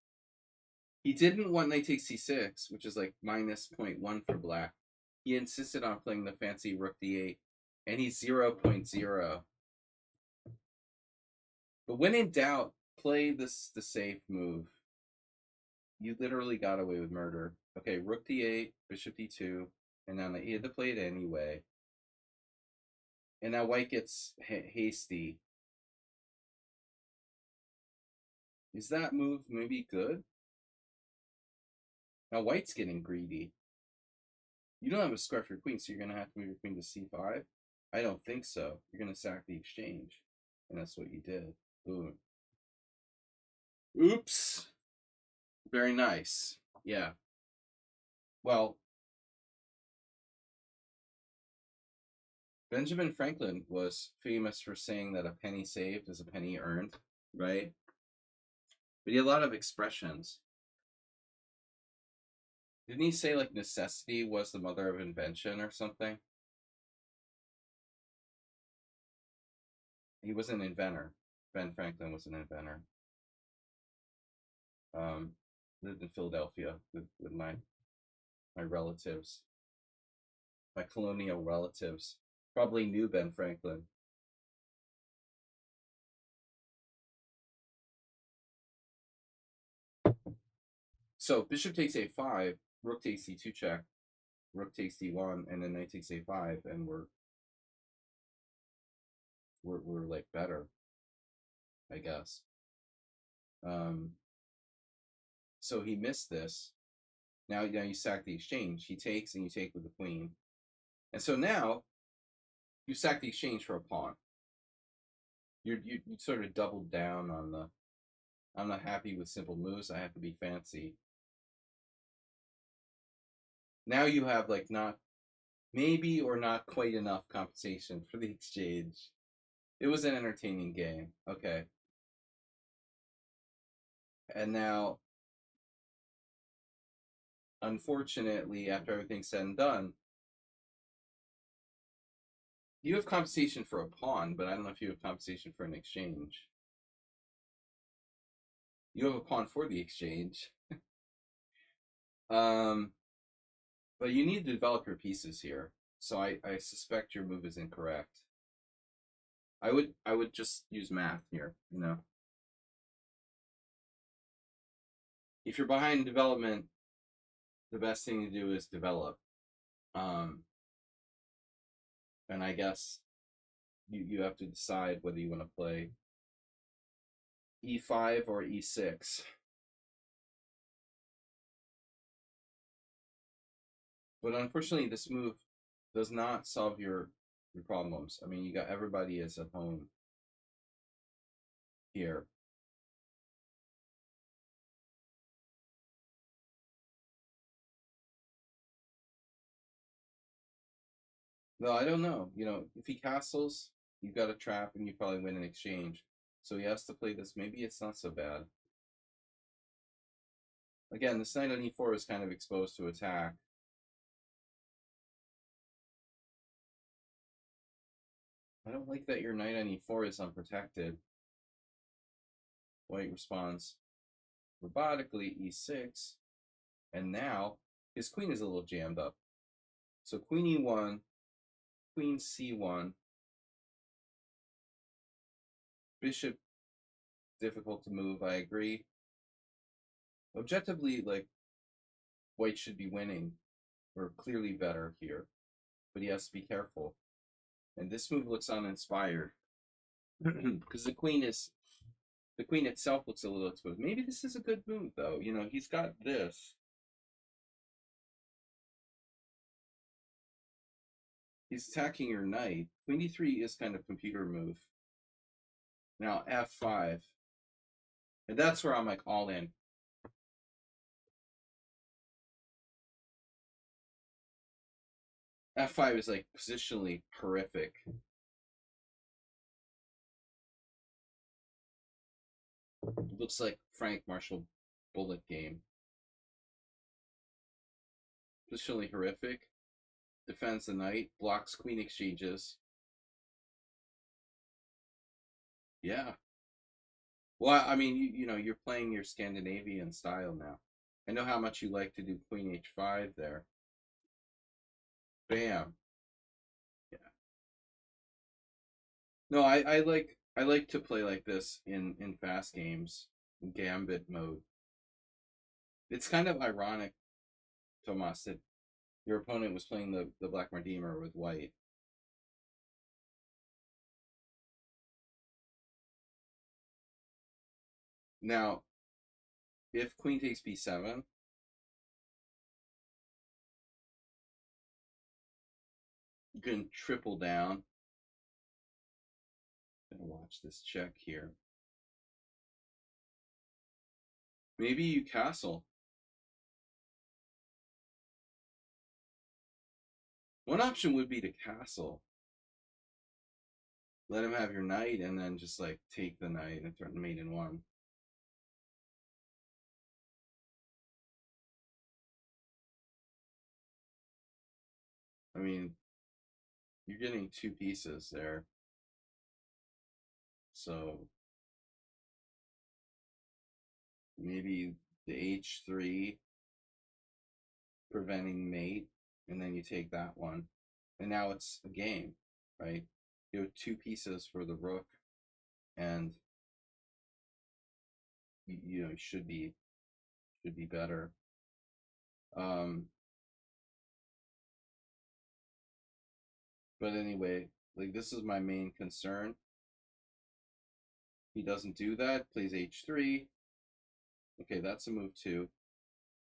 he didn't want knight takes c6, which is like minus 0.1 for black. He insisted on playing the fancy rook d8, and he's 0.0. But when in doubt, play the safe move. You literally got away with murder. Okay, rook d8, bishop d2, and now he had to play it anyway. And now white gets hasty. Is that move maybe good? Now white's getting greedy. You don't have a square for your queen, so you're going to have to move your queen to c5? I don't think so. You're going to sack the exchange. And that's what you did. Boom. Oops. Very nice. Yeah. Well, Benjamin Franklin was famous for saying that a penny saved is a penny earned, right? But he had a lot of expressions. Didn't he say like necessity was the mother of invention or something? He was an inventor. Ben Franklin was an inventor. Lived in Philadelphia with my relatives, my colonial relatives. Probably knew Ben Franklin. So bishop takes a5, rook takes c2 check, rook takes d1, and then knight takes a5, and we're like better, I guess. So he missed this. Now you sack the exchange. He takes and you take with the queen. And so now you sack the exchange for a pawn. You sort of doubled down on the I'm not happy with simple moves. I have to be fancy. Now you have like not maybe or not quite enough compensation for the exchange. It was an entertaining game. Okay. And now, unfortunately, after everything's said and done, you have compensation for a pawn, but I don't know if you have compensation for an exchange. You have a pawn for the exchange. But you need to develop your pieces here. So I suspect your move is incorrect. I would just use math here, you know. If you're behind in development, the best thing to do is develop. And I guess you have to decide whether you want to play e5 or e6. But unfortunately, this move does not solve your problems. I mean, you got everybody is at home here. No, I don't know. You know, if he castles, you've got a trap and you probably win an exchange. So he has to play this. Maybe it's not so bad. Again, this knight on e4 is kind of exposed to attack. I don't like that your knight on e4 is unprotected. White responds robotically e6. And now his queen is a little jammed up. So queen e1, queen c1, bishop difficult to move, I agree. Objectively, like, white should be winning, or clearly better here, but he has to be careful. And this move looks uninspired. because the queen itself looks a little exposed. Maybe this is a good move though. You know, he's got this. He's attacking your knight. Queen d3 is kind of computer move. Now f5. And that's where I'm like all in. F5 is like positionally horrific. It looks like Frank Marshall bullet game. Positionally horrific. Defends the knight. Blocks queen exchanges. Yeah. Well, I mean, you know, you're playing your Scandinavian style now. I know how much you like to do queen h5 there. Bam. Yeah. No, I like to play like this in fast games, in gambit mode. It's kind of ironic, Tomas, that your opponent was playing the Black Mardeemer with white. Now, if queen takes b7, you can triple down. I'm gonna watch this check here. Maybe you castle. One option would be to castle. Let him have your knight and then just like take the knight and turn the mate in one. I mean, you're getting two pieces there. So maybe the h3 preventing mate, and then you take that one. And now it's a game, right? You have two pieces for the rook, and you know, should be better. But anyway, like this is my main concern. He doesn't do that, plays h3. Okay, that's a move too,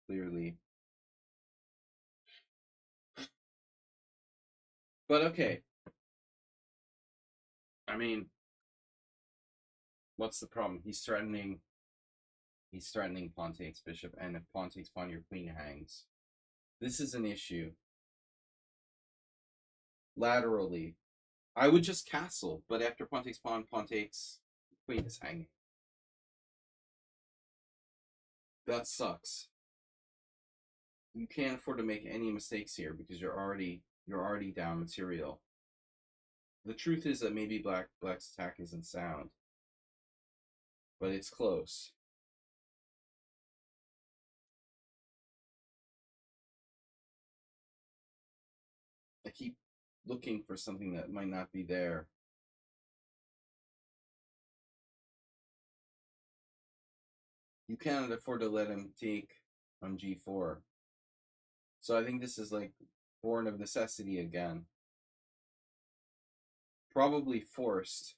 clearly. But okay. I mean, what's the problem? He's threatening pawn takes bishop, and if pawn takes pawn, your queen hangs. This is an issue. Laterally, I would just castle, but after pawn takes pawn, queen is hanging. That sucks. You can't afford to make any mistakes here because you're already down material. The truth is that maybe black's attack isn't sound, but it's close. I keep looking for something that might not be there. You cannot afford to let him take on g4. So I think this is like born of necessity again. Probably forced.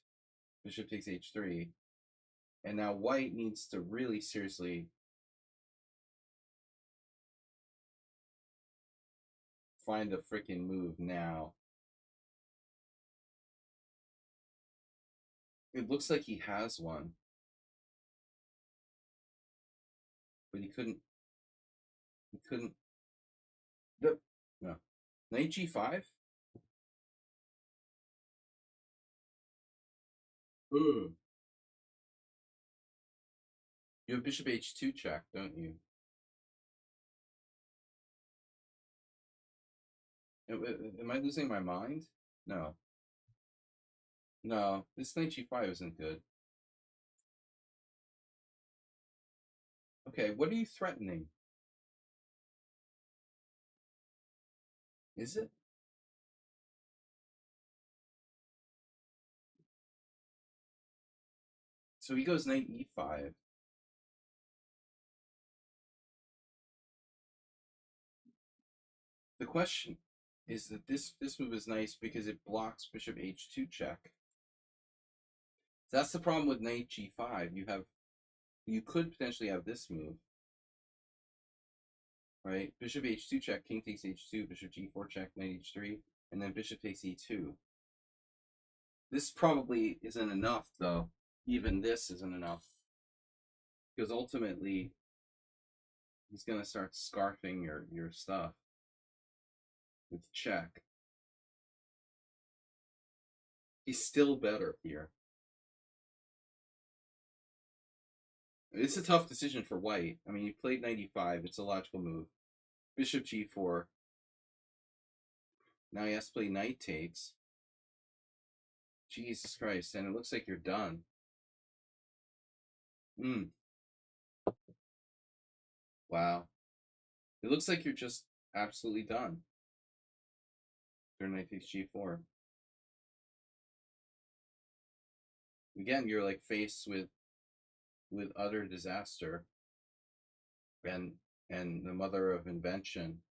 Bishop takes h3. And now white needs to really seriously find a freaking move now. It looks like he has one. But he couldn't. No. Knight g5? Ooh. You have bishop h2 check, don't you? Am I losing my mind? No. No, this knight g5 isn't good. Okay, what are you threatening? Is it? So he goes knight e5. The question is that this move is nice because it blocks bishop h2 check. That's the problem with knight g5. You could potentially have this move, right? Bishop h2 check, king takes h2, bishop g4 check, knight h3, and then bishop takes e2. This probably isn't enough, though. Even this isn't enough. Because ultimately, he's going to start scarfing your stuff with check. He's still better here. It's a tough decision for white. I mean, you played 95. It's a logical move. Bishop g4. Now he has to play knight takes. Jesus Christ. And it looks like you're done. Wow. It looks like you're just absolutely done. Turn knight takes g4. Again, you're like faced with utter disaster and the mother of invention.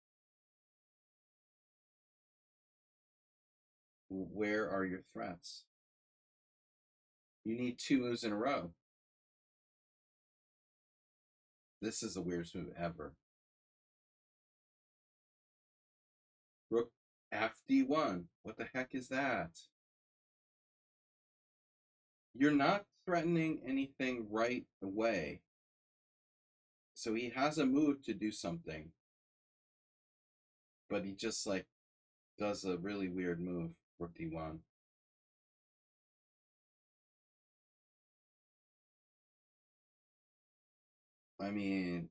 Where are your threats? You need 2 moves in a row. This is the weirdest move ever. Rook fd1. What the heck is that? You're not threatening anything right away. So he has a move to do something. But he just like does a really weird move. Rook d1. I mean,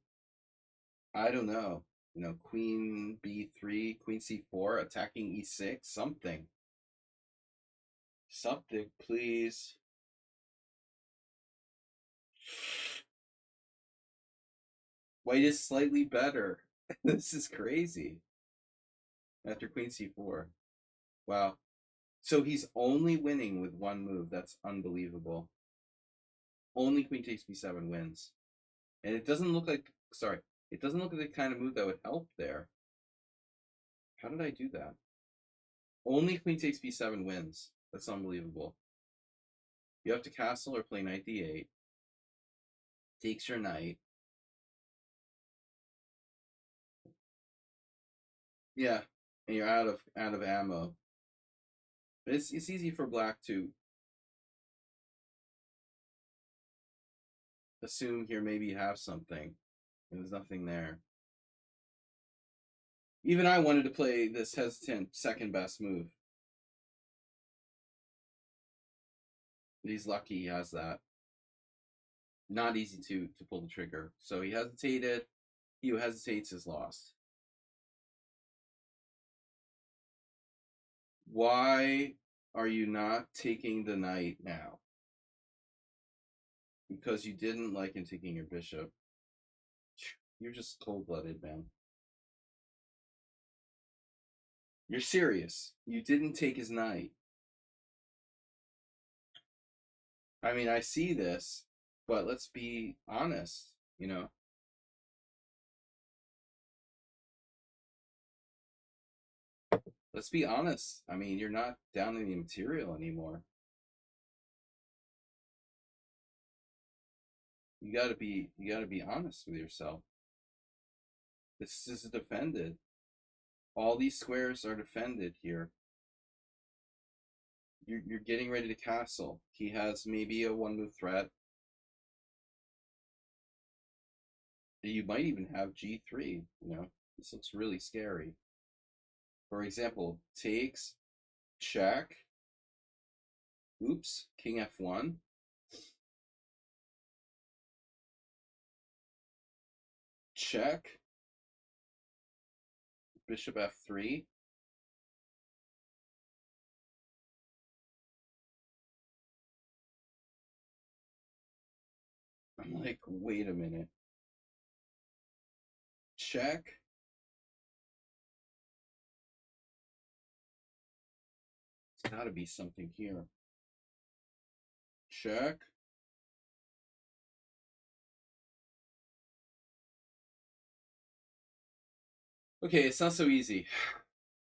I don't know. You know, queen b3, queen c4, attacking e6, something. Something, please. White is slightly better. This is crazy. After queen c4. Wow. So he's only winning with one move. That's unbelievable. Only queen takes b7 wins. And it doesn't look like, sorry, it doesn't look like the kind of move that would help there. How did I do that? Only queen takes b7 wins. That's unbelievable. You have to castle or play knight d8. Takes your knight. Yeah, and you're out of ammo. But it's easy for black to assume here maybe you have something. There's nothing there. Even I wanted to play this hesitant second best move. But he's lucky he has that. Not easy to pull the trigger. So he hesitated. He who hesitates is lost. Why are you not taking the knight now? Because you didn't like him taking your bishop. You're just cold-blooded, man. You're serious. You didn't take his knight. I mean, I see this, but let's be honest, you know. Let's be honest. I mean, you're not down in the material anymore. You gotta be honest with yourself. This is defended. All these squares are defended here. You're getting ready to castle. He has maybe a 1-move threat. You might even have g3, you know. This looks really scary. For example, takes, check. Oops, king f1. Check. Bishop f3. I'm like, wait a minute. Check. There's got to be something here. Check. Okay, it's not so easy,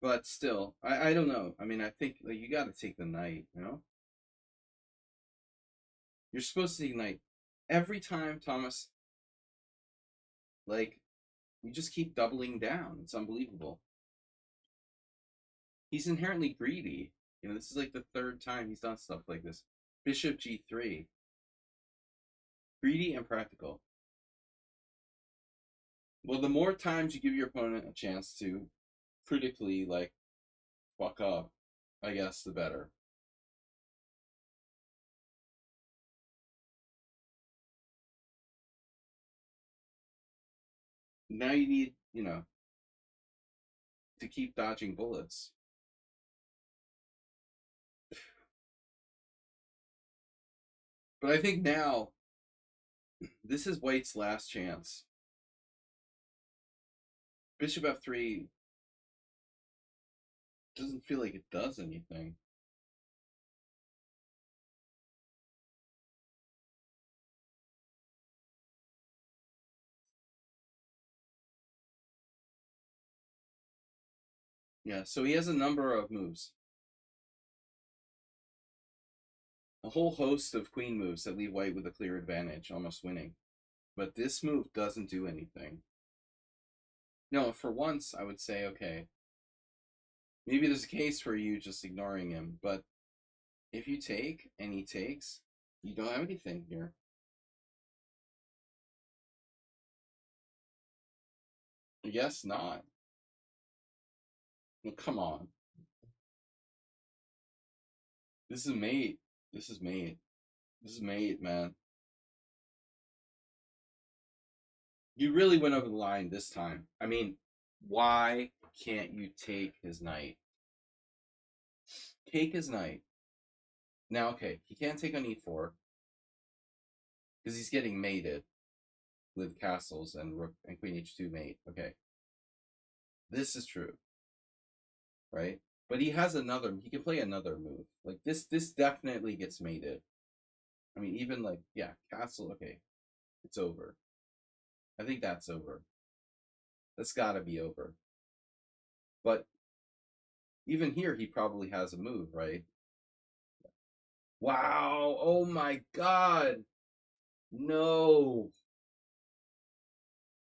but still, I don't know. I mean, I think like, you got to take the knight, you know? You're supposed to ignite. Every time, Thomas, like, you just keep doubling down. It's unbelievable. He's inherently greedy. You know, this is like the third time he's done stuff like this. Bishop g3. Greedy and practical. Well, the more times you give your opponent a chance to critically, like, fuck up, I guess, the better. Now you need, you know, to keep dodging bullets. But I think now, this is White's last chance. Bishop f3 doesn't feel like it does anything. Yeah, so he has a number of moves. A whole host of queen moves that leave White with a clear advantage, almost winning. But this move doesn't do anything. No, for once, I would say, okay, maybe there's a case for you just ignoring him, but if you take and he takes, you don't have anything here. I guess not. Well, come on. This is mate. This is mate. This is mate, man. You really went over the line this time. I mean, why can't you take his knight? Take his knight. Now, okay, he can't take on e4 because he's getting mated with castles and rook and queen h2 mate. Okay, this is true, right? But he has another. He can play another move. Like this. This definitely gets mated. I mean, even like yeah, castle. Okay, it's over. I think that's over. That's got to be over. But even here, he probably has a move, right? Wow! Oh my God! No!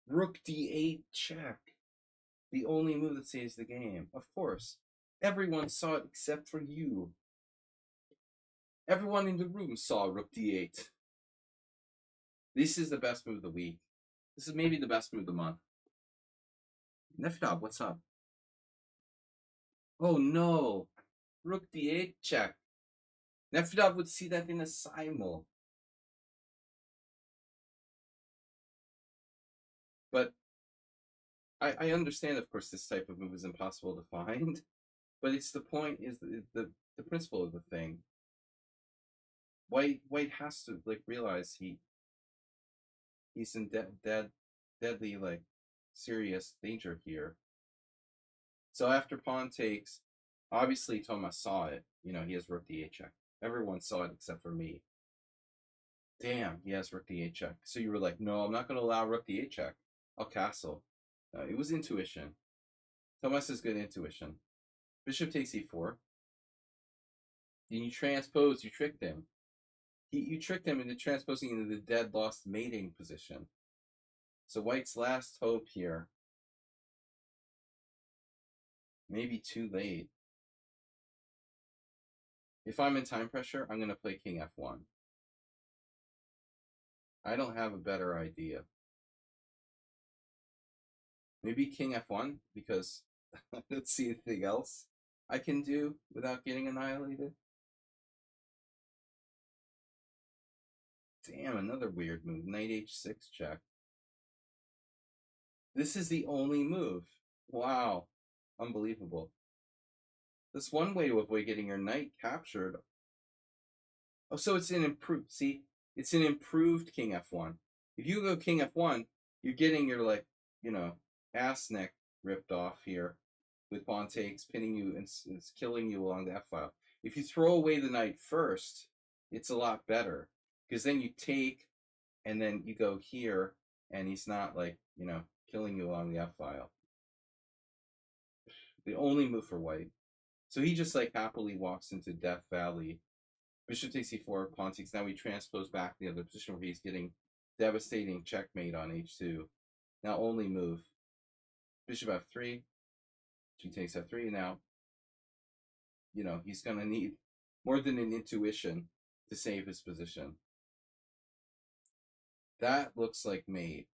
Rook d8 check. The only move that saves the game. Of course. Everyone saw it except for you. Everyone in the room saw Rook d8. This is the best move of the week. This is maybe the best move of the month. Neftab, what's up? Oh no! Rook d8 check. Neftab would see that in a simul. But I understand, of course, this type of move is impossible to find. But it's the point, is the principle of the thing. White has to like realize he's in deadly like serious danger here. So after pawn takes, obviously Thomas saw it. You know, he has rook d8 check. Everyone saw it except for me. Damn, he has rook d8 check. So you were like, no, I'm not going to allow rook d8 check. I'll castle. It was intuition. Thomas has good intuition. Bishop takes e4. Then you transpose, you tricked him. You tricked him into transposing into the dead lost mating position. So White's last hope here. Maybe too late. If I'm in time pressure, I'm going to play king f1. I don't have a better idea. Maybe king f1, because I don't see anything else I can do without getting annihilated. Damn, another weird move. Knight h6 check. This is the only move. Wow. Unbelievable. That's one way to avoid getting your knight captured. Oh, so it's an improved. See, it's an improved king f1. If you go king f1, you're getting your, like, you know, ass neck ripped off here with pawn takes, pinning you, and it's killing you along the f file. If you throw away the knight first, it's a lot better, because then you take and then you go here, and he's not, like, you know, killing you along the f file. The only move for White. So he just like happily walks into Death Valley Bishop takes e4, pawn takes. Now we transpose back the other position where he's getting devastating checkmate on h2. Now only move. Bishop f3. G takes f3. Now, he's going to need more than an intuition to save his position. That looks like mate.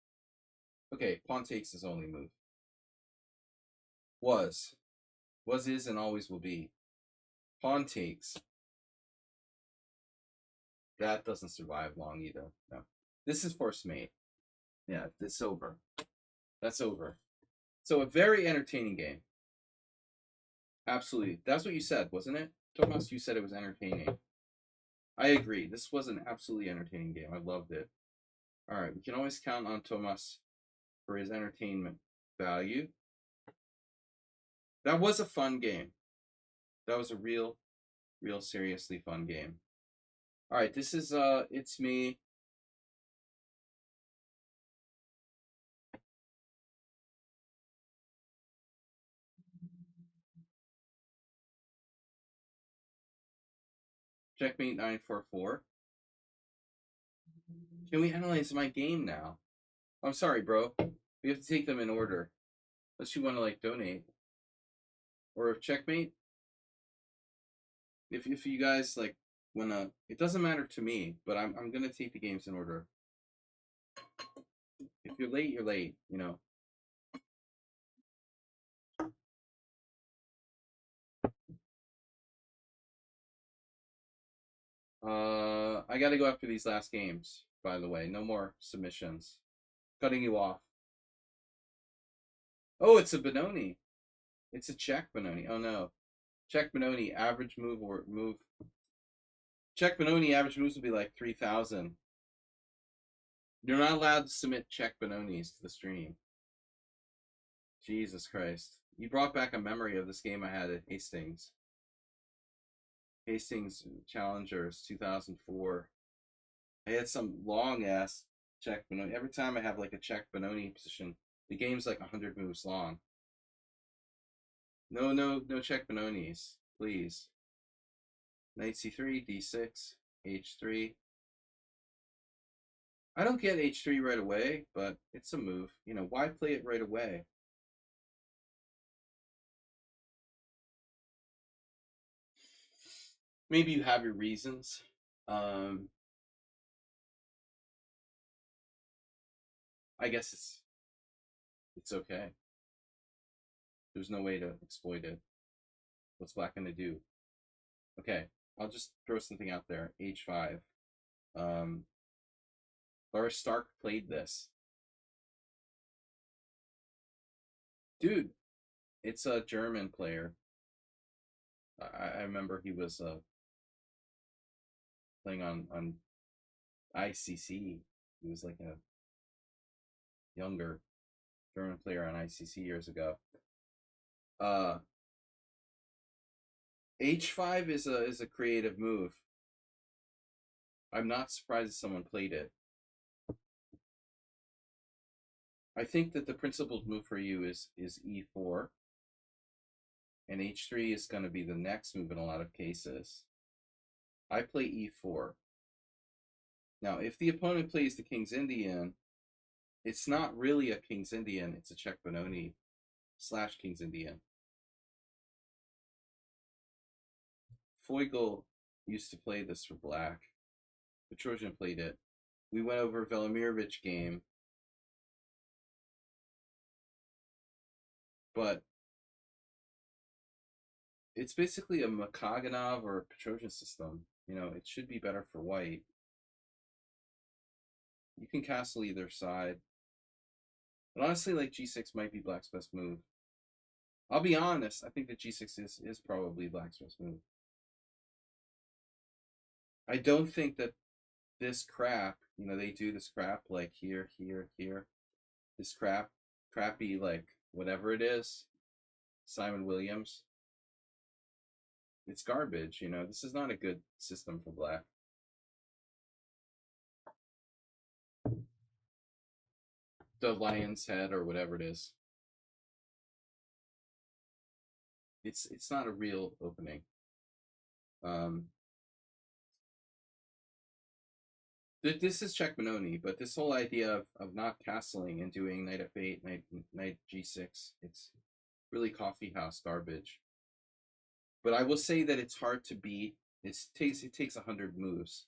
Okay, pawn takes his only move. Was, is, and always will be. Pawn takes. That doesn't survive long either. No. This is forced mate. Yeah, it's over. That's over. So a very entertaining game. Absolutely. That's what you said, wasn't it? Thomas, you said it was entertaining. I agree. This was an absolutely entertaining game. I loved it. All right, we can always count on Thomas for his entertainment value. That was a fun game. That was a real seriously fun game. All right, this is it's me. Checkmate 944. Can we analyze my game now? I'm sorry, bro. We have to take them in order. Unless you want to like donate. Or if checkmate. If you guys like wanna, it doesn't matter to me, but I'm gonna take the games in order. If you're late, you're late, I gotta go after these last games, by the way. No more submissions. Cutting you off. Oh, it's a Benoni. It's a check Benoni. Oh no. Check Benoni, average move or move. Check Benoni, average moves will be like 3,000. You're not allowed to submit check Benonis to the stream. Jesus Christ. You brought back a memory of this game I had at Hastings. Hastings Challengers 2004. I had some long ass check Benoni. Every time I have like a check Benoni position, the game's like 100 moves long. No check Benonis, please. Knight c3, d6, h3. I don't get h3 right away, but it's a move. Why play it right away? Maybe you have your reasons. I guess it's okay. There's no way to exploit it. What's black gonna do? Okay, I'll just throw something out there. h5. Laura Stark played this. Dude, it's a German player. I remember he was playing on ICC. He was like a younger German player on ICC years ago. H5 is a creative move. I'm not surprised if someone played it. I think that the principled move for you is e4. And h3 is going to be the next move in a lot of cases. I play e4. Now, if the opponent plays the King's Indian, it's not really a King's Indian, it's a check Benoni / King's Indian. Feugl used to play this for black. Petrosian played it. We went over Velimirovich game. But it's basically a Makaganov or a Petrosian system. It should be better for white. You can castle either side. But honestly, like g6 might be black's best move. I'll be honest, I think that g6 is probably black's best move. I don't think that this crap, they do this crap like here. This crappy, like, whatever it is, Simon Williams. It's garbage, This is not a good system for black. The lion's head or whatever it is. It's not a real opening. This is check Benoni, but this whole idea of not castling and doing knight f8, knight g6, it's really coffee house garbage. But I will say that it's hard to beat. It takes 100 moves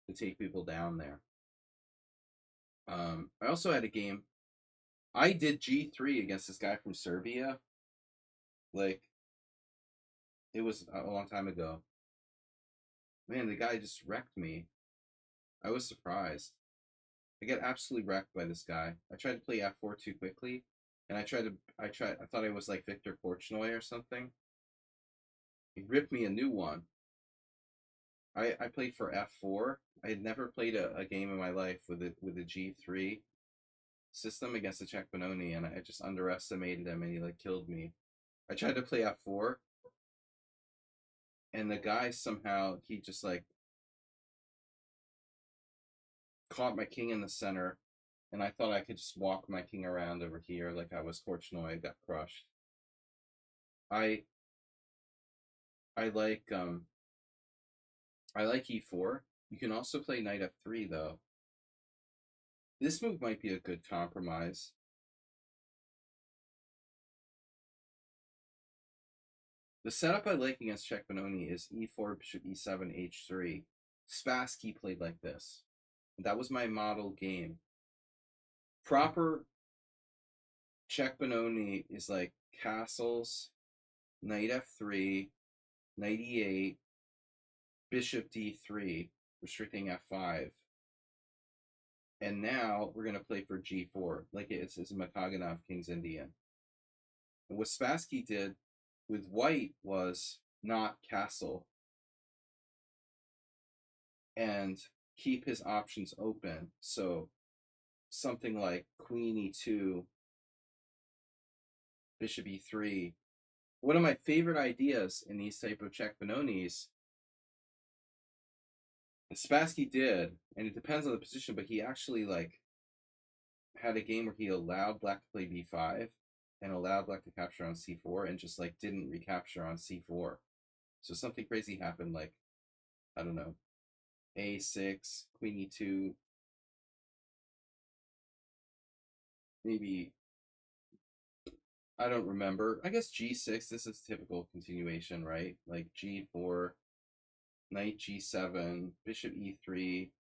to take people down there. I also had a game. I did g3 against this guy from Serbia. Like, it was a long time ago. Man, the guy just wrecked me. I was surprised. I get absolutely wrecked by this guy. I tried to play f4 too quickly, and I thought I was like Victor Korchnoi or something. He ripped me a new one. I played for f4. I had never played a game in my life with a g3 system against a Czech Benoni, and I just underestimated him, and he like killed me. I tried to play f4, and the guy somehow he just like caught my king in the center, and I thought I could just walk my king around over here like I was Korchnoi. I got crushed. I like e4. You can also play knight f3 though. This move might be a good compromise. The setup I like against Czech Benoni is e4, bishop e7, h3. Spassky played like this. That was my model game. Proper Czech Benoni is like castles, knight f3, knight e8, bishop d3, restricting f5. And now we're going to play for g4, like it's Makaganov King's Indian. And what Spassky did with white was not castle and keep his options open. So something like queen e2, bishop e3. One of my favorite ideas in these type of Czech Benonis, Spassky did, and it depends on the position, but he actually like had a game where he allowed black to play b5 and allowed black to capture on c4 and just like didn't recapture on c4. So something crazy happened, like, I don't know, a6, queen e2, maybe, I don't remember. I guess g6, this is typical continuation, right? Like g4, knight g7, bishop e3.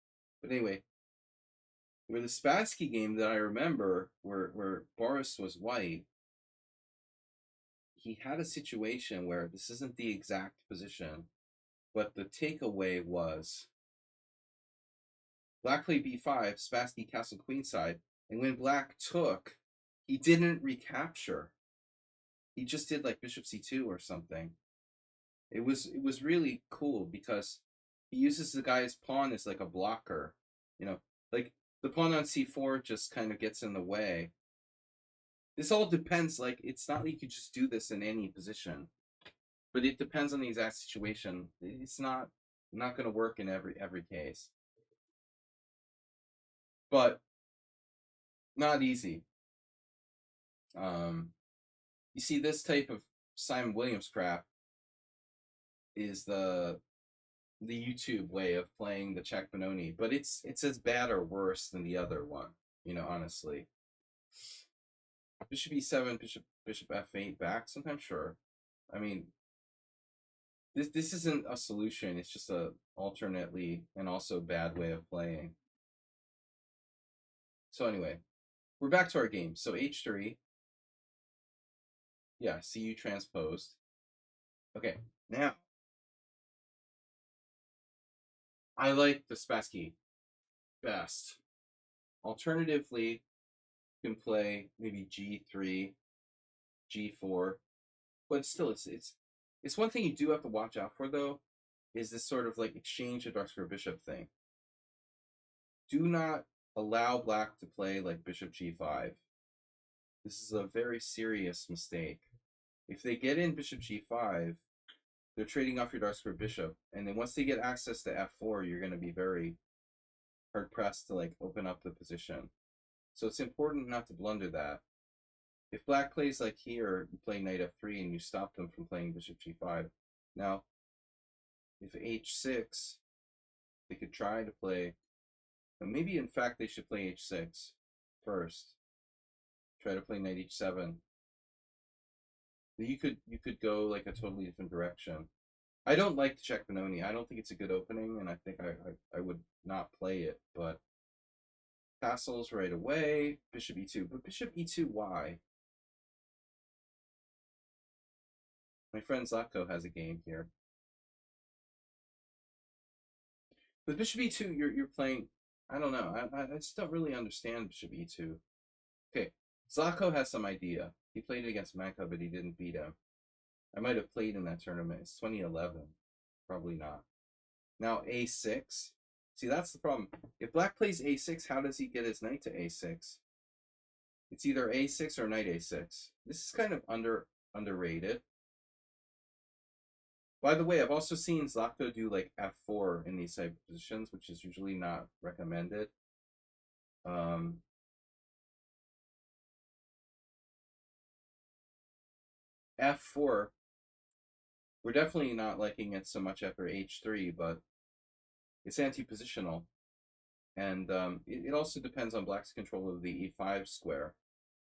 But anyway, with the Spassky game that I remember, where Boris was white, he had a situation where this isn't the exact position, but the takeaway was black played b5, Spassky castle queenside, and when black took, he didn't recapture. He just did like bishop c2 or something. It was really cool because he uses the guy's pawn as like a blocker. You know, like the pawn on c4 just kind of gets in the way. This all depends. Like, it's not like you could just do this in any position, but it depends on the exact situation. It's not going to work in every case, but not easy. You see, this type of Simon Williams crap is the YouTube way of playing the Czech Benoni, but it's as bad or worse than the other one, honestly. Bishop e7, bishop f8 back, sometimes, sure. I mean, this isn't a solution, it's just a alternately and also bad way of playing. So anyway, we're back to our game. So h3. Yeah, CU transposed. Okay, now I like the Spassky best. Alternatively, you can play maybe g3, g4, but still, it's one thing you do have to watch out for, though, is this sort of like exchange of dark square bishop thing. Do not allow black to play like bishop g5. This is a very serious mistake. If they get in bishop g5, they're trading off your dark square bishop, and then once they get access to f4, you're going to be very hard pressed to like open up the position. So it's important not to blunder that. If black plays like here, you play knight f3 and you stop them from playing bishop g5. Now, if h6, they could try to play And maybe, in fact, they should play h6 first. Try to play knight h7. You could go like a totally different direction. I don't like to check Benoni. I don't think it's a good opening, and I think I would not play it. But castles right away. Bishop e2. But bishop e2, why? My friend Zlatko has a game here. With bishop e2, you're playing. I don't know. I just don't really understand bishop e2. Okay, Zlatko has some idea. He played it against Manka, but he didn't beat him. I might have played in that tournament. It's 2011. Probably not. Now a6. See, that's the problem. If black plays a6, how does he get his knight to a6? It's either a6 or knight a6. This is kind of underrated. By the way, I've also seen Zlatko do like f4 in these type of positions, which is usually not recommended. F4, we're definitely not liking it so much after h3, but it's anti-positional. And it also depends on black's control of the e5 square.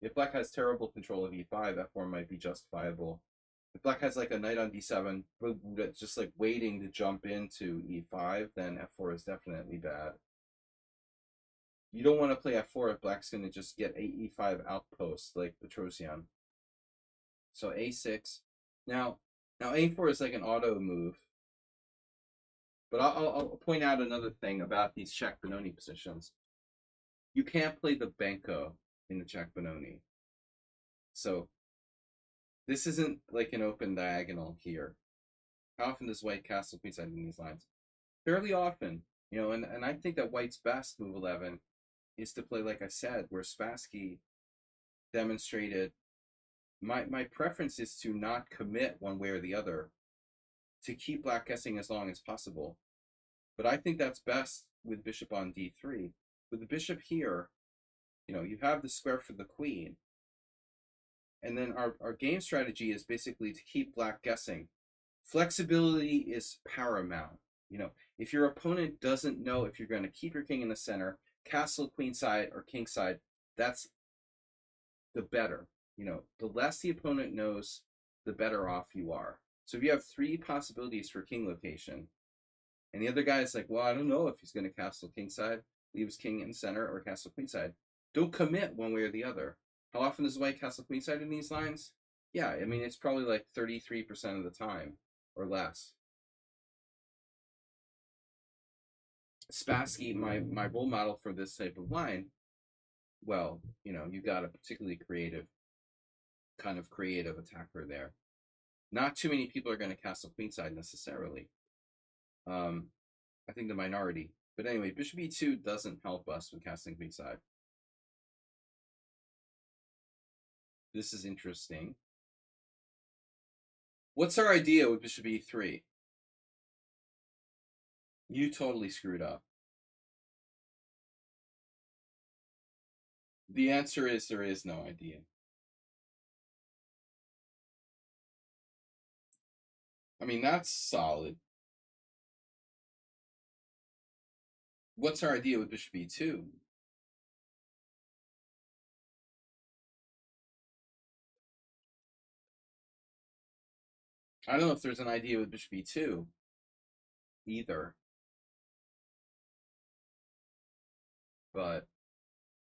If black has terrible control of e5, f4 might be justifiable. If black has like a knight on d7, that's just like waiting to jump into e5, then f4 is definitely bad. You don't want to play f4 if black's going to just get a e5 outpost like Petrosian. So a6. Now a4 is like an auto move. But I'll point out another thing about these check Benoni positions. You can't play the Benko in the check Benoni. So this isn't like an open diagonal here. How often does white castle queenside in these lines? Fairly often, and I think that white's best move 11 is to play, like I said, where Spassky demonstrated. My preference is to not commit one way or the other, to keep black guessing as long as possible. But I think that's best with bishop on d3. With the bishop here, you have the square for the queen. And then our game strategy is basically to keep black guessing. Flexibility is paramount. If your opponent doesn't know if you're going to keep your king in the center, castle queenside or kingside, that's the better. The less the opponent knows, the better off you are. So if you have 3 possibilities for king location, and the other guy is like, well, I don't know if he's going to castle kingside, leave his king in center, or castle queenside. Don't commit one way or the other. How often does white castle queenside in these lines? Yeah, I mean, it's probably like 33% of the time or less. Spassky, my role model for this type of line, well, you got a particularly creative attacker there. Not too many people are going to castle queenside necessarily. I think the minority. But anyway, bishop e2 doesn't help us with castling queenside. This is interesting. What's our idea with bishop e3? You totally screwed up. The answer is there is no idea. I mean, that's solid. What's our idea with bishop e2? I don't know if there's an idea with bishop e2 either. But,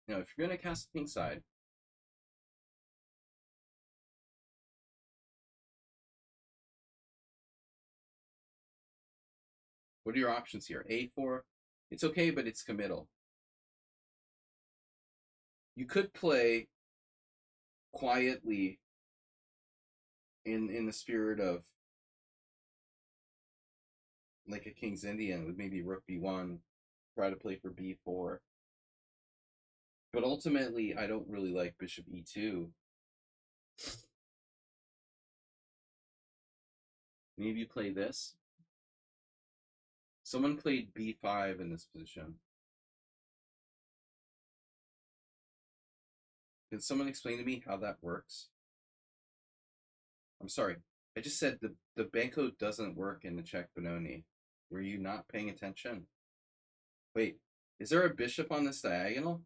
if you're going to cast kingside, what are your options here? A4, it's okay, but it's committal. You could play quietly in the spirit of like a King's Indian with maybe rook b1, try to play for b4. But ultimately, I don't really like bishop e2. Maybe play this. Someone played b5 in this position. Can someone explain to me how that works? I'm sorry. I just said the Benko doesn't work in the check Benoni. Were you not paying attention? Wait, Is there a bishop on this diagonal?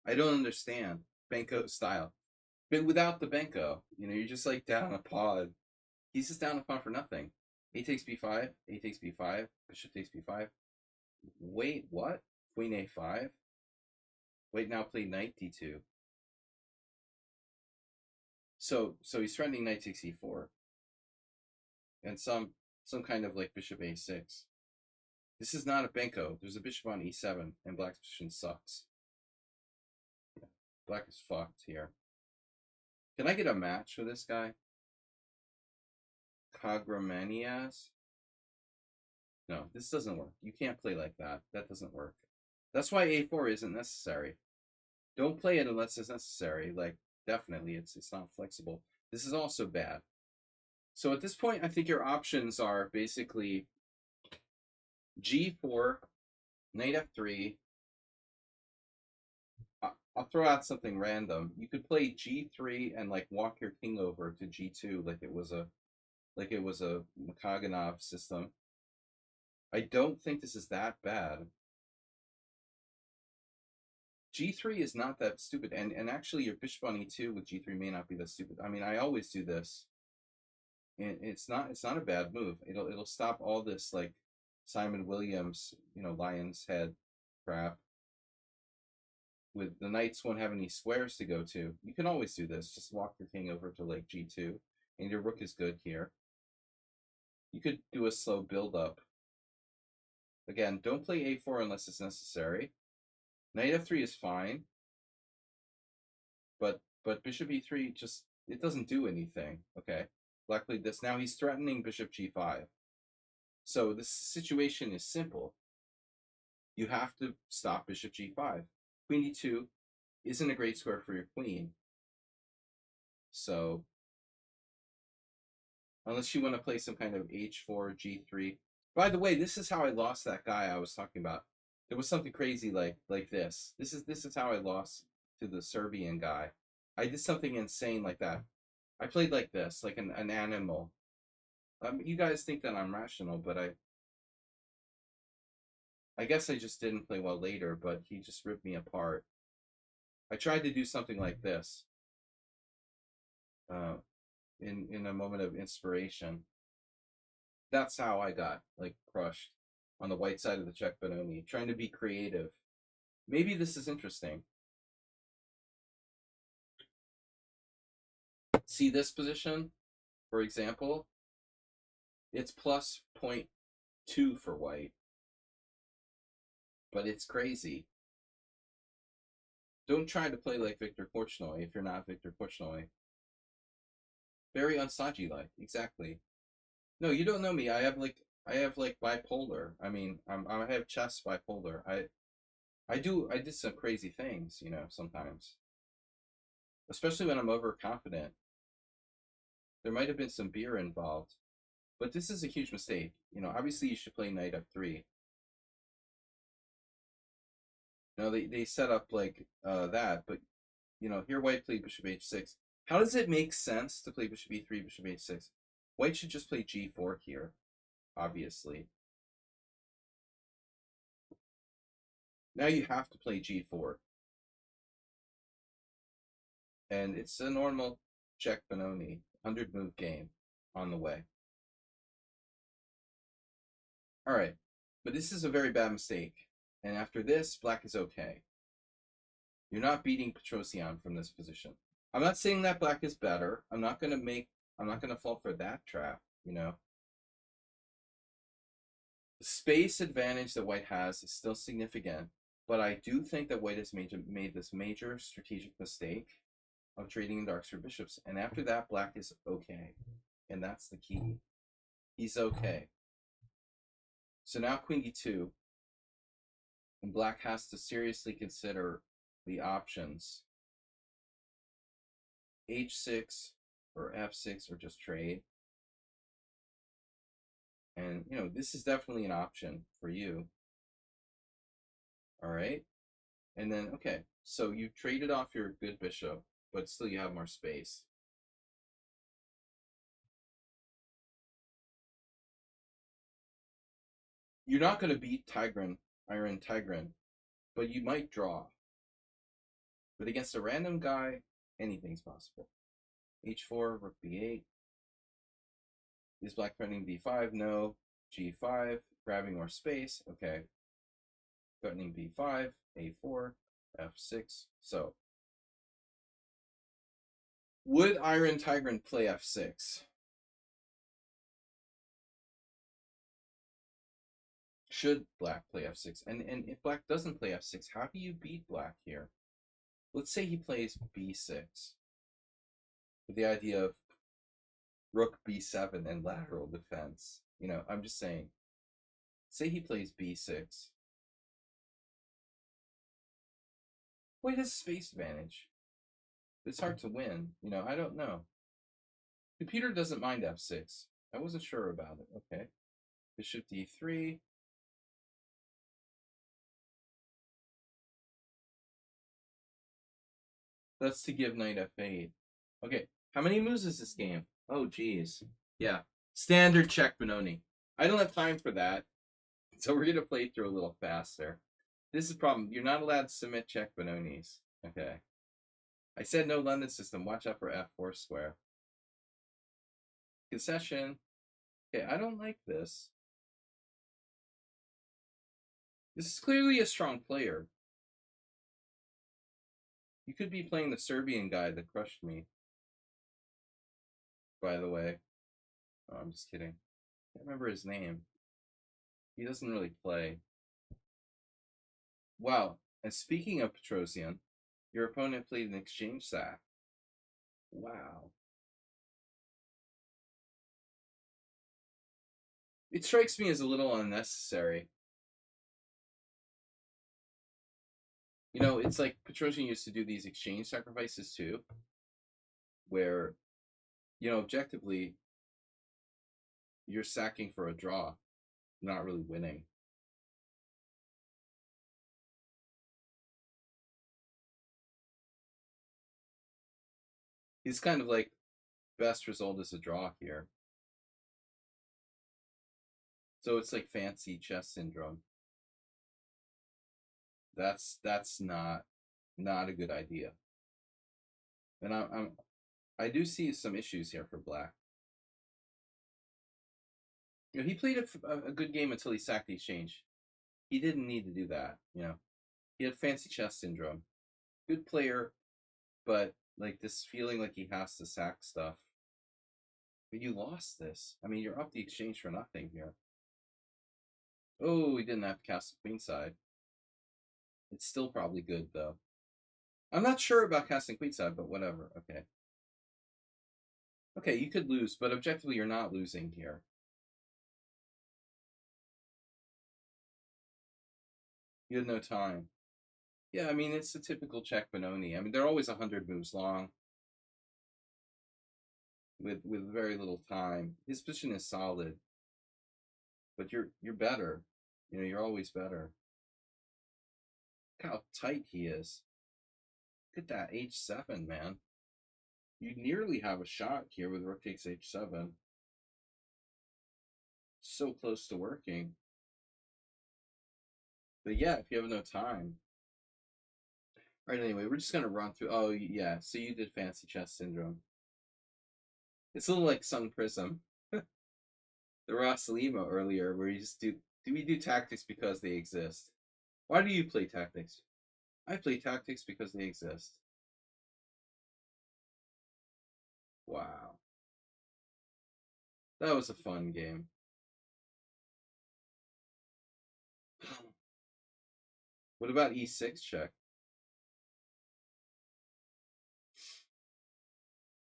I don't understand Benko style. But without the Benko, you know, you're just like down a pawn. He's just down a pawn for nothing. A takes b5, a takes b5, bishop takes b5. Wait, what? Queen a5? Wait, now play knight d2. So he's threatening knight takes e4. And some kind of like bishop a6. This is not a Benko. There's a bishop on e7, and black's position sucks. Black is fucked here. Can I get a match with this guy? Kagramanias? No, this doesn't work. You can't play like that. That doesn't work. That's why a4 isn't necessary. Don't play it unless it's necessary. Like, definitely, it's not flexible. This is also bad. So at this point, I think your options are basically g4, knight f3. I'll throw out something random. You could play g3 and like walk your king over to g2 like it was a Makaganov system. I don't think this is that bad. G3 is not that stupid, and actually your bishop on e2 with g3 may not be that stupid. I mean, I always do this, and it's not a bad move. It'll stop all this like Simon Williams, you know, lion's head crap. With the knights won't have any squares to go to. You can always do this. Just walk your king over to like g2, and your rook is good here. You could do a slow build up. Again, don't play a4 unless it's necessary. Knight f3 is fine, but bishop e3 just, it doesn't do anything. Okay, black played this. Now he's threatening bishop g5. So this situation is simple. You have to stop bishop g5. Queen e2 isn't a great square for your queen. So unless you want to play some kind of h4, g3. By the way, this is how I lost that guy I was talking about. There was something crazy like this. This is how I lost to the Serbian guy. I did something insane like that. I played like this, like an animal. You guys think that I'm rational, but I guess I just didn't play well later, but he just ripped me apart. I tried to do something like this in a moment of inspiration. That's how I got like crushed on the white side of the check Benoni, trying to be creative. Maybe this is interesting. See this position, for example? It's plus 0.2 for white, but it's crazy. Don't try to play like Victor Korchnoi if you're not Victor Korchnoi. Very Unsaji-like, exactly. No, you don't know me. I have like bipolar. I mean, I have chess bipolar. I did some crazy things, you know, sometimes. Especially when I'm overconfident. There might have been some beer involved. But this is a huge mistake. You know, obviously you should play knight f3. No, they set up like that, but you know, here white played bishop h6. How does it make sense to play bishop e3, bishop h6? White should just play g4 here, obviously. Now you have to play g4. And it's a normal check Benoni, 100 move game on the way. All right, but this is a very bad mistake. And after this, black is okay. You're not beating Petrosian from this position. I'm not saying that black is better. I'm not gonna fall for that trap, you know. The space advantage that white has is still significant, but I do think that white has made this major strategic mistake of trading in darks for bishops. And after that, black is okay. And that's the key. He's okay. So now queen e2, and black has to seriously consider the options. h6 or f6 or just trade. And, you know, this is definitely an option for you. All right. And then, okay, so you traded off your good bishop, but still you have more space. You're not going to beat Tigran Iron Tigran, but you might draw. But against a random guy, anything's possible. H4, Rook B8. Is black threatening B5? No. G5, grabbing more space. Okay. Threatening B5, A4, F6. So, would Iron Tigran play F6? Should black play F6? And if black doesn't play F6, how do you beat black here? Let's say he plays B6 with the idea of Rook B7 and lateral defense. You know, I'm just saying. Say he plays B6. Well, he has space advantage. It's hard to win. You know, I don't know. Computer doesn't mind F6. I wasn't sure about it. Okay. Bishop D3. That's to give knight F8. Okay. How many moves is this game? Oh, geez. Yeah. Standard check Benoni. I don't have time for that. So we're going to play through a little faster. This is the problem. You're not allowed to submit check Benonis. Okay. I said no London system. Watch out for F4 square. Concession. Okay, I don't like this. This is clearly a strong player. You could be playing the Serbian guy that crushed me. By the way. Oh, I'm just kidding. I can't remember his name. He doesn't really play. Wow. And speaking of Petrosian, your opponent played an exchange sack. Wow. It strikes me as a little unnecessary. You know, it's like Petrosian used to do these exchange sacrifices too, where, you know, objectively, you're sacking for a draw, not really winning. He's kind of like, best result is a draw here. So it's like fancy chess syndrome. That's not a good idea. And I do see some issues here for black. You know, he played a good game until he sacked the exchange. He didn't need to do that, you know. He had fancy chess syndrome. Good player, but like this feeling like he has to sack stuff. But you lost this. I mean, you're up the exchange for nothing here. Oh, he didn't have to cast the queenside. It's still probably good, though. I'm not sure about casting queenside, but whatever. Okay. Okay, you could lose, but objectively, you're not losing here. You had no time. Yeah, I mean, it's a typical check Benoni. I mean, they're always 100 moves long with very little time. His position is solid, but you're better. You know, you're always better. Look how tight he is. Look at that H7, man. You nearly have a shot here with Rook takes H7. So close to working. But yeah, if you have no time. All right, anyway, we're just going to run through. Oh, yeah, so you did fancy chess syndrome. It's a little like Sung Prism. The Ross Lima earlier, where you just do we do tactics because they exist? Why do you play tactics? I play tactics because they exist. Wow. That was a fun game. What about E6 check?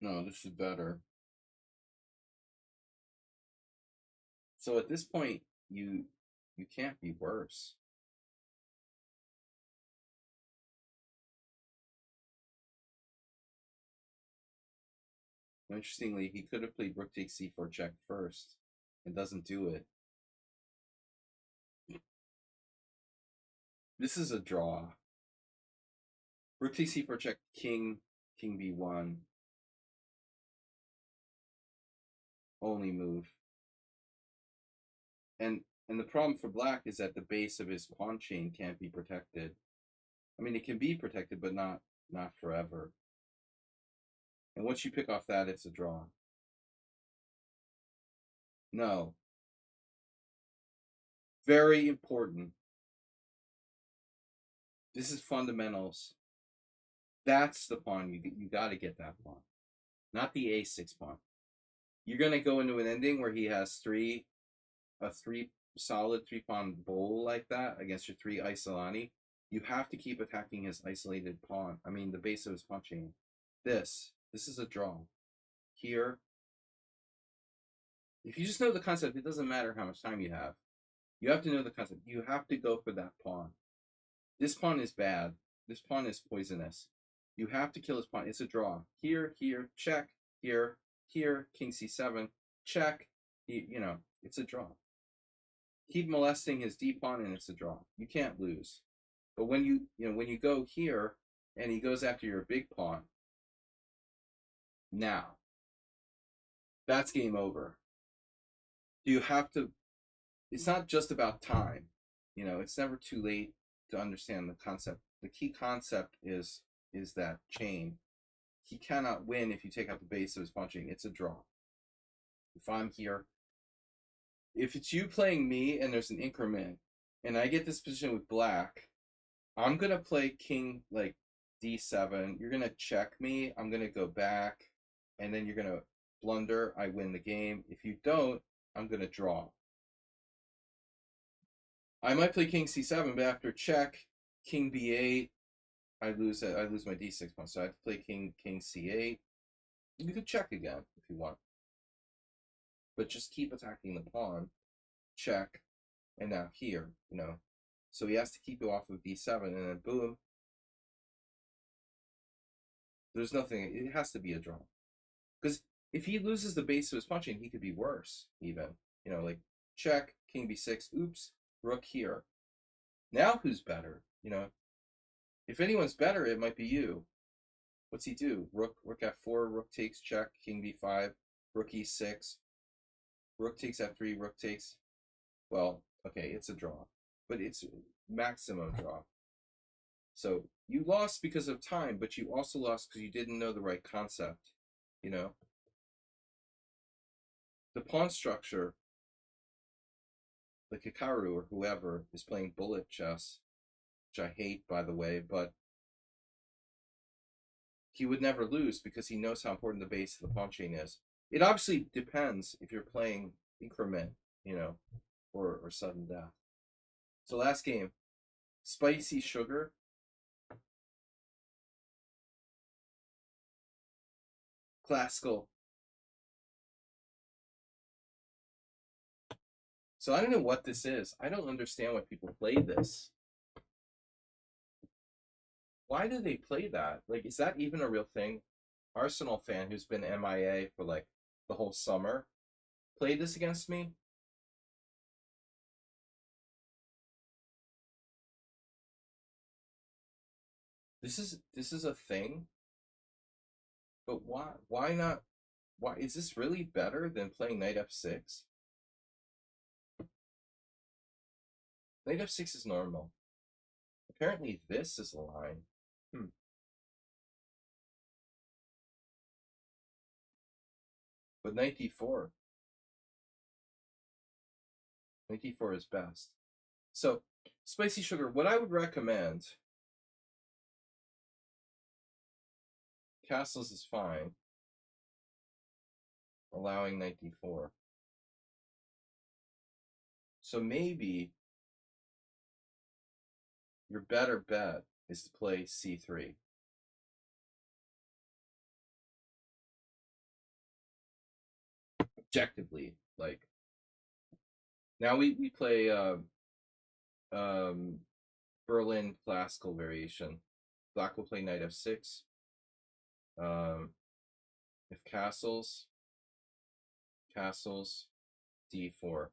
No, this is better. So at this point, you can't be worse. Interestingly, he could have played Rook takes C4 check first and doesn't do it. This is a draw. Rook takes C4 check, King B1. Only move. And And the problem for black is that the base of his pawn chain can't be protected. I mean, it can be protected, but not forever. And once you pick off that, it's a draw. No. Very important. This is fundamentals. That's the pawn. You got to get that pawn, not the a6 pawn. You're gonna go into an ending where he has a solid three pawn bowl like that against your three Isolani. You have to keep attacking his isolated pawn. I mean, the base of his pawn chain. This is a draw. Here, if you just know the concept, it doesn't matter how much time you have. You have to know the concept. You have to go for that pawn. This pawn is bad. This pawn is poisonous. You have to kill his pawn. It's a draw. Here, check. Here, king c7, check. It's a draw. Keep molesting his d pawn, and it's a draw. You can't lose. But when you go here, and he goes after your big pawn, now, that's game over. You have to. It's not just about time. It's never too late to understand the concept. The key concept is that chain. He cannot win if you take out the base of his pawn chain. It's a draw. If I'm here, if it's you playing me and there's an increment, and I get this position with black, I'm gonna play king like d7. You're gonna check me. I'm gonna go back, and then you're gonna blunder. I win the game. If you don't, I'm gonna draw. I might play king c7, but after check, king b8, I lose my d6 pawn. So I have to play king c8. You could check again if you want, but just keep attacking the pawn. Check, and now here, so he has to keep you off of d7, and then boom. There's nothing. It has to be a draw, because if he loses the base of his pawn chain, he could be worse. Even like check, king b6. Oops, rook here. Now who's better? If anyone's better, it might be you. What's he do? Rook f4, rook takes, check, king b5, rook e6, rook takes f3, rook takes. Well, okay, it's a draw, but it's maximum draw. So you lost because of time, but you also lost because you didn't know the right concept. The pawn structure, the Hikaru or whoever is playing bullet chess, which I hate, by the way, but he would never lose because he knows how important the base of the pawn chain is. It obviously depends if you're playing increment, or sudden death. So last game, spicy sugar. Classical. So I don't know what this is. I don't understand why people play this. Why do they play that? Like, is that even a real thing? Arsenal fan who's been MIA for like the whole summer played this against me. This is a thing. But why not? Why is this really better than playing knight f6? Knight f6 is normal. Apparently this is a line. But knight d4. Knight d4 is best. So, spicy sugar, what I would recommend, castles is fine, allowing knight d4. So maybe your better bet is to play c3. Objectively, like, now we play Berlin classical variation. Black will play knight f6. If castles, d4,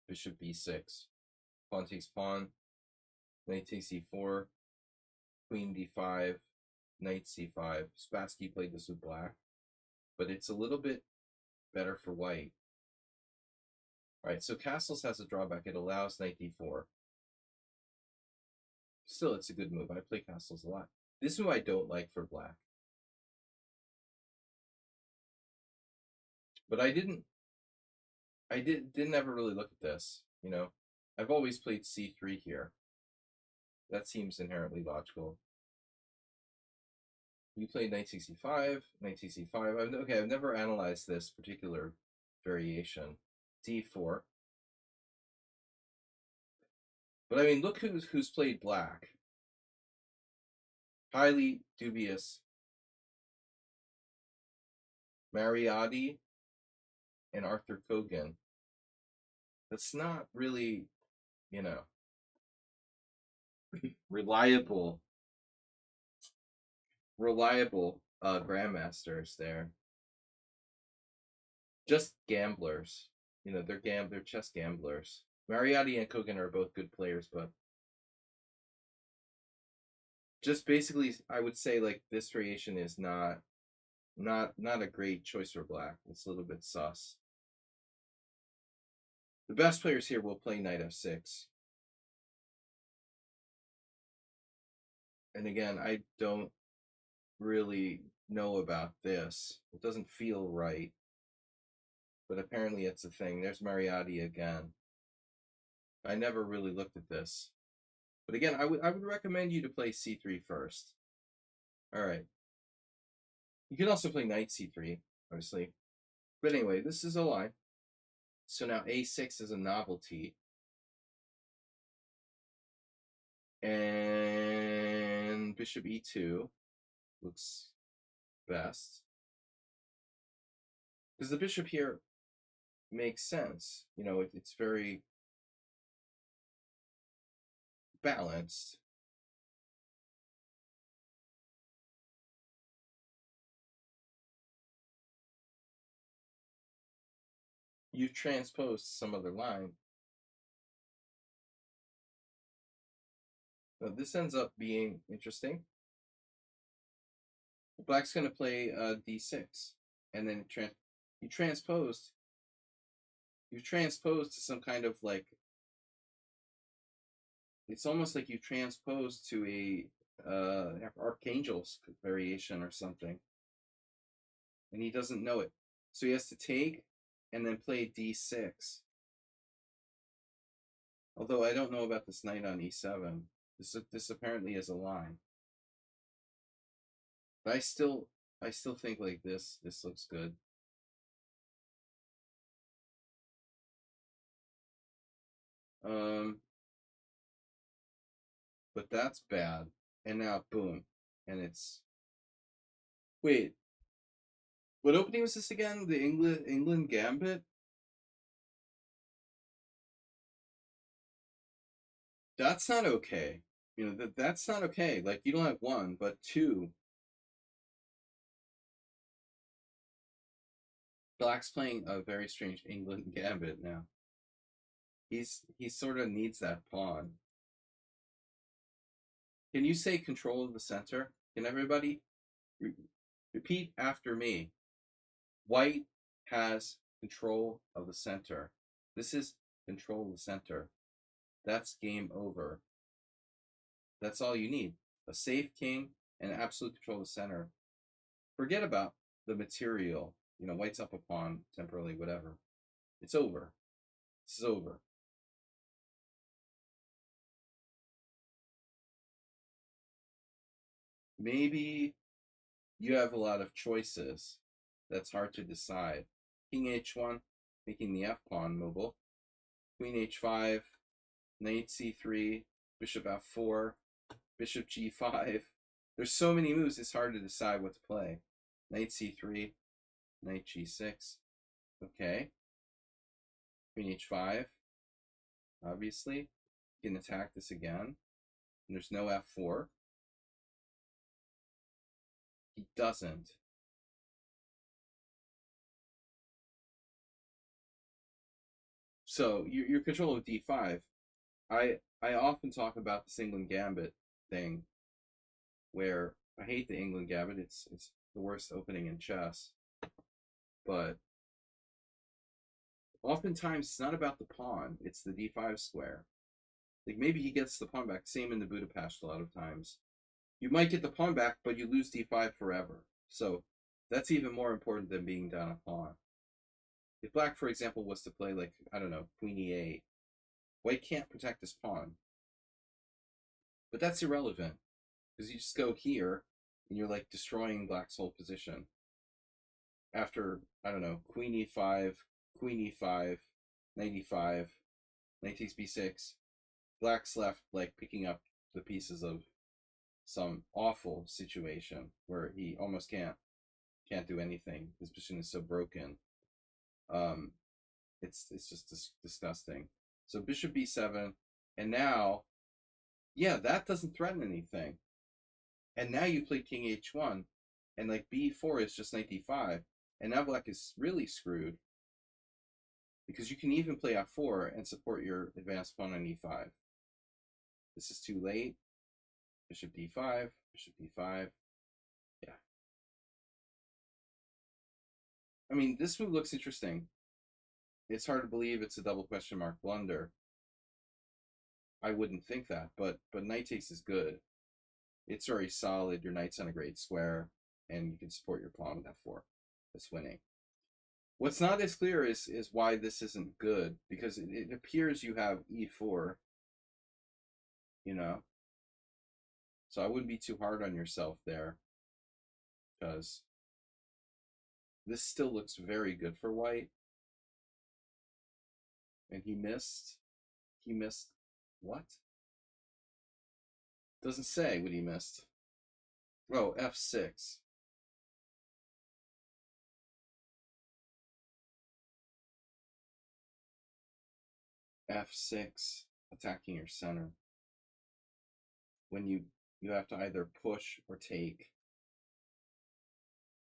bishop b6, pawn takes pawn, knight takes e4, queen d5, knight c5. Spassky played this with black, but it's a little bit better for white. All right, so castles has a drawback. It allows knight d4. Still, it's a good move. I play castles a lot. This move I don't like for black. But didn't ever really look at this, you know. I've always played c3 here. That seems inherently logical. You played knight c5, knight c5. I've never analyzed this particular variation. d4. But I mean, look who's played black. Highly dubious. Mariotti and Arthur Kogan. That's not really, you know, reliable grandmasters there. Just gamblers. You know, they're chess gamblers. Mariotti and Kogan are both good players, but just basically I would say like this variation is not a great choice for black. It's a little bit sus. The best players here will play knight f6. And again, I don't really know about this. It doesn't feel right. But apparently it's a thing. There's Mariotti again. I never really looked at this. But again, I would recommend you to play c3 first. All right. You can also play knight c3, obviously. But anyway, this is a line. So now a6 is a novelty. And bishop e2 looks best. Because the bishop here makes sense. You know, it's very balanced. You've transposed some other line. Now this ends up being interesting. Black's going to play d6, and then you've transposed to some kind of like, it's almost like you've transposed to a Archangel's variation or something, and he doesn't know it. So he has to take and then play d6. Although I don't know about this knight on e7. This apparently is a line. But I still think like this looks good. But that's bad. And now boom. And it's, wait, what opening was this again? The England Gambit? That's not okay. You know, that's not okay. Like, you don't have one, but two. Black's playing a very strange England Gambit now. He sort of needs that pawn. Can you say control of the center? Can everybody repeat after me? White has control of the center. This is control of the center. That's game over. That's all you need. A safe king and absolute control of the center. Forget about the material. You know, white's up a pawn temporarily, whatever. It's over. This is over. Maybe you have a lot of choices. That's hard to decide. King h1, making the f pawn mobile. Queen h5, knight c3, bishop f4, bishop g5. There's so many moves, it's hard to decide what to play. Knight c3, knight g6. Okay. Queen h5. Obviously. You can attack this again. And there's no f4. He doesn't. So your control of d5. I often talk about this England Gambit thing, where I hate the England Gambit. It's the worst opening in chess. But oftentimes it's not about the pawn, it's the d5 square. Like maybe he gets the pawn back, same in the Budapest a lot of times. You might get the pawn back, but you lose d5 forever. So that's even more important than being down a pawn. If black, for example, was to play like, I don't know, queen e8, white can't protect his pawn. But that's irrelevant, because you just go here, and you're like destroying black's whole position. After, I don't know, queen e5, knight e5, knight takes b6, black's left like picking up the pieces of some awful situation where he almost can't do anything. His position is so broken. It's just disgusting. So bishop b7, and now, yeah, that doesn't threaten anything. And now you play king h1, and like b4 is just knight d5, and now black is really screwed because you can even play f4 and support your advanced pawn on e5. This is too late. Bishop d5, bishop d5. Yeah. I mean, this move looks interesting. It's hard to believe it's a double question mark blunder. I wouldn't think that, but knight takes is good. It's very solid. Your knight's on a great square, and you can support your pawn with f4. That's winning. What's not as clear is why this isn't good, because it appears you have e4, you know. So I wouldn't be too hard on yourself there, because this still looks very good for white. And he missed what? Doesn't say what he missed. Oh, f6. f6, attacking your center. When you have to either push or take,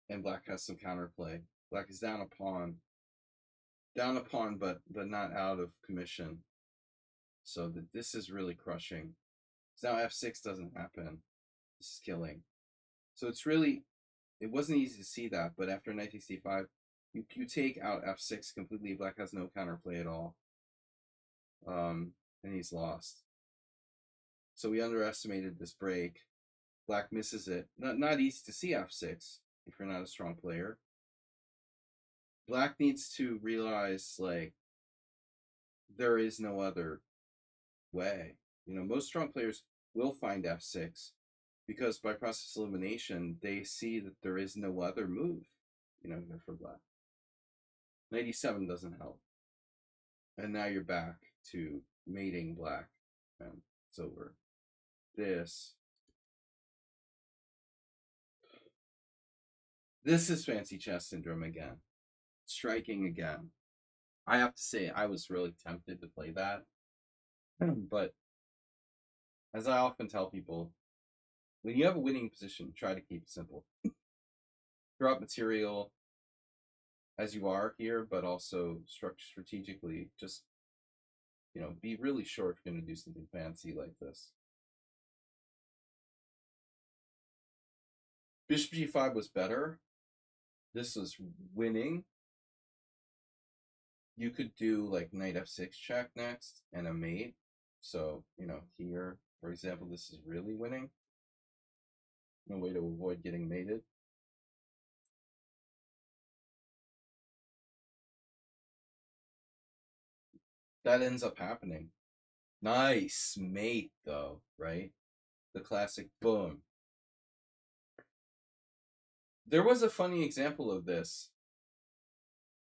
and black has some counterplay. Black is down a pawn, but not out of commission. So this is really crushing. So now f6 doesn't happen. This is killing. So it's really, it wasn't easy to see that, but after knight takes d5, you take out f6 completely. Black has no counterplay at all. And he's lost. So we underestimated this break. Black misses it. Not easy to see f6 if you're not a strong player. Black needs to realize, like, there is no other way. You know, most strong players will find f6 because by process of elimination, they see that there is no other move, you know, for black. Knight e7 doesn't help. And now you're back to mating black, and it's over. This is fancy chess syndrome again. Striking again. I have to say, I was really tempted to play that. But as I often tell people, when you have a winning position, try to keep it simple. Drop material as you are here, but also strategically, just, you know, be really sure if you're going to do something fancy like this. Bishop g5 was better. This was winning. You could do like knight f6 check next and a mate. So, you know, here, for example, this is really winning. No way to avoid getting mated. That ends up happening. Nice mate, though, right? The classic boom. There was a funny example of this.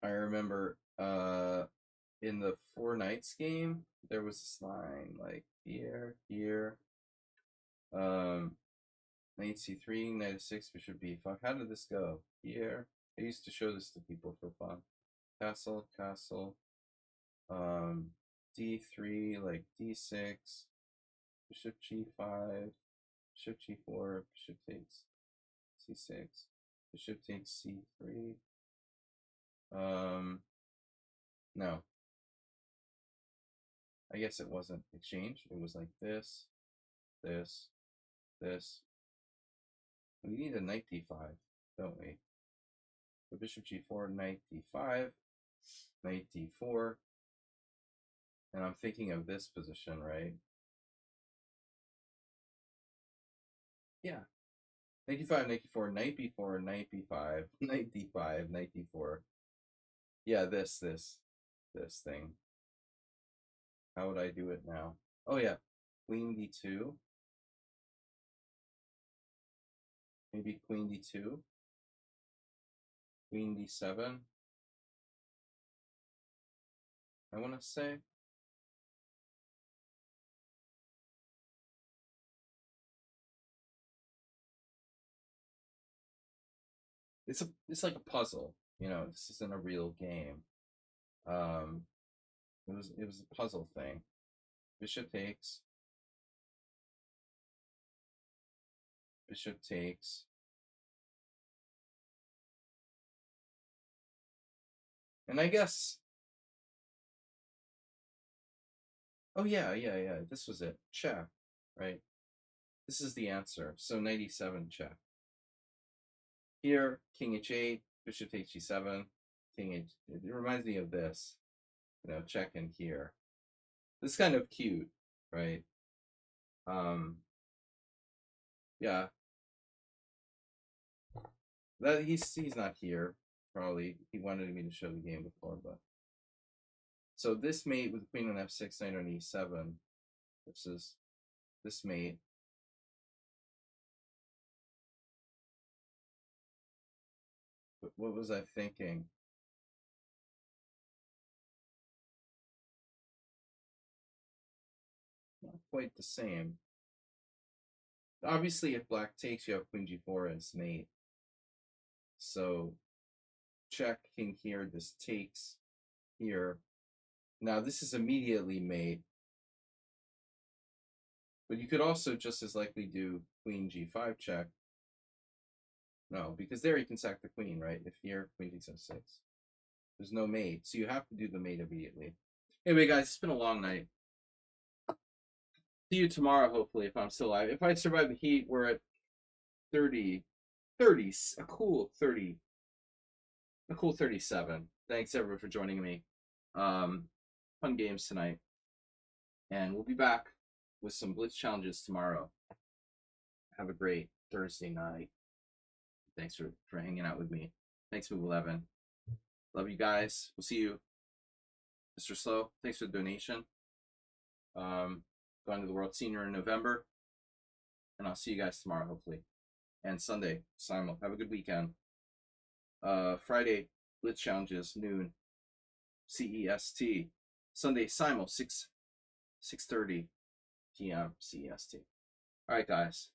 I remember in the Four Knights game, there was this line like here, knight c3, knight f6, bishop b5. How did this go? Here. I used to show this to people for fun. Castle, d3, like d6, bishop g5, bishop g4, bishop takes c6, bishop takes c3. No. I guess it wasn't exchange. It was like this. We need a knight d5, don't we? So bishop g4, knight d5. knight d4. And I'm thinking of this position, right? Yeah. Knight d5, knight d4, knight b4, knight b5, knight d5, knight d4. Yeah, this thing. How would I do it now? Oh yeah, queen d2. Maybe queen d2. Queen d7. I want to say. It's like a puzzle, you know. This isn't a real game. Um, it was a puzzle thing. Bishop takes. Bishop takes. And I guess. Oh yeah. This was it. Check, right? This is the answer. So knight e7 check. Here, king h8, bishop takes g7, king h. It reminds me of this, you know, check in here. This is kind of cute, right? Yeah. That he's not here. Probably he wanted me to show the game before, but so this mate with queen on f6, knight on e7 versus this mate. What was I thinking? Not quite the same. Obviously, if black takes, you have queen g4 as mate. So check king here. This takes here. Now this is immediately mate. But you could also just as likely do queen g5 check. No, because there you can sack the queen, right? If here, queen takes f6. There's no mate, so you have to do the mate immediately. Anyway, guys, it's been a long night. See you tomorrow, hopefully, if I'm still alive. If I survive the heat, we're at 30, a cool 30, a cool 37. Thanks, everyone, for joining me. Fun games tonight. And we'll be back with some Blitz challenges tomorrow. Have a great Thursday night. Thanks for hanging out with me. Thanks, Move 11. Love you guys. We'll see you. Mr. Slow, thanks for the donation. Going to the World Senior in November. And I'll see you guys tomorrow, hopefully. And Sunday, Simon. Have a good weekend. Friday, Blitz challenges, noon. CEST. Sunday, Simon, 6:30 p.m. CEST. All right, guys.